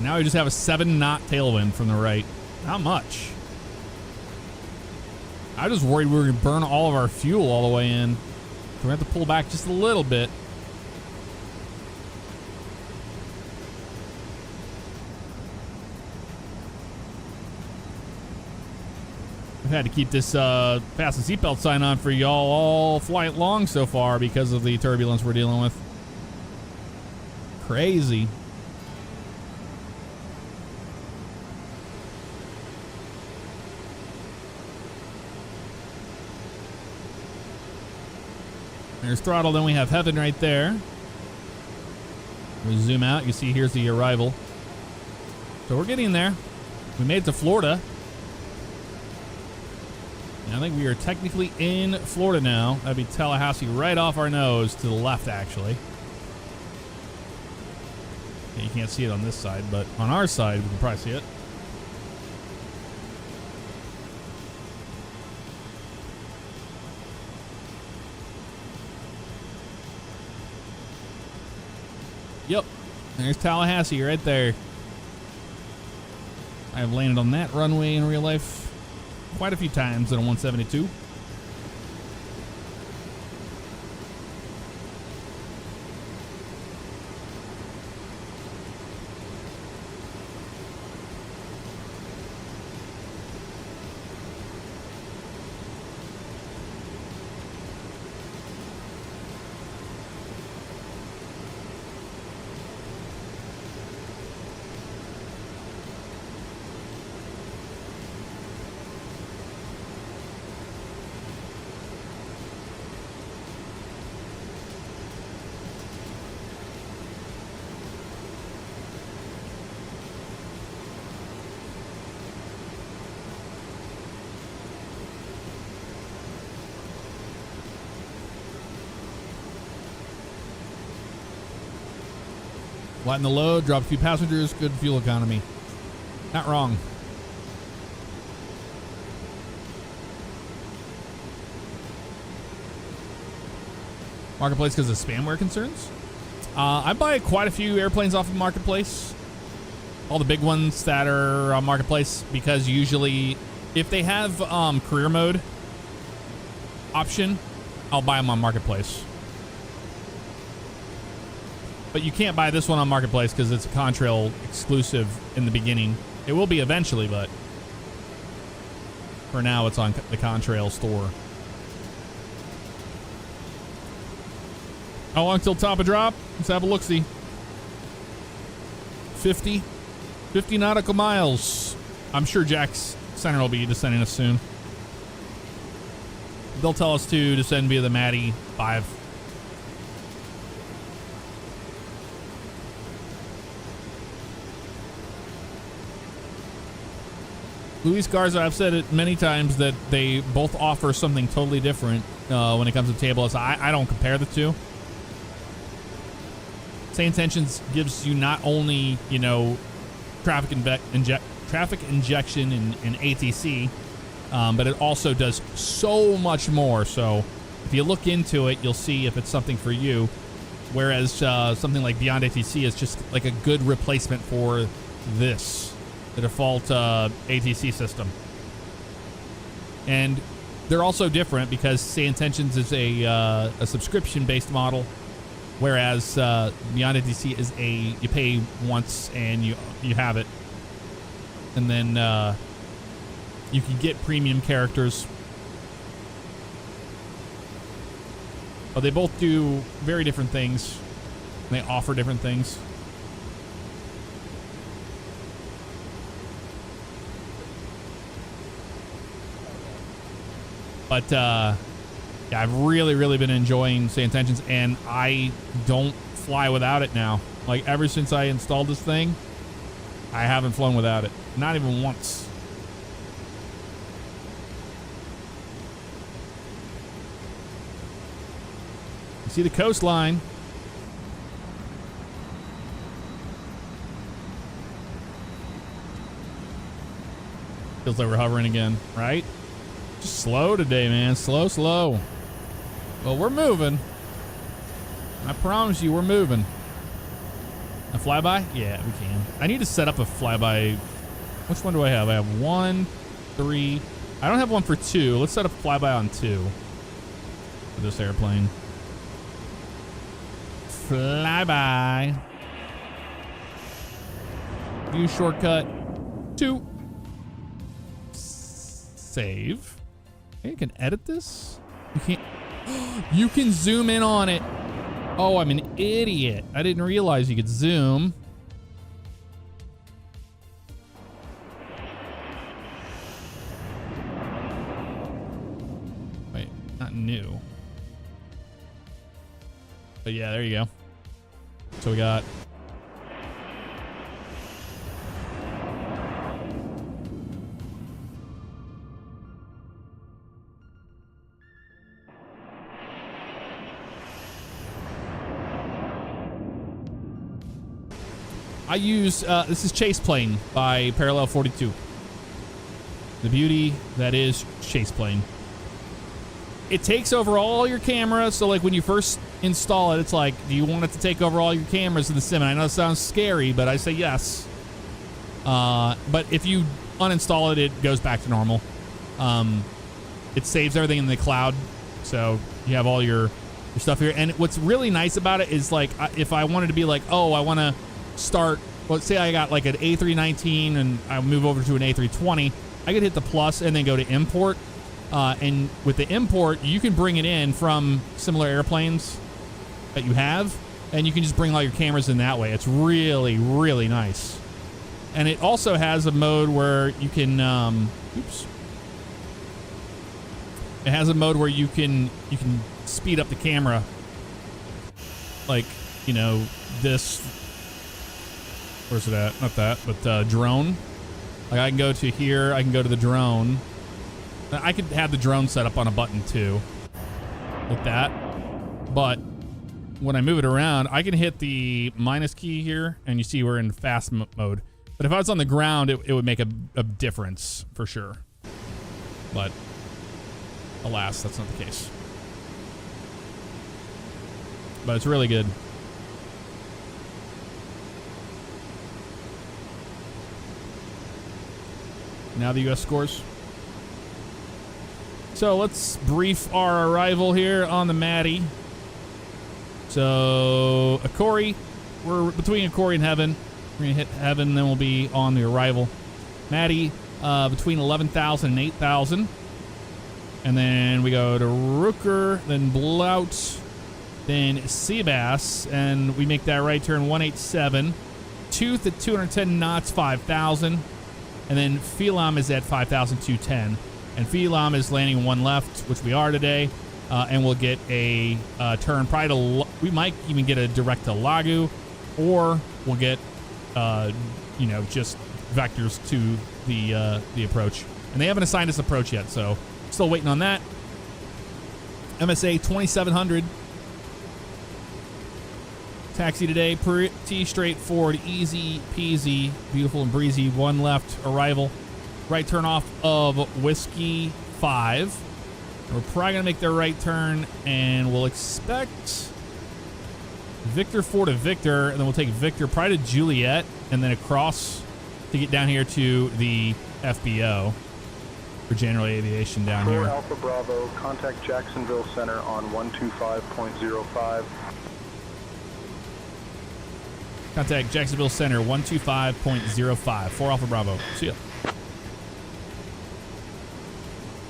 Now we just have a 7-knot tailwind from the right. Not much. I was worried we were going to burn all of our fuel all the way in. So we have to pull back just a little bit. I've had to keep this fasten seatbelt sign on for y'all all flight long so far because of the turbulence we're dealing with. Crazy. There's throttle, then we have heaven right there. We zoom out, you see here's the arrival. So we're getting there. We made it to Florida. And I think we are technically in Florida now. That'd be Tallahassee right off our nose to the left, actually. Yeah, you can't see it on this side, but on our side, we can probably see it. Yep, there's Tallahassee right there. I have landed on that runway in real life quite a few times in a 172. Lighten the load, drop a few passengers, good fuel economy. Not wrong. Marketplace because of spamware concerns. I buy quite a few airplanes off of Marketplace. All the big ones that are on Marketplace, because usually if they have career mode option, I'll buy them on Marketplace. But you can't buy this one on Marketplace because it's a Contrail exclusive in the beginning. It will be eventually, but for now it's on the Contrail store. How long till top of drop? Let's have a look-see. 50 nautical miles. I'm sure Jack's Center will be descending us soon. They'll tell us to descend via the Matty 5. Luis Garza, I've said it many times that they both offer something totally different when it comes to tableless. I don't compare the two. SayIntentions gives you not only, you know, traffic injection and ATC, but it also does so much more. So if you look into it, you'll see if it's something for you. Whereas something like Beyond ATC is just like a good replacement for this, the default ATC system. And they're also different because SayIntentions is a subscription-based model, whereas Beyond ATC is you pay once and you have it, and then you can get premium characters. But they both do very different things. They offer different things. But yeah, I've really been enjoying SayIntentions, and I don't fly without it now. Like, ever since I installed this thing, I haven't flown without it. Not even once. You see the coastline. Feels like we're hovering again, right? Just slow today, man. Slow. Well, we're moving. I promise you, we're moving. A flyby? Yeah, we can. I need to set up a flyby. Which one do I have? I have 1, 3. I don't have one for 2. Let's set up a flyby on 2 for this airplane. Flyby. View shortcut 2. Save. Hey, you can edit this? You can't. You can zoom in on it. Oh, I'm an idiot. I didn't realize you could zoom. Wait, not new. But yeah, there you go. So we got. I use, this is Chase Plane by Parallel 42. The beauty that is Chase Plane. It takes over all your cameras. So like when you first install it, it's like, do you want it to take over all your cameras in the sim? And I know it sounds scary, but I say yes. But if you uninstall it, it goes back to normal. It saves everything in the cloud. So you have all your stuff here. And what's really nice about it is like, if I wanted to be like, oh, I want to start, let's say I got like an A319 and I move over to an A320, I could hit the plus and then go to import. And with the import, you can bring it in from similar airplanes that you have, and you can just bring all your cameras in that way. It's really nice. And it also has a mode where you can, it has a mode where you can speed up the camera. Like, you know, this. Where's it at? Not that, but drone. Like I can go to here. I can go to the drone. I could have the drone set up on a button too, like that. But when I move it around, I can hit the minus key here, and you see we're in fast mode. But if I was on the ground, it would make a difference for sure. But alas, that's not the case. But it's really good. Now the U.S. scores. So let's brief our arrival here on the Maddie. So Akori, we're between Akori and Heaven. We're gonna hit Heaven, then we'll be on the arrival. Maddie, between 11,000 and 8,000. And then we go to Rooker, then Blout, then Seabass, and we make that right turn 187. Tooth at 210 knots, 5,000. And then Phelam is at 5,210. And Phelam is landing one left, which we are today. And we'll get a turn probably to, we might even get a direct to Lagu, or we'll get, you know, just vectors to the approach. And they haven't assigned us approach yet, so still waiting on that. MSA 2700. Taxi today, pretty straightforward, easy peasy, beautiful and breezy. One left arrival. Right turn off of Whiskey 5. We're probably going to make the right turn, and we'll expect Victor 4 to Victor, and then we'll take Victor probably to Juliet, and then across to get down here to the FBO for General Aviation down 4 here. Alpha Bravo, contact Jacksonville Center on 125.05. Contact Jacksonville Center 125.05. 4 Alpha Bravo. See ya.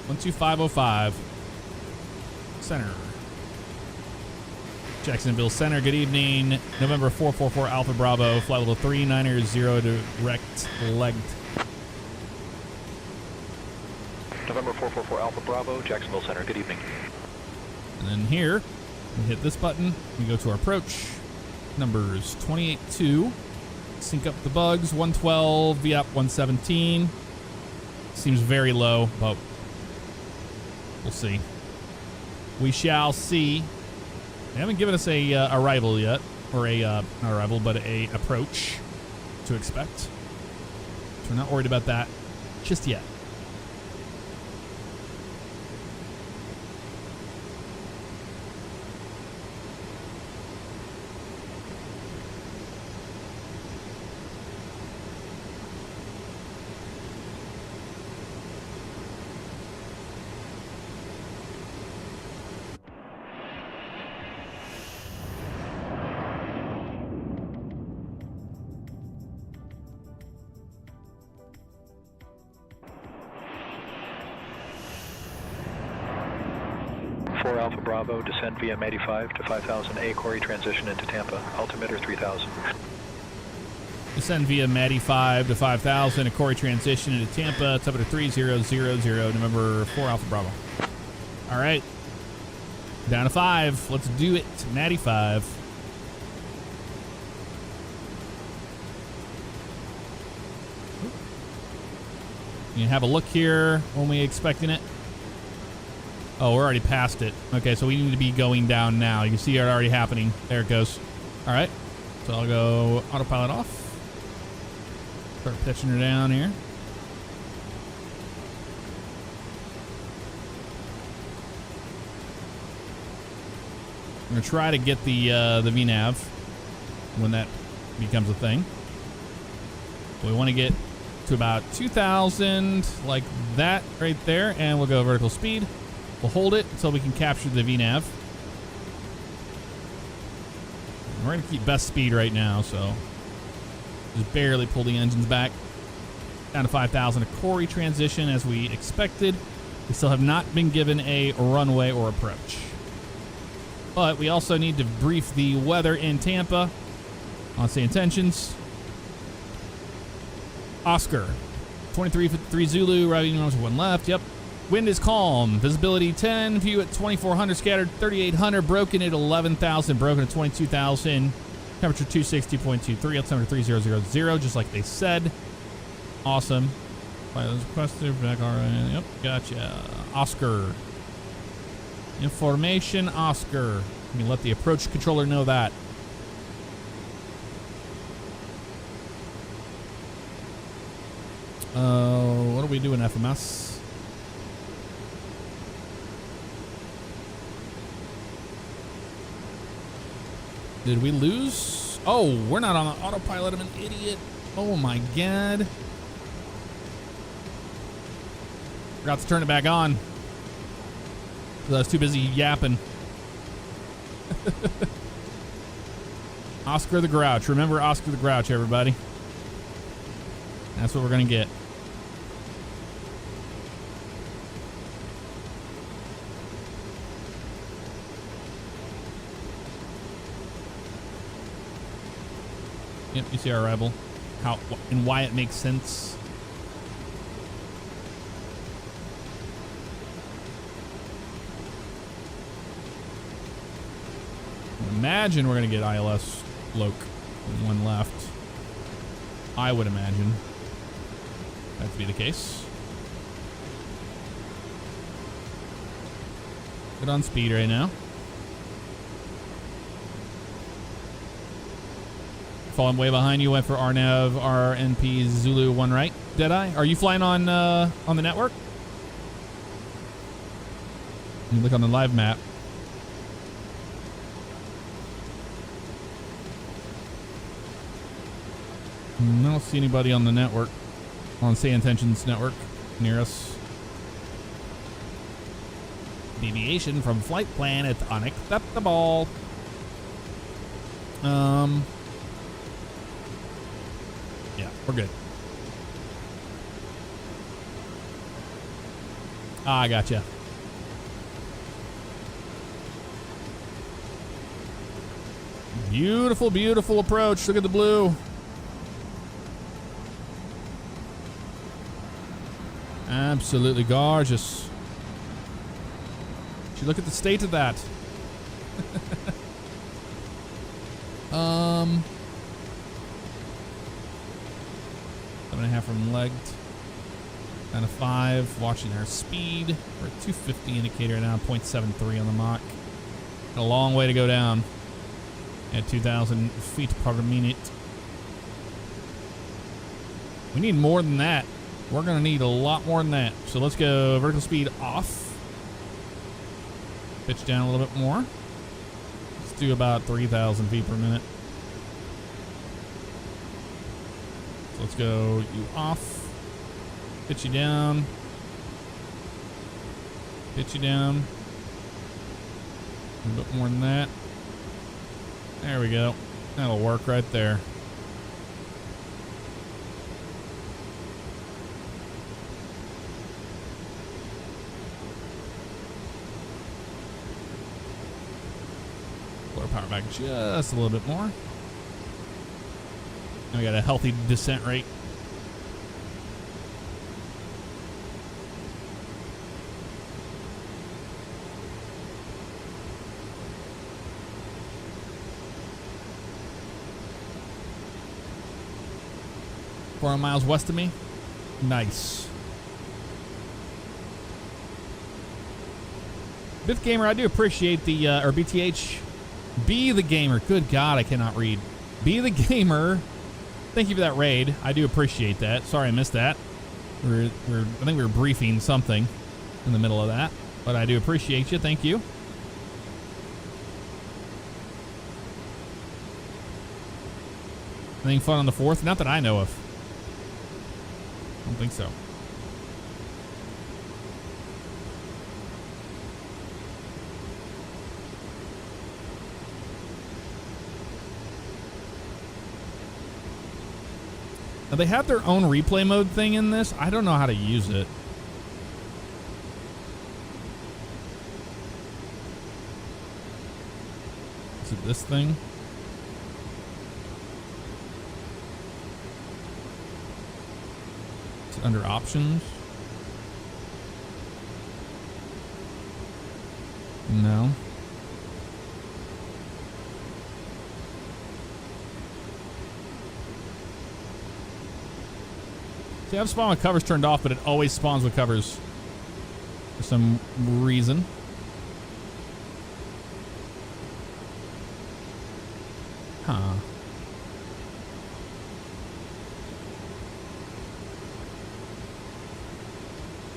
125.05. Center. Jacksonville Center, good evening. November 444 Alpha Bravo, flight level 390 direct legged. November 444 Alpha Bravo, Jacksonville Center, good evening. And then here, we hit this button, we go to our approach. Numbers 28.2. Sync up the bugs, 112, VOP 117. Seems very low, but we'll see. We shall see. They haven't given us a arrival yet, or a not arrival, but a approach to expect. So we're not worried about that just yet. Alpha Bravo, descend via M85 to 5000A, Corey, transition into Tampa, altimeter 3000. Descend via M85 to 5000, a Corey transition into Tampa, altimeter 3000, November 4 Alpha Bravo. All right, down to 5, let's do it, M85. You can have a look here when we expecting it. Oh, we're already past it. Okay, so we need to be going down now. You can see it already happening. There it goes. All right. So I'll go autopilot off. Start pitching her down here. I'm going to try to get the VNAV when that becomes a thing. We want to get to about 2,000 like that right there, and we'll go vertical speed. We'll hold it until we can capture the VNAV. We're going to keep best speed right now, so just barely pull the engines back. Down to 5,000. A Corey transition as we expected. We still have not been given a runway or approach. But we also need to brief the weather in Tampa on SayIntentions. Oscar, 2353 Zulu, riding on 1 left. Yep. Wind is calm. Visibility 10. View at 2,400. Scattered 3,800. Broken at 11,000. Broken at 22,000. Temperature 260.23. Altimeter 3000. Just like they said. Awesome. Pilot's requested. Back all right. Yep. Gotcha. Oscar. Information. Oscar. Let me let the approach controller know that. What are we doing, FMS? Did we lose? Oh, we're not on the autopilot. I'm an idiot. Oh my god. Forgot to turn it back on. I was too busy yapping. Oscar the Grouch. Remember Oscar the Grouch, everybody. That's what we're going to get. Yep, you see our rebel. How and why it makes sense. Imagine we're going to get ILS Loke. One left. I would imagine that to be the case. Good on speed right now. Falling way behind you. Went for RNAV, RNP, Zulu 1 right. Deadeye, are you flying on the network? You look on the live map. I don't see anybody on the network, on SayIntentions network near us. Deviation from flight plan, it's unacceptable. Yeah, we're good. Ah, I gotcha. Beautiful, beautiful approach. Look at the blue. Absolutely gorgeous. Should look at the state of that. 7.5 from legged. Down to 5. Watching our speed. We're at 250 indicator now. 0.73 on the Mach. Got a long way to go down. At 2,000 feet per minute. We need more than that. We're going to need a lot more than that. So let's go vertical speed off. Pitch down a little bit more. Let's do about 3,000 feet per minute. So let's go you off. Pitch you down. Pitch you down. A bit more than that. There we go. That'll work right there. Power back just a little bit more. And we got a healthy descent rate. Four miles west of me. Nice. Bith Gamer, I do appreciate the or BTH. Be the Gamer. Good God, I cannot read. Be the Gamer. Thank you for that raid. I do appreciate that. Sorry I missed that. I think we were briefing something in the middle of that, but I do appreciate you. Thank you. Anything fun on the 4th? Not that I know of. I don't think so. Now they have their own replay mode thing in this. I don't know how to use it. Is it this thing? Is it under options? No. See, I've spawned with covers turned off, but it always spawns with covers for some reason. Huh.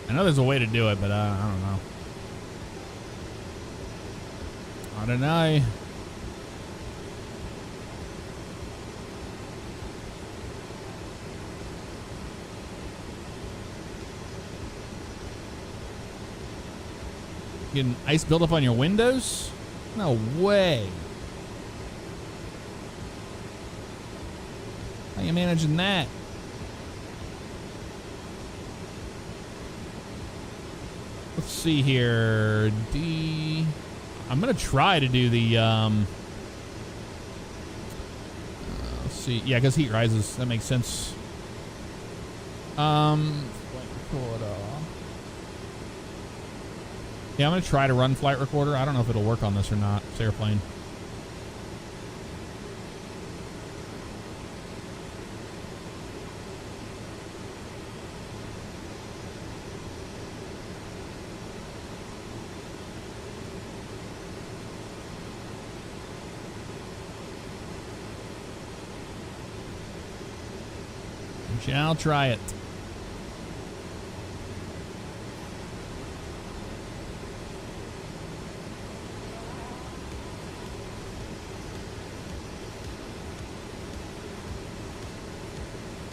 I know there's a way to do it, but I don't know. I don't know. Getting ice buildup on your windows? No way. How you managing that? Let's see here. I'm gonna try to do the let's see. Yeah, because heat rises. That makes sense. Yeah, I'm gonna try to run flight recorder. I don't know if it'll work on this or not. This airplane. Shall try it.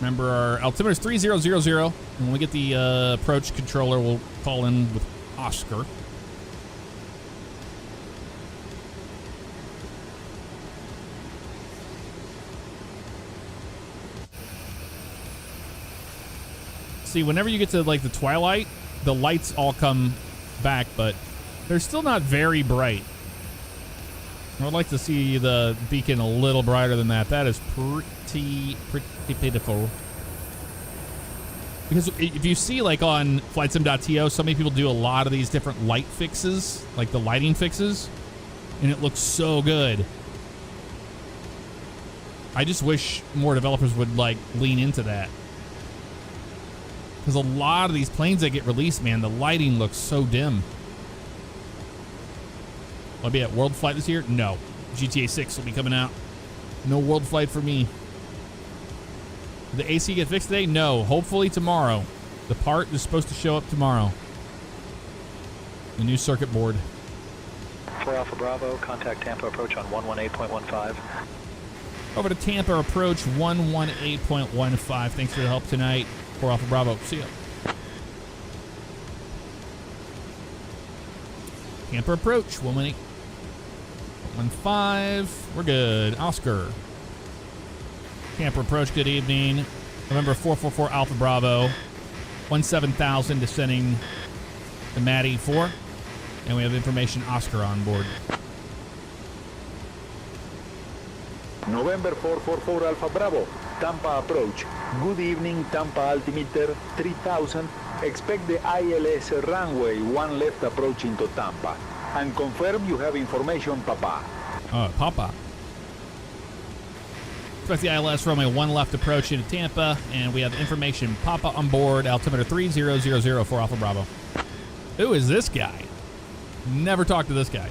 Remember, our altimeter is 3000. And when we get the approach controller, we'll call in with Oscar. See, whenever you get to like the twilight, the lights all come back, but they're still not very bright. I would like to see the beacon a little brighter than that. That is pretty pitiful. Because if you see like on flightsim.to, so many people do a lot of these different light fixes, like the lighting fixes, and it looks so good. I just wish more developers would like lean into that. Because a lot of these planes that get released, man, the lighting looks so dim. I'll be at World Flight this year? No. GTA 6 will be coming out. No World Flight for me. Did the AC get fixed today? No. Hopefully tomorrow. The part is supposed to show up tomorrow. The new circuit board. 4 Alpha Bravo, contact Tampa approach on 118.15. Over to Tampa approach 118.15. Thanks for the help tonight. 4 Alpha Bravo. See ya. Tampa approach 118.15. We're good. Oscar. Tampa approach. Good evening. November 444 Alpha Bravo. 17000 descending the Maddie 4. And we have information Oscar on board. November 444 Alpha Bravo, Tampa approach. Good evening, Tampa altimeter 3000. Expect the ILS runway 1 left approach into Tampa. And confirm you have information, Papa. Papa. Expect the ILS runway 1 left approach into Tampa, and we have information Papa on board, altimeter 3000 for Alpha Bravo. Who is this guy? Never talked to this guy.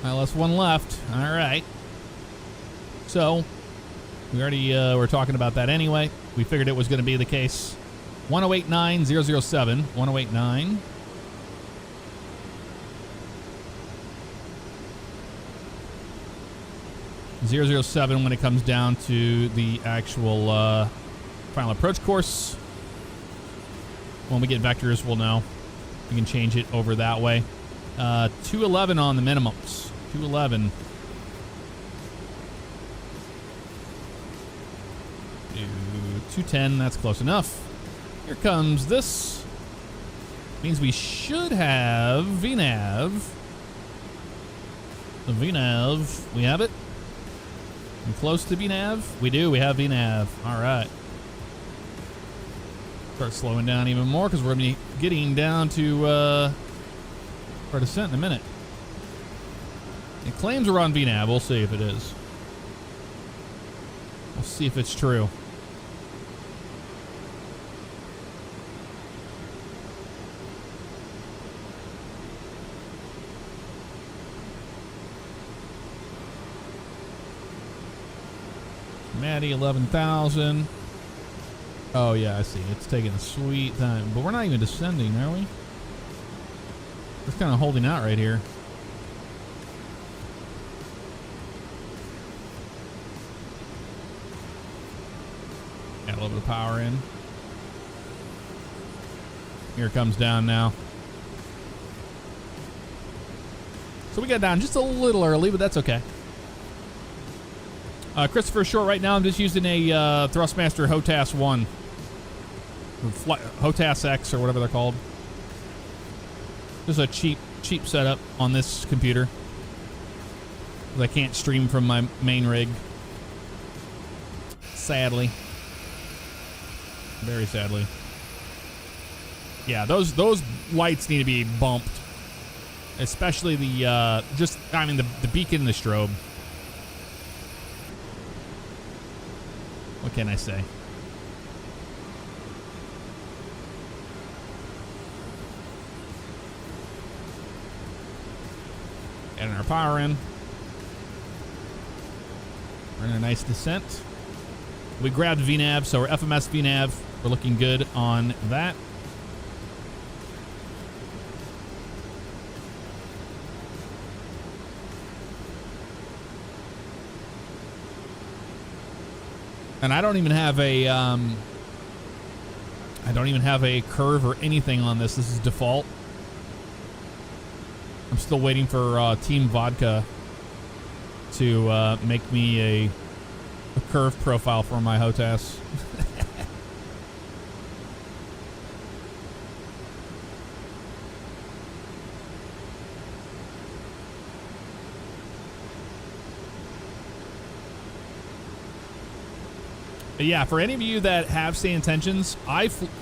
ILS 1 left. All right. So, we already were talking about that anyway. We figured it was going to be the case. 1089-007. 1089. .007 when it comes down to the actual final approach course. When we get vectors, we'll know. We can change it over that way. 211 on the minimums. 211. 210, that's close enough. Here comes this. Means we should have VNAV. The VNAV, we have it. I'm close to VNAV. We do, we have VNAV. All right. Start slowing down even more because we're going to be getting down to our descent in a minute. It claims we're on VNAV. We'll see if it is. We'll see if it's true. Maddie, 11,000. Oh, yeah, I see. It's taking a sweet time. But we're not even descending, are we? Just kind of holding out right here. Got a little bit of power in. Here it comes down now. So we got down just a little early, but that's okay. Christopher Short, right now I'm just using a Thrustmaster HOTAS 1. HOTAS X or whatever they're called. Just a cheap setup on this computer. I can't stream from my main rig. Sadly. Very sadly. Yeah, those lights need to be bumped. Especially the the beacon and the strobe. What can I say? Getting our power in. We're in a nice descent. We grabbed VNAV, so we're FMS VNAV. We're looking good on that. And I don't even have a curve or anything on this. This is default. I'm still waiting for Team Vodka to make me a curve profile for my HOTAS. Yeah, for any of you that have SayIntentions,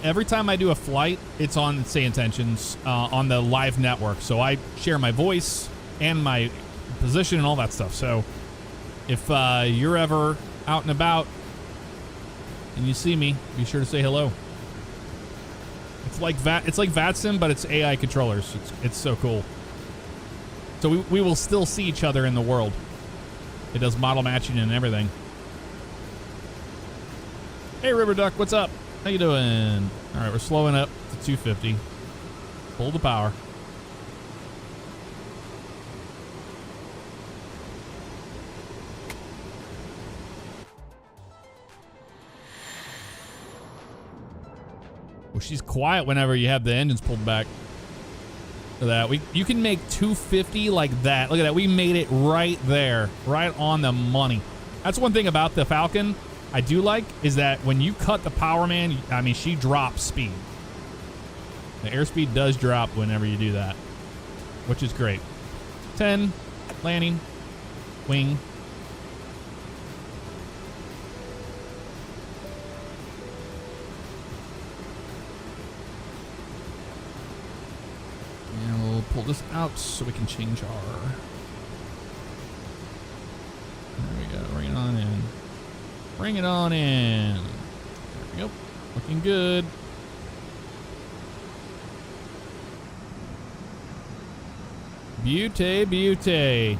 every time I do a flight, it's on SayIntentions on the live network. So I share my voice and my position and all that stuff. So if you're ever out and about and you see me, be sure to say hello. It's like VATSIM, but it's AI controllers. It's so cool. So we will still see each other in the world. It does model matching and everything. Hey, River Duck, what's up? How you doing? All right, we're slowing up to 250. Pull the power. Well, she's quiet whenever you have the engines pulled back. Look at that. You can make 250 like that. Look at that. We made it right there, right on the money. That's one thing about the Falcon I do like, is that when you cut the power, man, I mean, she drops speed. The airspeed does drop whenever you do that, which is great. 10, landing, wing. And we'll pull this out so we can change our... There we go, bring it on in. Bring it on in. There we go. Looking good. Beauty, beauty.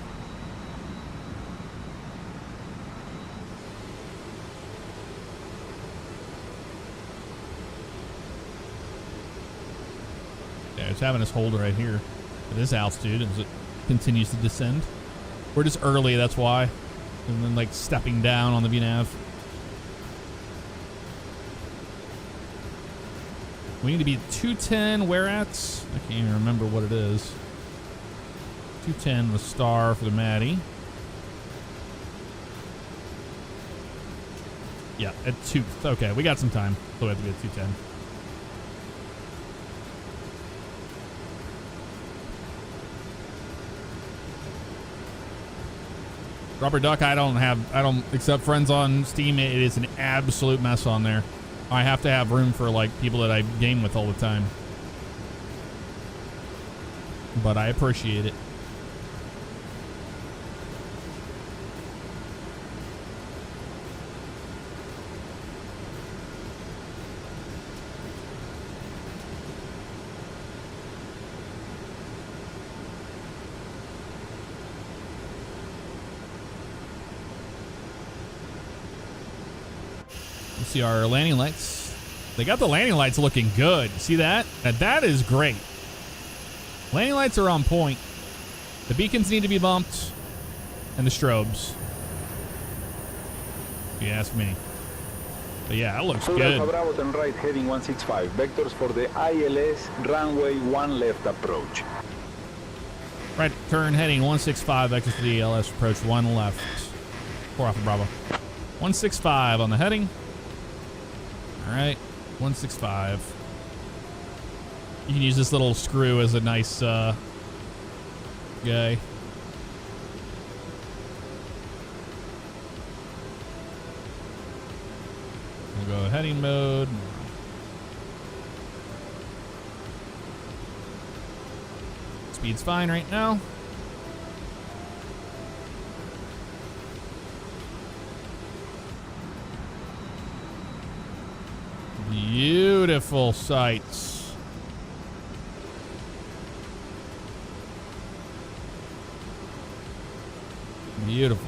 Yeah, it's having us hold right here at this altitude as it continues to descend. We're just early, that's why. And then like stepping down on the VNAV. We need to be 210 where at? I can't even remember what it is. 210 the star for the Maddie. Yeah, at 2. Okay, we got some time. So we have to be at 210. Rubber Duck, I don't accept friends on Steam. It is an absolute mess on there. I have to have room for like people that I game with all the time. But I appreciate it. see our landing lights. They got the landing lights looking good. See that? That is great. Landing lights are on point. The beacons need to be bumped. And the strobes. If you ask me. But yeah, that looks good. Alpha Bravo, turn right, heading 165. Vectors for the ILS, runway 1 left approach. Right, turn heading 165, vectors for the ELS, approach 1 left. 4 Alpha Bravo. 165 on the heading. All right, 165. You can use this little screw as a nice guy. We'll go heading mode. Speed's fine right now. Beautiful sights. Beautiful.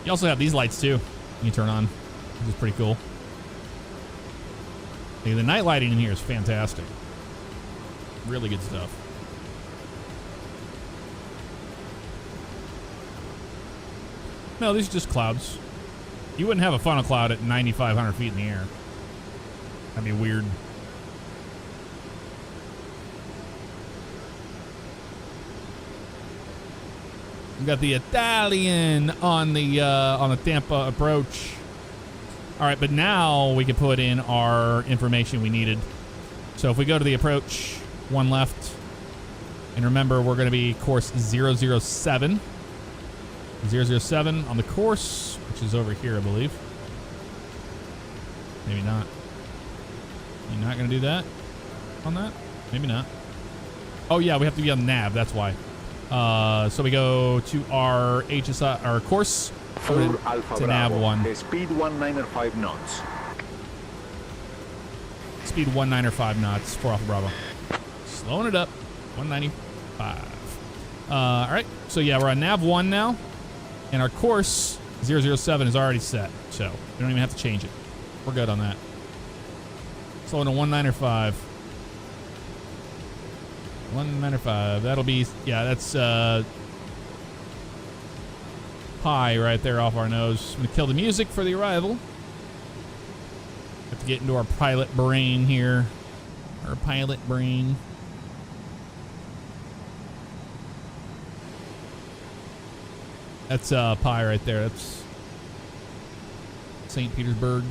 You also have these lights too. You can turn on, which is pretty cool. Hey, the night lighting in here is fantastic. Really good stuff. No, these are just clouds. You wouldn't have a funnel cloud at 9,500 feet in the air. That'd be weird. We got the Italian on the Tampa approach. All right, but now we can put in our information we needed. So if we go to the approach, 1 left, and remember we're going to be course 007. 007 on the course, which is over here, I believe. Maybe not. You're not going to do that on that? Maybe not. Oh yeah, we have to be on the nav. That's why. So we go to our HSI, our course. Full Alpha to nav Bravo. 1. Speed 19.5 knots. Speed 19.5 knots. 4 Alpha Bravo. Slowing it up. 195. All right. So yeah, we're on nav 1 now, and our course 007 is already set. So we don't even have to change it. We're good on that. Slowing to 195. 195. That'll be, yeah, that's pi right there off our nose. I'm gonna kill the music for the arrival. Have to get into our pilot brain here. Our pilot brain. That's pi right there. That's St. Petersburg.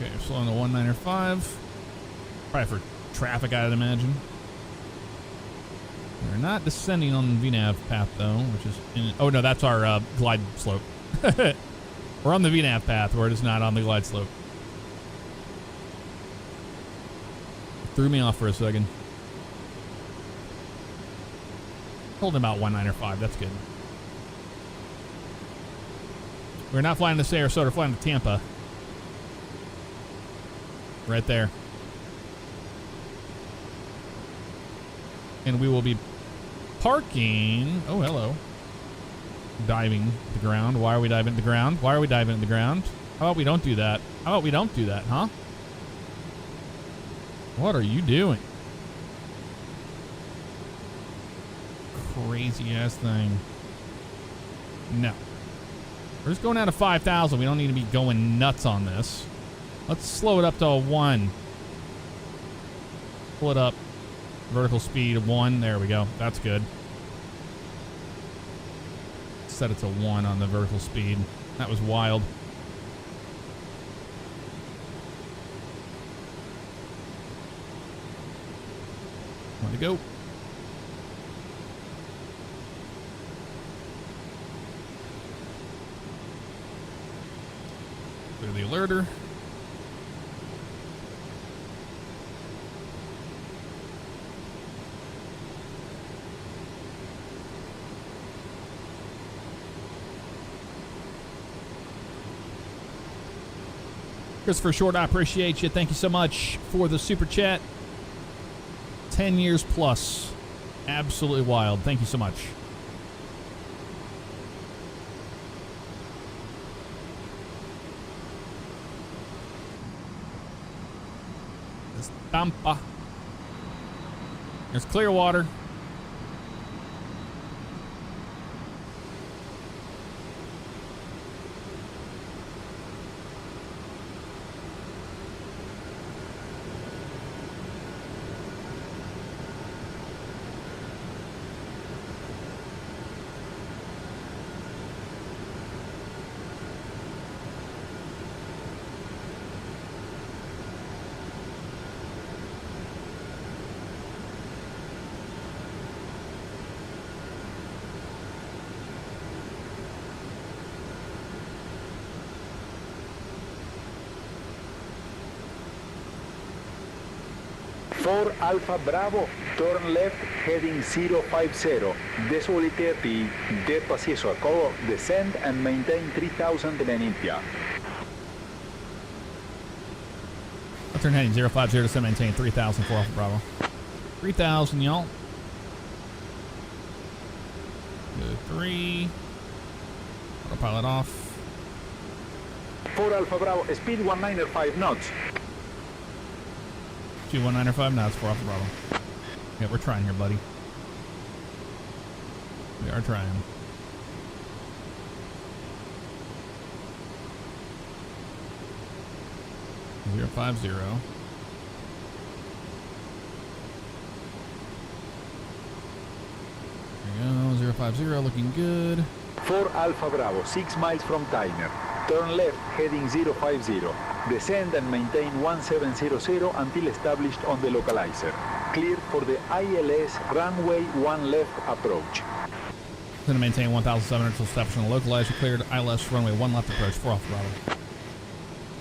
Okay, slowing to 195. Probably for traffic, I'd imagine. We're not descending on the VNAV path, though, which is... oh, no, that's our glide slope. We're on the VNAV path. We're just not on the glide slope. Threw me off for a second. Holding about 195. That's good. We're not flying to Sarasota. We're flying to Tampa. Right there. And we will be parking. Oh, hello. Diving to the ground. Why are we diving to the ground? Why are we diving to the ground? How about we don't do that? How about we don't do that, huh? What are you doing? Crazy ass thing. No. We're just going out of 5,000. We don't need to be going nuts on this. Let's slow it up to a 1. Pull it up. Vertical speed of 1. There we go. That's good. Set it to 1 on the vertical speed. That was wild. Want to go. Clear the alerter. Christopher Short, I appreciate you. Thank you so much for the super chat. 10 years plus. Absolutely wild. Thank you so much. There's Tampa. There's Clearwater. For Alpha Bravo, turn left heading 050. Desolité, despacito a cover, descend and maintain 3000 in India. I'll turn heading 050 to maintain 3000 for Alpha Bravo. 3000, y'all. Go 3. Autopilot off. For Alpha Bravo, speed 195 knots. 1905 knots for Alpha Bravo. Yeah, we're trying here, buddy. We are trying. Zero 50. There you go. 050 looking good. For Alpha Bravo, 6 miles from timer. Turn left heading 050. Descend and maintain 1700 until established on the localizer. Clear for the ILS runway 1 left approach. Going to maintain 1,700 until established on the localizer. Cleared ILS runway 1 left approach for Alpha Bravo.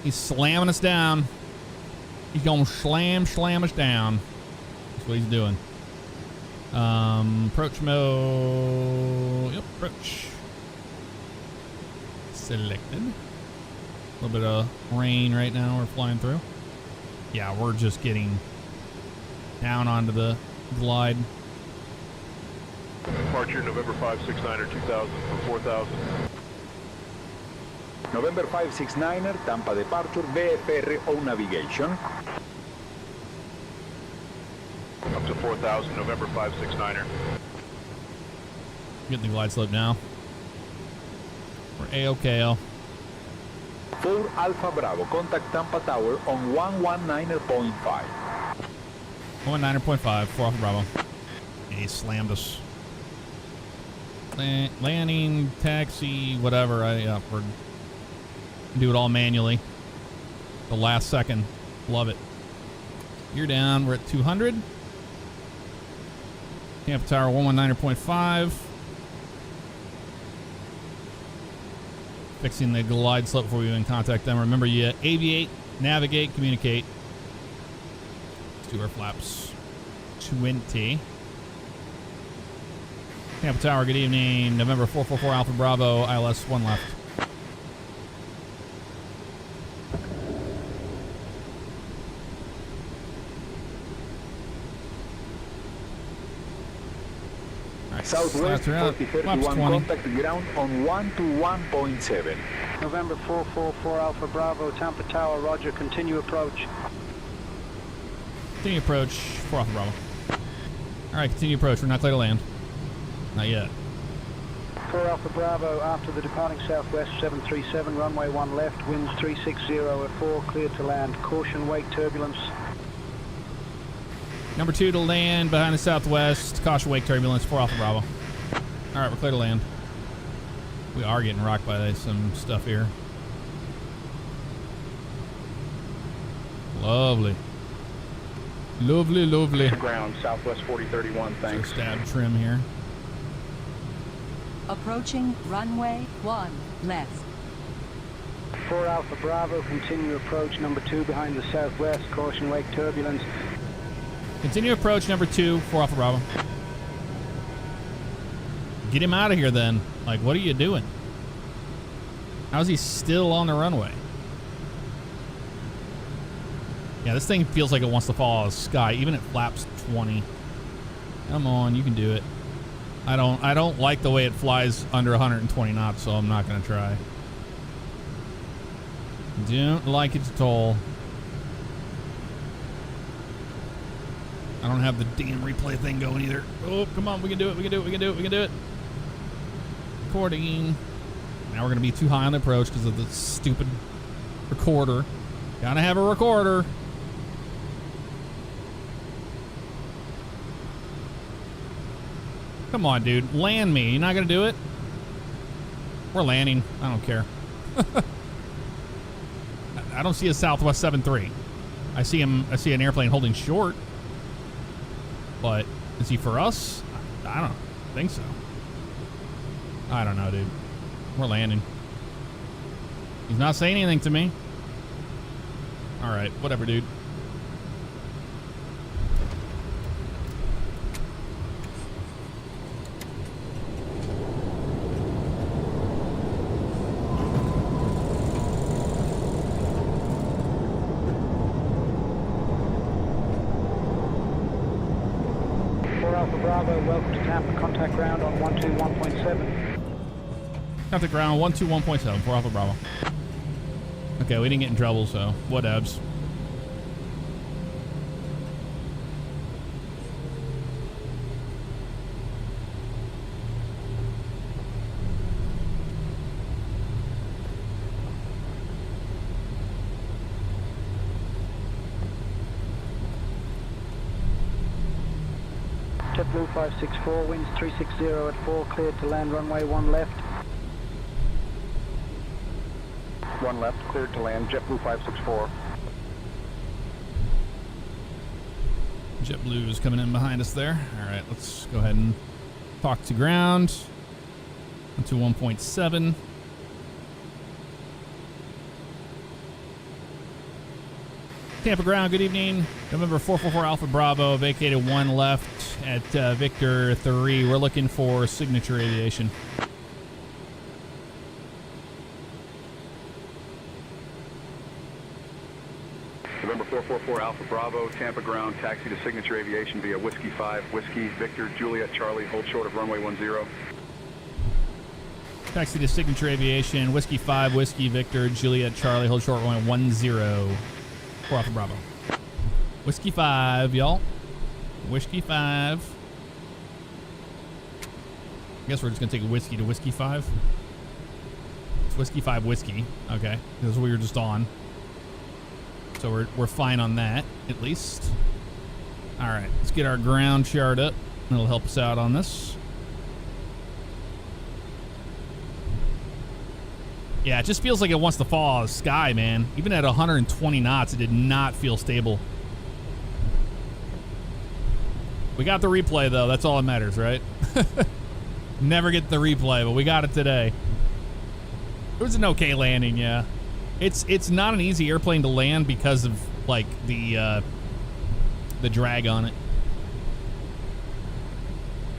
He's slamming us down. He's going to slam us down. That's what he's doing. Approach mode. Yep, approach. Selected. A little bit of rain right now we're flying through. Yeah, we're just getting down onto the glide. Departure November 569er 2000 for 4000. November 569er, Tampa departure, VFR O navigation. Up to 4000, November 569er. Getting the glide slope now. We're A-OK-O. For Alpha Bravo, contact Tampa Tower on 119.5. 119.5 for Alpha Bravo. Yeah, he slammed us. Landing, taxi, whatever. We're do it all manually. The last second. Love it. You're down. We're at 200. Tampa Tower 119.5. Fixing the glide slope before we even contact them. Remember, you aviate, navigate, communicate. Let's do our flaps. 20. Tampa Tower, good evening. November 444 Alpha Bravo, ILS 1 left. Southwest 4031, contact ground on 121.7. November 444 Alpha Bravo, Tampa Tower, roger, continue approach. Continue approach for Alpha Bravo. Alright, continue approach. We're not clear to land. Not yet. 4 Alpha Bravo, after the departing Southwest 737, runway 1 left, winds 360 at 4, clear to land. Caution, wake turbulence. Number 2 to land behind the Southwest. Caution wake turbulence for Alpha Bravo. Alright, we're clear to land. We are getting rocked by some stuff here. Lovely. Lovely, lovely. Ground, Southwest 4031, thanks. So stab trim here. Approaching runway 1 left. 4 Alpha Bravo, continue approach, number 2 behind the Southwest, caution wake turbulence. Continue approach number 2 for Alpha Bravo. Get him out of here then. Like, what are you doing? How's he still on the runway? Yeah, this thing feels like it wants to fall out of the sky, even at flaps 20. Come on, you can do it. I don't like the way it flies under 120 knots, so I'm not gonna try. Don't like it at all. I don't have the damn replay thing going either. Oh, come on, we can do it, we can do it, we can do it, we can do it. Recording. Now we're gonna be too high on the approach because of the stupid recorder. Gotta have a recorder. Come on, dude. Land me. You're not gonna do it? We're landing. I don't care. I don't see a Southwest 7-3. I see an airplane holding short. But is he for us? I don't think so. I don't know, dude. We're landing. He's not saying anything to me. All right, whatever, dude. Bravo, welcome to Tampa. Contact ground on 121.7. Contact ground 121.7 for Alpha Bravo. Okay, we didn't get in trouble, so whatevs. JetBlue 564, winds 360 at 4, cleared to land runway 1 left. 1 left, cleared to land, JetBlue 564. JetBlue is coming in behind us there. All right, let's go ahead and talk to ground. 121.7. Tampa ground, good evening. November 444 Alpha Bravo, vacated 1 left at Victor 3. We're looking for Signature Aviation. November 444 Alpha Bravo, Tampa ground, taxi to Signature Aviation via Whiskey 5, Whiskey, Victor, Juliet, Charlie, hold short of runway 10. Taxi to Signature Aviation, Whiskey 5, Whiskey, Victor, Juliet, Charlie, hold short runway 10. 4 Alpha Bravo. Whiskey 5, y'all. Whiskey 5. I guess we're just gonna take a whiskey to Whiskey 5. It's Whiskey 5 Whiskey. Okay, that's what we were just on. So we're fine on that, at least. All right, let's get our ground chart up. It'll help us out on this. Yeah, it just feels like it wants to fall out of the sky, man. Even at 120 knots, it did not feel stable. We got the replay, though. That's all that matters, right? Never get the replay, but we got it today. It was an okay landing, yeah. It's not an easy airplane to land because of, like, the drag on it.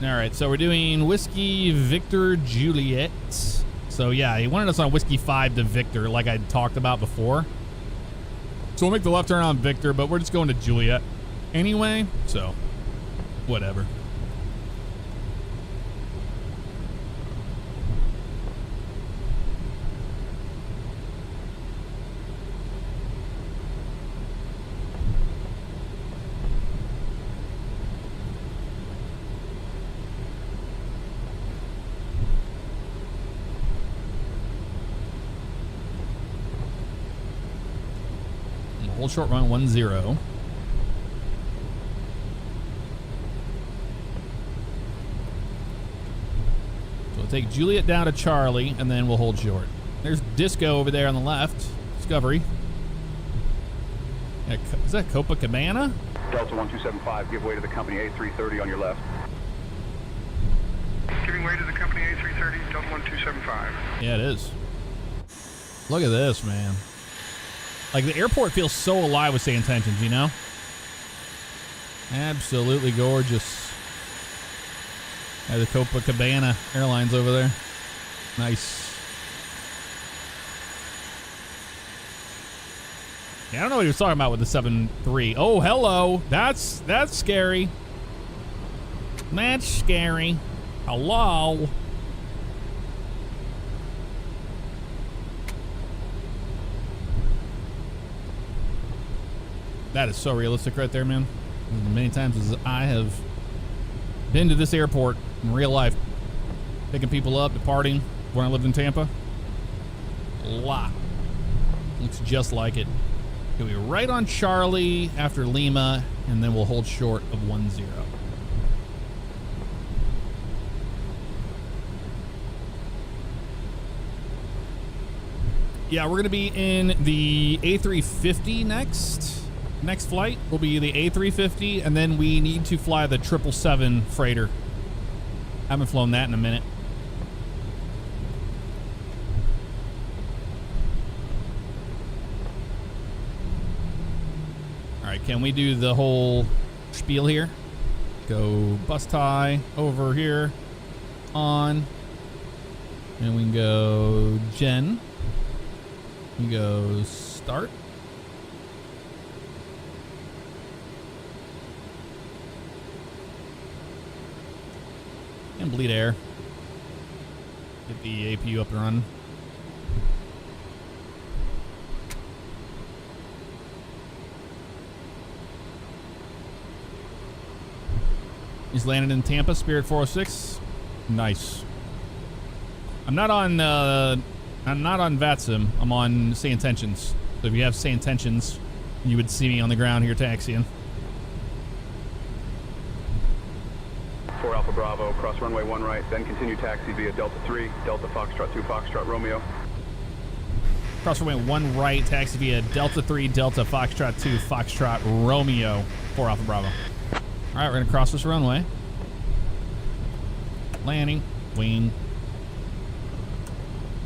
All right, so we're doing Whiskey, Victor, Juliet. So yeah, he wanted us on Whiskey 5 to Victor, like I talked about before. So we'll make the left turn on Victor, but we're just going to Juliet anyway, so whatever. Hold short run 10. So we'll take Juliet down to Charlie, and then we'll hold short. There's Disco over there on the left. Discovery. Yeah, is that KBNA? Delta 1275, give way to the company A330 on your left. Giving way to the company A330, Delta 1275. Yeah, it is. Look at this, man. Like, the airport feels so alive with SayIntentions, you know? Absolutely gorgeous. Yeah, the KBNA Airlines over there. Nice. Yeah, I don't know what he was talking about with the 7-3. Oh, hello. That's scary. That's scary. Hello. That is so realistic right there, man. As many times as I have been to this airport in real life, picking people up, departing when I lived in Tampa. A lot. Looks just like it. It'll be right on Charlie after Lima, and then we'll hold short of 1-0. Yeah, we're gonna be in the A350 next. Next flight will be the A350, and then we need to fly the 777 freighter. Haven't flown that in a minute. All right, can we do the whole spiel here? Go bus tie over here, on, and we can go Jen. We go start. And bleed air. Get the APU up and running. He's landed in Tampa, Spirit 406. Nice. I'm not on VATSIM. I'm on SayIntentions. So if you have SayIntentions, you would see me on the ground here taxiing. 4 Alpha Bravo, cross runway 1 right, then continue taxi via Delta 3, Delta Foxtrot 2, Foxtrot Romeo. Cross runway 1 right, taxi via Delta 3, Delta Foxtrot 2, Foxtrot Romeo, 4 Alpha Bravo. All right, we're gonna cross this runway. Landing, wing,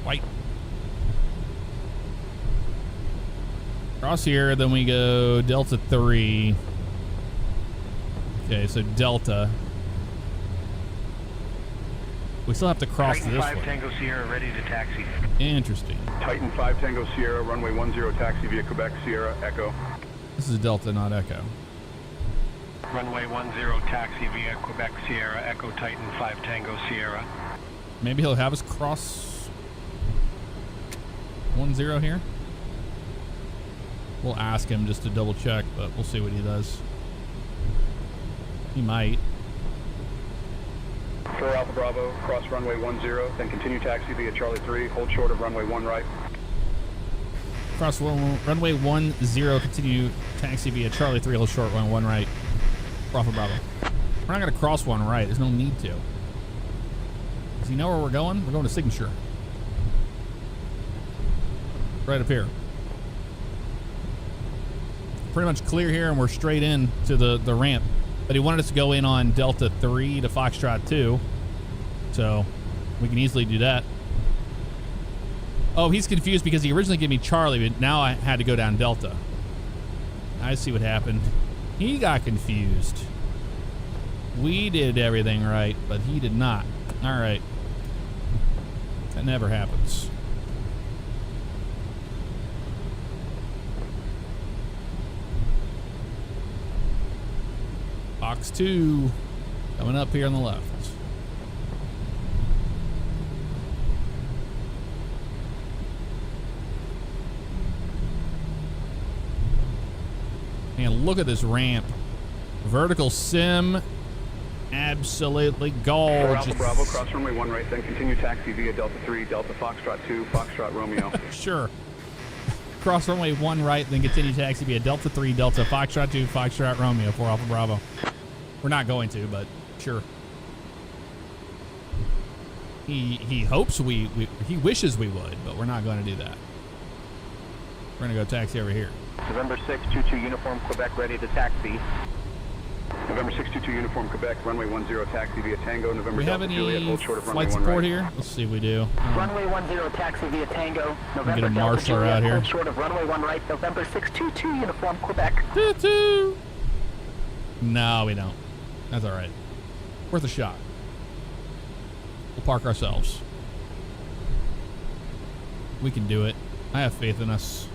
white. Cross here, then we go Delta 3. Okay, so Delta. We still have to cross Titan this 5 one. Tango Sierra ready to taxi. Interesting. Titan 5 Tango Sierra, runway 10 taxi via Quebec Sierra Echo. This is Delta, not Echo. Runway 10 taxi via Quebec Sierra Echo Titan 5 Tango Sierra. Maybe he'll have us cross 10 here. We'll ask him just to double check, but we'll see what he does. He might. 4 Alpha Bravo, cross runway 10, then continue taxi via Charlie 3, hold short of runway 1 right. Cross runway 10, continue taxi via Charlie 3, hold short, 1 right. Alpha Bravo. We're not going to cross 1 right. There's no need to. Does he know where we're going? We're going to Signature. Right up here. Pretty much clear here, and we're straight in to the ramp. But he wanted us to go in on Delta 3 to Foxtrot 2. So we can easily do that. Oh, he's confused because he originally gave me Charlie, but now I had to go down Delta. I see what happened. He got confused. We did everything right, but he did not. All right. That never happens. Box 2 coming up here on the left. And look at this ramp. Vertical sim. Absolutely gorgeous. Alpha Bravo, cross runway 1 right, then continue taxi via Delta 3, Delta Foxtrot 2, Foxtrot Romeo. Sure. Cross runway 1 right, then continue taxi via Delta 3, Delta Foxtrot 2, Foxtrot Romeo, 4 Alpha Bravo. We're not going to, but sure. He hopes he wishes we would, but we're not going to do that. We're going to go taxi over here. November 622 Uniform Quebec ready to taxi. November 622 Uniform Quebec, runway 10 taxi via Tango, November Do we have Delta any Juliet, hold short of runway flight 1 support right. here? Let's see if we do. Runway 10 taxi via Tango, November get a Delta marshaller Juliet, out here. hold short of runway 1 right, November 622 Uniform Quebec. Toot-toot. No, we don't. That's all right. Worth a shot. We'll park ourselves. We can do it. I have faith in us.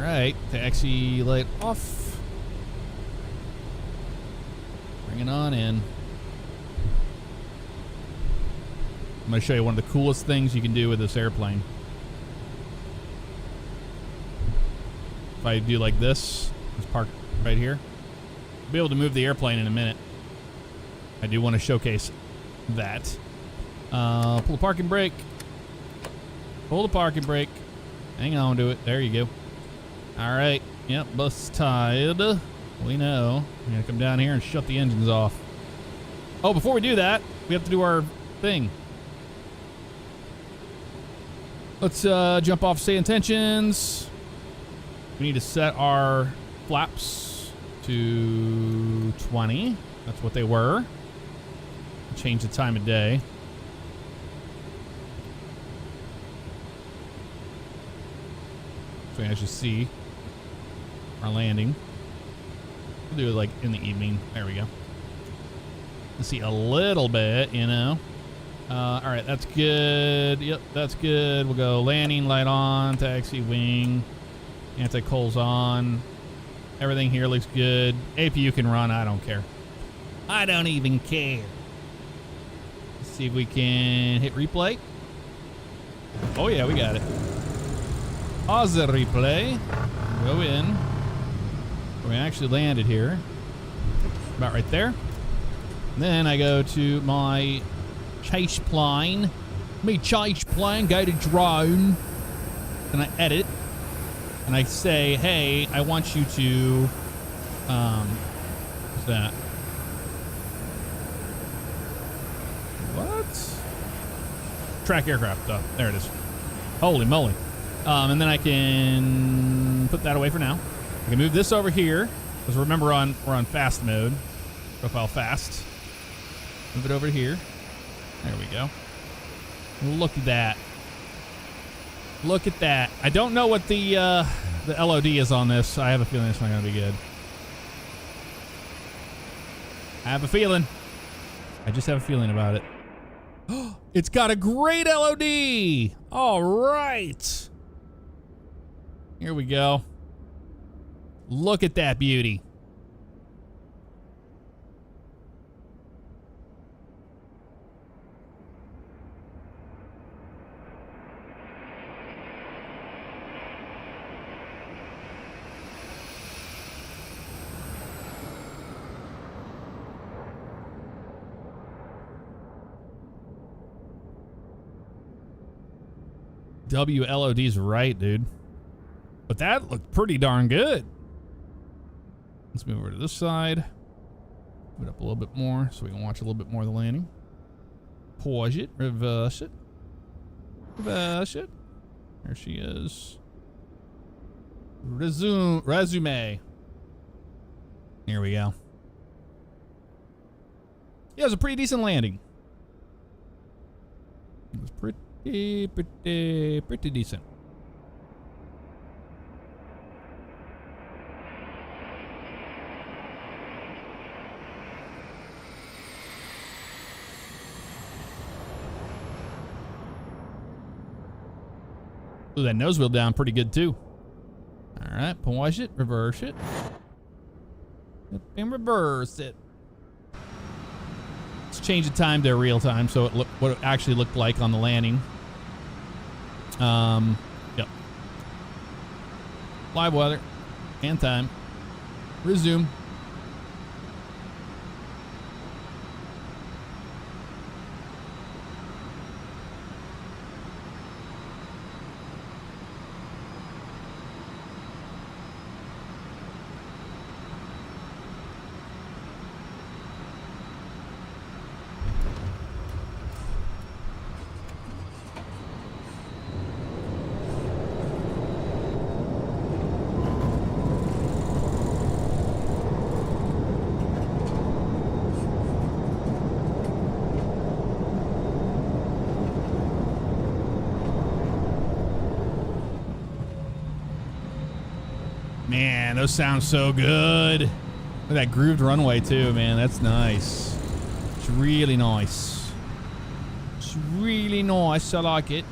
All right, taxi light off. Bring it on in. I'm going to show you one of the coolest things you can do with this airplane. If I do like this, just park right here. I'll be able to move the airplane in a minute. I do want to showcase that. Pull the parking brake. Pull the parking brake. Hang on to it. There you go. All right. Yep, bus tied. We know. I'm going to come down here and shut the engines off. Oh, before we do that, we have to do our thing. Let's jump off SayIntentions. We need to set our flaps to 20. That's what they were. Change the time of day. So as you see, our landing. We'll do it like in the evening. There we go. Let's see a little bit, you know. All right, that's good. Yep, that's good. We'll go landing light on, taxi wing, anti-coals on. Everything here looks good. APU can run. I don't care. I don't even care. Let's see if we can hit replay. Oh yeah, we got it. Pause the replay. Go in. We actually landed here. About right there. And then I go to my chase plane. Chase plane, go to drone. And I edit. And I say, hey, I want you to, what's that? What? Track aircraft. Oh, there it is. Holy moly. And then I can put that away for now. I can move this over here. Because remember, we're on fast mode. Profile fast. Move it over here. There we go. Look at that. Look at that. I don't know what the LOD is on this. I have a feeling it's not going to be good. I have a feeling. I just have a feeling about it. It's got a great LOD. All right. Here we go. Look at that beauty. WLOD's right, dude. But that looked pretty darn good. Let's move over to this side. Move it up a little bit more so we can watch a little bit more of the landing. Pause it. Reverse it. Reverse it. There she is. Resume. Here we go. Yeah, it was a pretty decent landing. It was pretty decent. Ooh, that nose wheel down pretty good too. All right, pause it, reverse it, and reverse it. Let's change the time to real time so it what it actually looked like on the landing. Yep. Live weather and time. Resume. Man, those sound so good. Look at that grooved runway too, man. That's nice. It's really nice. It's really nice. I like it.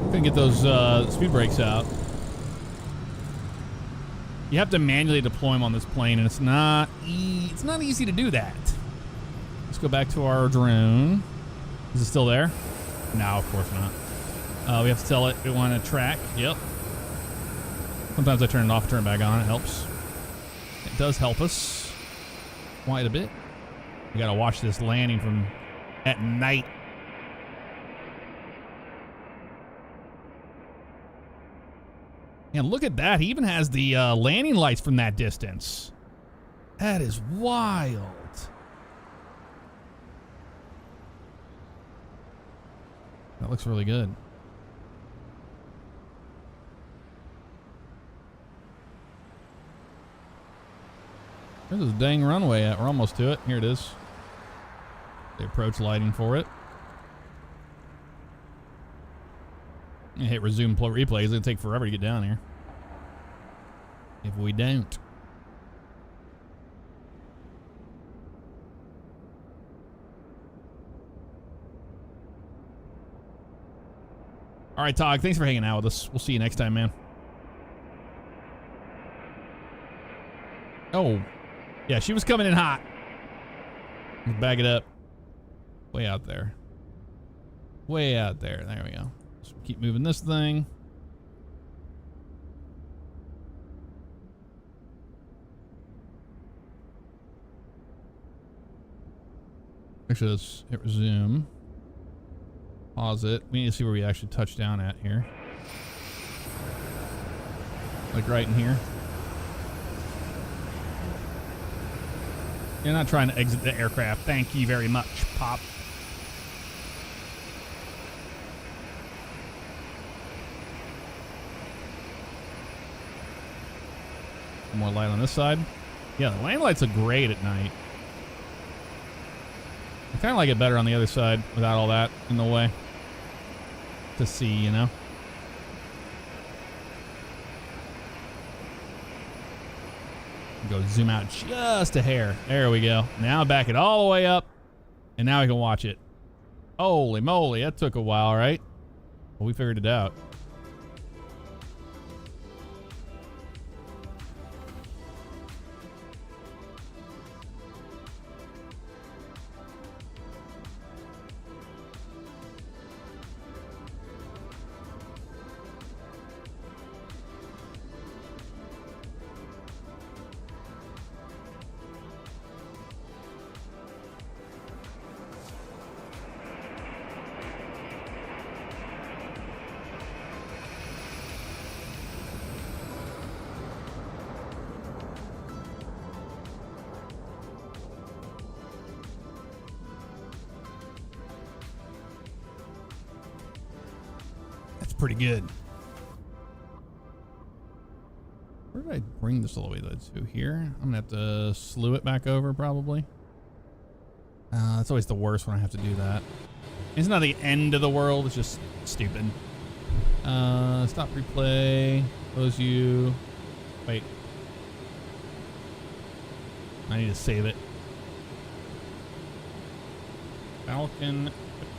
Couldn't get those speed brakes out. You have to manually deploy them on this plane, and it's not easy to do that. Let's go back to our drone. Is it still there? No, of course not. We have to tell it we want to track. Yep. Sometimes I turn it off, turn it back on. It helps. It does help us quite a bit. We gotta watch this landing from at night. And look at that. He even has the landing lights from that distance. That is wild. That looks really good. Where's this dang runway at? We're almost to it. Here it is. The approach lighting for it. I hit resume replay. It's going to take forever to get down here. If we don't. All right, Todd, thanks for hanging out with us. We'll see you next time, man. Oh, yeah, she was coming in hot. Let's back it up. Way out there. Way out there. There we go. Just keep moving this thing. Actually, let's hit resume. Pause it. We need to see where we actually touch down at here. Like right in here. You're not trying to exit the aircraft. Thank you very much, Pop. More light on this side. Yeah, the lane lights look great at night. I kind of like it better on the other side without all that in the way. To see, you know? Go zoom out just a hair. There we go. Now back it all the way up. And now we can watch it. Holy moly, that took a while, right? Well, we figured it out. Pretty good. Where did I bring this all the way to? Here? I'm gonna have to slew it back over probably. That's always the worst when I have to do that. It's not the end of the world, it's just stupid. Stop replay. Close you. Wait. I need to save it. Falcon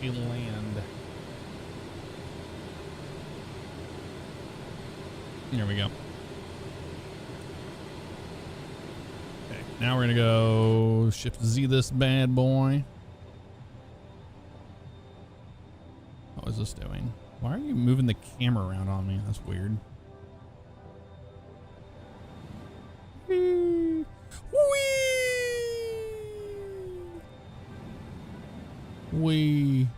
land. There we go. Okay, now we're gonna go Shift Z this bad boy. What is this doing? Why are you moving the camera around on me? That's weird. Whee! Whee!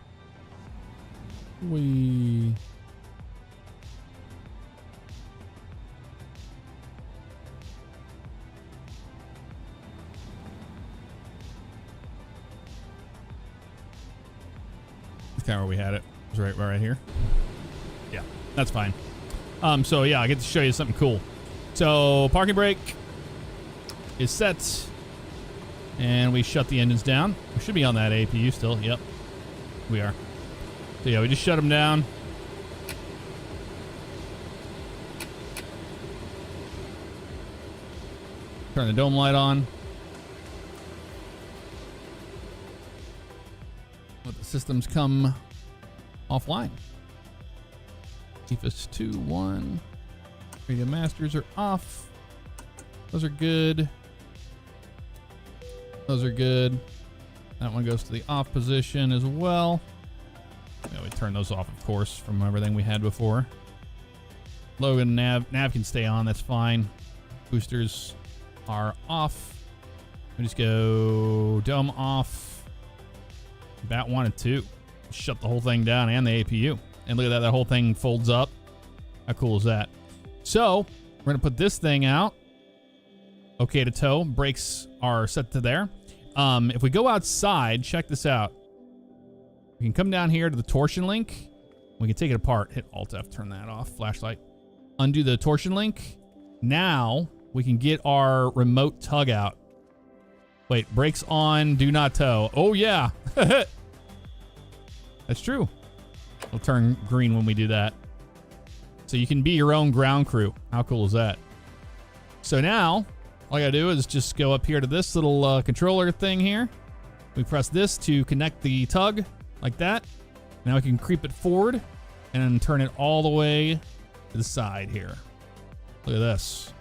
Whee! Kind of where we had it. It was right here. Yeah, that's fine. So yeah, I get to show you something cool. So parking brake is set, and we shut the engines down. We should be on that APU still. Yep, we are. So yeah, we just shut them down. Turn the dome light on. Let the systems come offline. EFIS 2, 1. Radio masters are off. Those are good. Those are good. That one goes to the off position as well. Yeah, we turn those off, of course, from everything we had before. Logan, nav can stay on. That's fine. Boosters are off. We just go dome off. Bat 1 and 2. Shut the whole thing down and the APU. And look at that. That whole thing folds up. How cool is that? So we're going to put this thing out. Okay to tow. Brakes are set to there. If we go outside, check this out. We can come down here to the torsion link. We can take it apart. Hit Alt F, turn that off. Flashlight. Undo the torsion link. Now we can get our remote tug out. Wait, brakes on, do not tow. Oh yeah. That's true. It'll turn green when we do that. So you can be your own ground crew. How cool is that? So now, all I gotta do is just go up here to this little controller thing here. We press this to connect the tug, like that. Now we can creep it forward and turn it all the way to the side here. Look at this.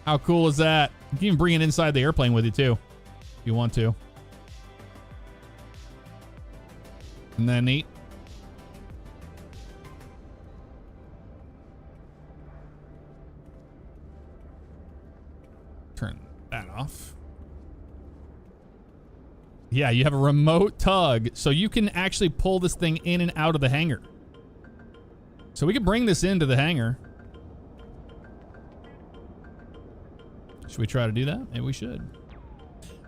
How cool is that? You can even bring it inside the airplane with you too, if you want to. Isn't that neat? Turn that off. Yeah, you have a remote tug, so you can actually pull this thing in and out of the hangar. So we can bring this into the hangar. Should we try to do that? Maybe we should.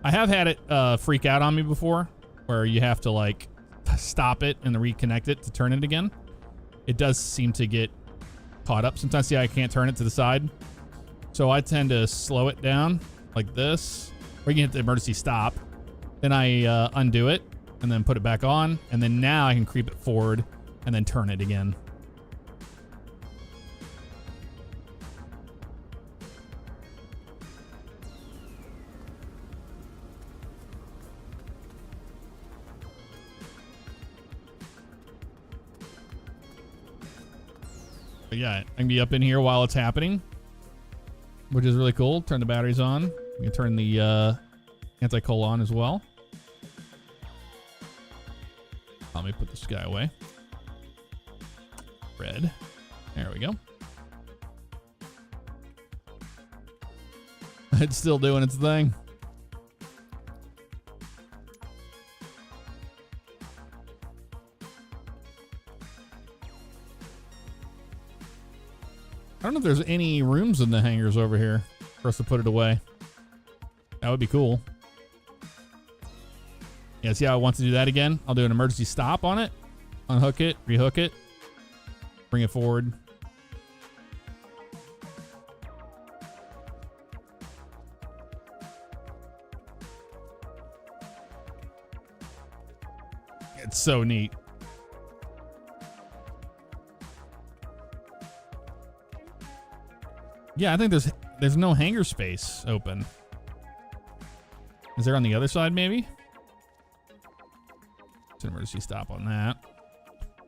I have had it freak out on me before, where you have to like stop it and then reconnect it to turn it again. It does seem to get caught up. Sometimes, see, I can't turn it to the side. So I tend to slow it down like this, or you can hit the emergency stop. Then I undo it and then put it back on. And then now I can creep it forward and then turn it again. But yeah, I can be up in here while it's happening, which is really cool. Turn the batteries on. You can turn the anti-coal on as well. Let me put this guy away. Red. There we go. It's still doing its thing. I don't know if there's any rooms in the hangars over here for us to put it away. That would be cool. Yeah, see how I want to do that again? I'll do an emergency stop on it. Unhook it, rehook it. Bring it forward. It's so neat. Yeah, I think there's no hangar space open. Is there on the other side, maybe? It's an emergency stop on that.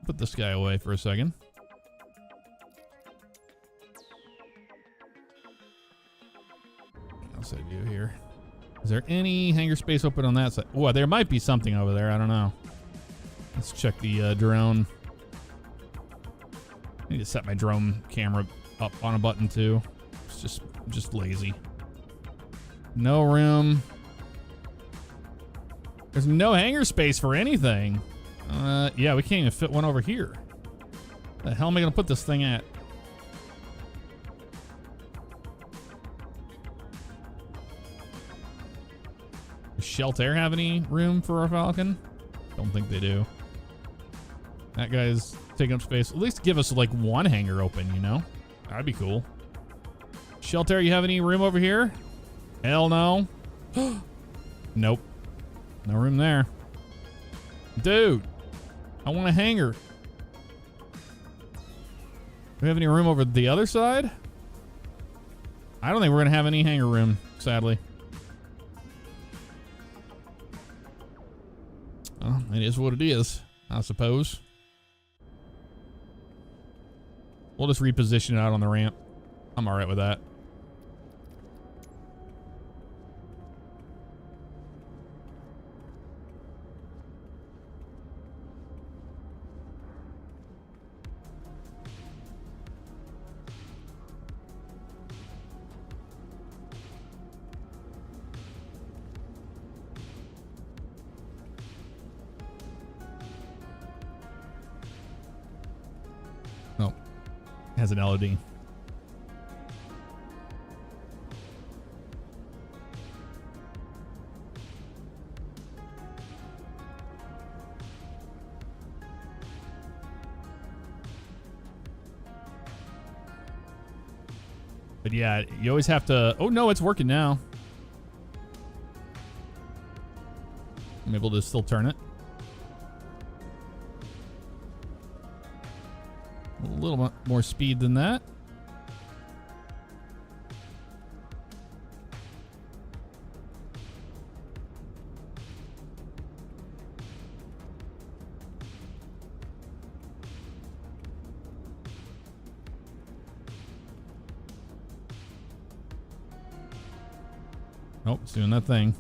Put this guy away for a second. Outside view here. Is there any hangar space open on that side? Oh, there might be something over there. I don't know. Let's check the drone. I need to set my drone camera up on a button too. It's just lazy. No room. There's no hangar space for anything. Yeah, we can't even fit one over here. The hell am I gonna put this thing at? Does Shelter have any room for a Falcon? Don't think they do. That guy's taking up space. At least give us like one hangar open, you know? That'd be cool. Shelter, you have any room over here? Hell no. Nope. No room there. Dude, I want a hangar. Do we have any room over the other side? I don't think we're going to have any hangar room, sadly. I Well, it is what it is, I suppose. We'll just reposition it out on the ramp. I'm alright with that. Nope. Has an LOD. But yeah, you always have to... Oh, no, it's working now. I'm able to still turn it. A little bit more speed than that. Nope, it's doing that thing.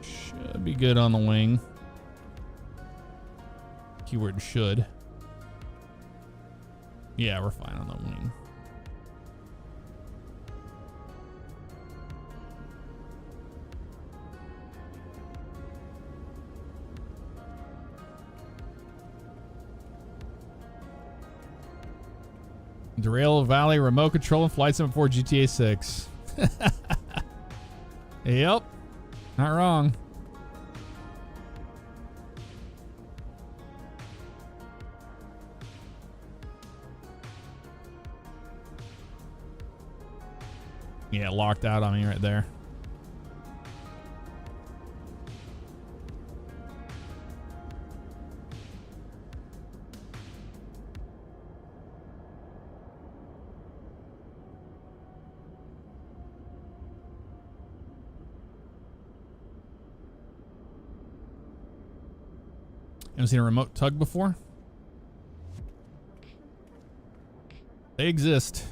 Should be good on the wing. Keyword should. Yeah, we're fine on the wing. Derail Valley, remote control, and Flight 74 GTA 6. Yep. Not wrong. Yeah, locked out on me right there. Ever seen a remote tug before? They exist.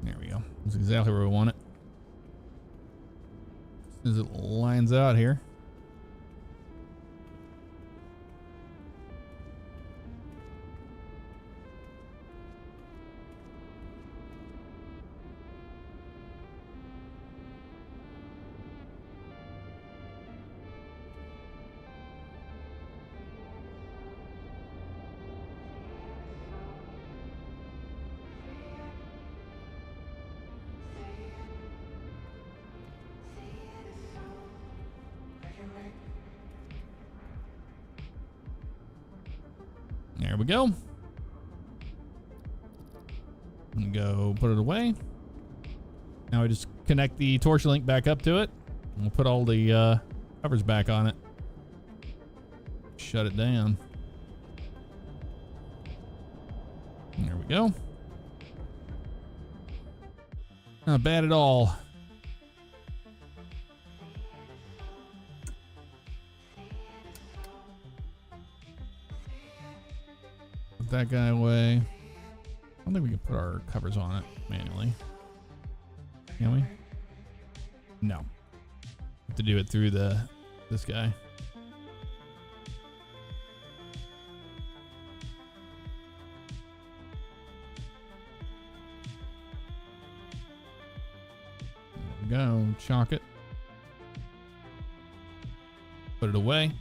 There we go. That's exactly where we want it. As it lines out here. There we go. And go put it away. Now we just connect the torch link back up to it. And we'll put all the covers back on it. Shut it down. There we go. Not bad at all. that guy away. I don't think we can put our covers on it manually. Can we? No. Have to do it through this guy. There we go. Chalk it. Put it away.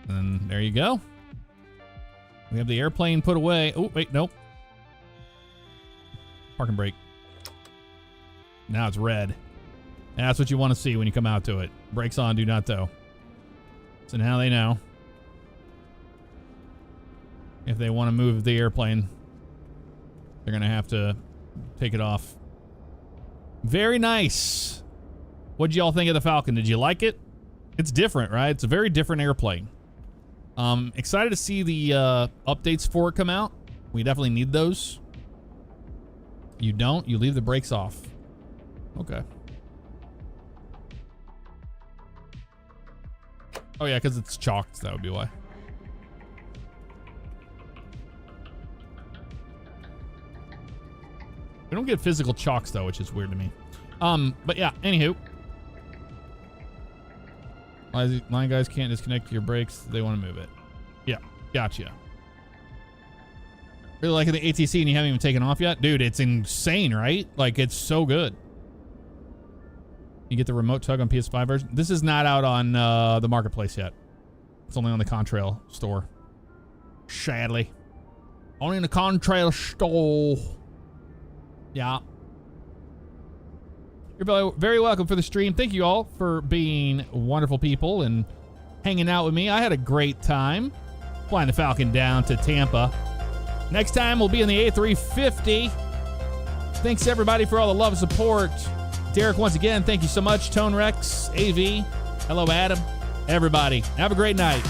And there you go. We have the airplane put away. Oh, wait, nope. Parking brake. Now it's red. And that's what you want to see when you come out to it. Brakes on, do not tow. So now they know. If they want to move the airplane, they're going to have to take it off. Very nice. What'd y'all think of the Falcon? Did you like it? It's different, right? It's a very different airplane. Excited to see the updates for it come out. We definitely need those. You don't? You leave the brakes off. Okay. Oh yeah, because it's chalked. That would be why. We don't get physical chalks though, which is weird to me. But yeah, anywho. Line guys can't disconnect your brakes. They want to move it. Yeah, gotcha. Really liking the ATC and you haven't even taken off yet? Dude, it's insane, right? Like, it's so good. You get the remote tug on PS5 version. This is not out on the marketplace yet. It's only on the Contrail store. Sadly. Only in the Contrail store. Yeah. You're very welcome for the stream. Thank you all for being wonderful people and hanging out with me. I had a great time flying the Falcon down to Tampa. Next time we'll be in the A350. Thanks everybody for all the love and support. Derek, once again, thank you so much. Tone Rex, AV, hello Adam, everybody. Have a great night.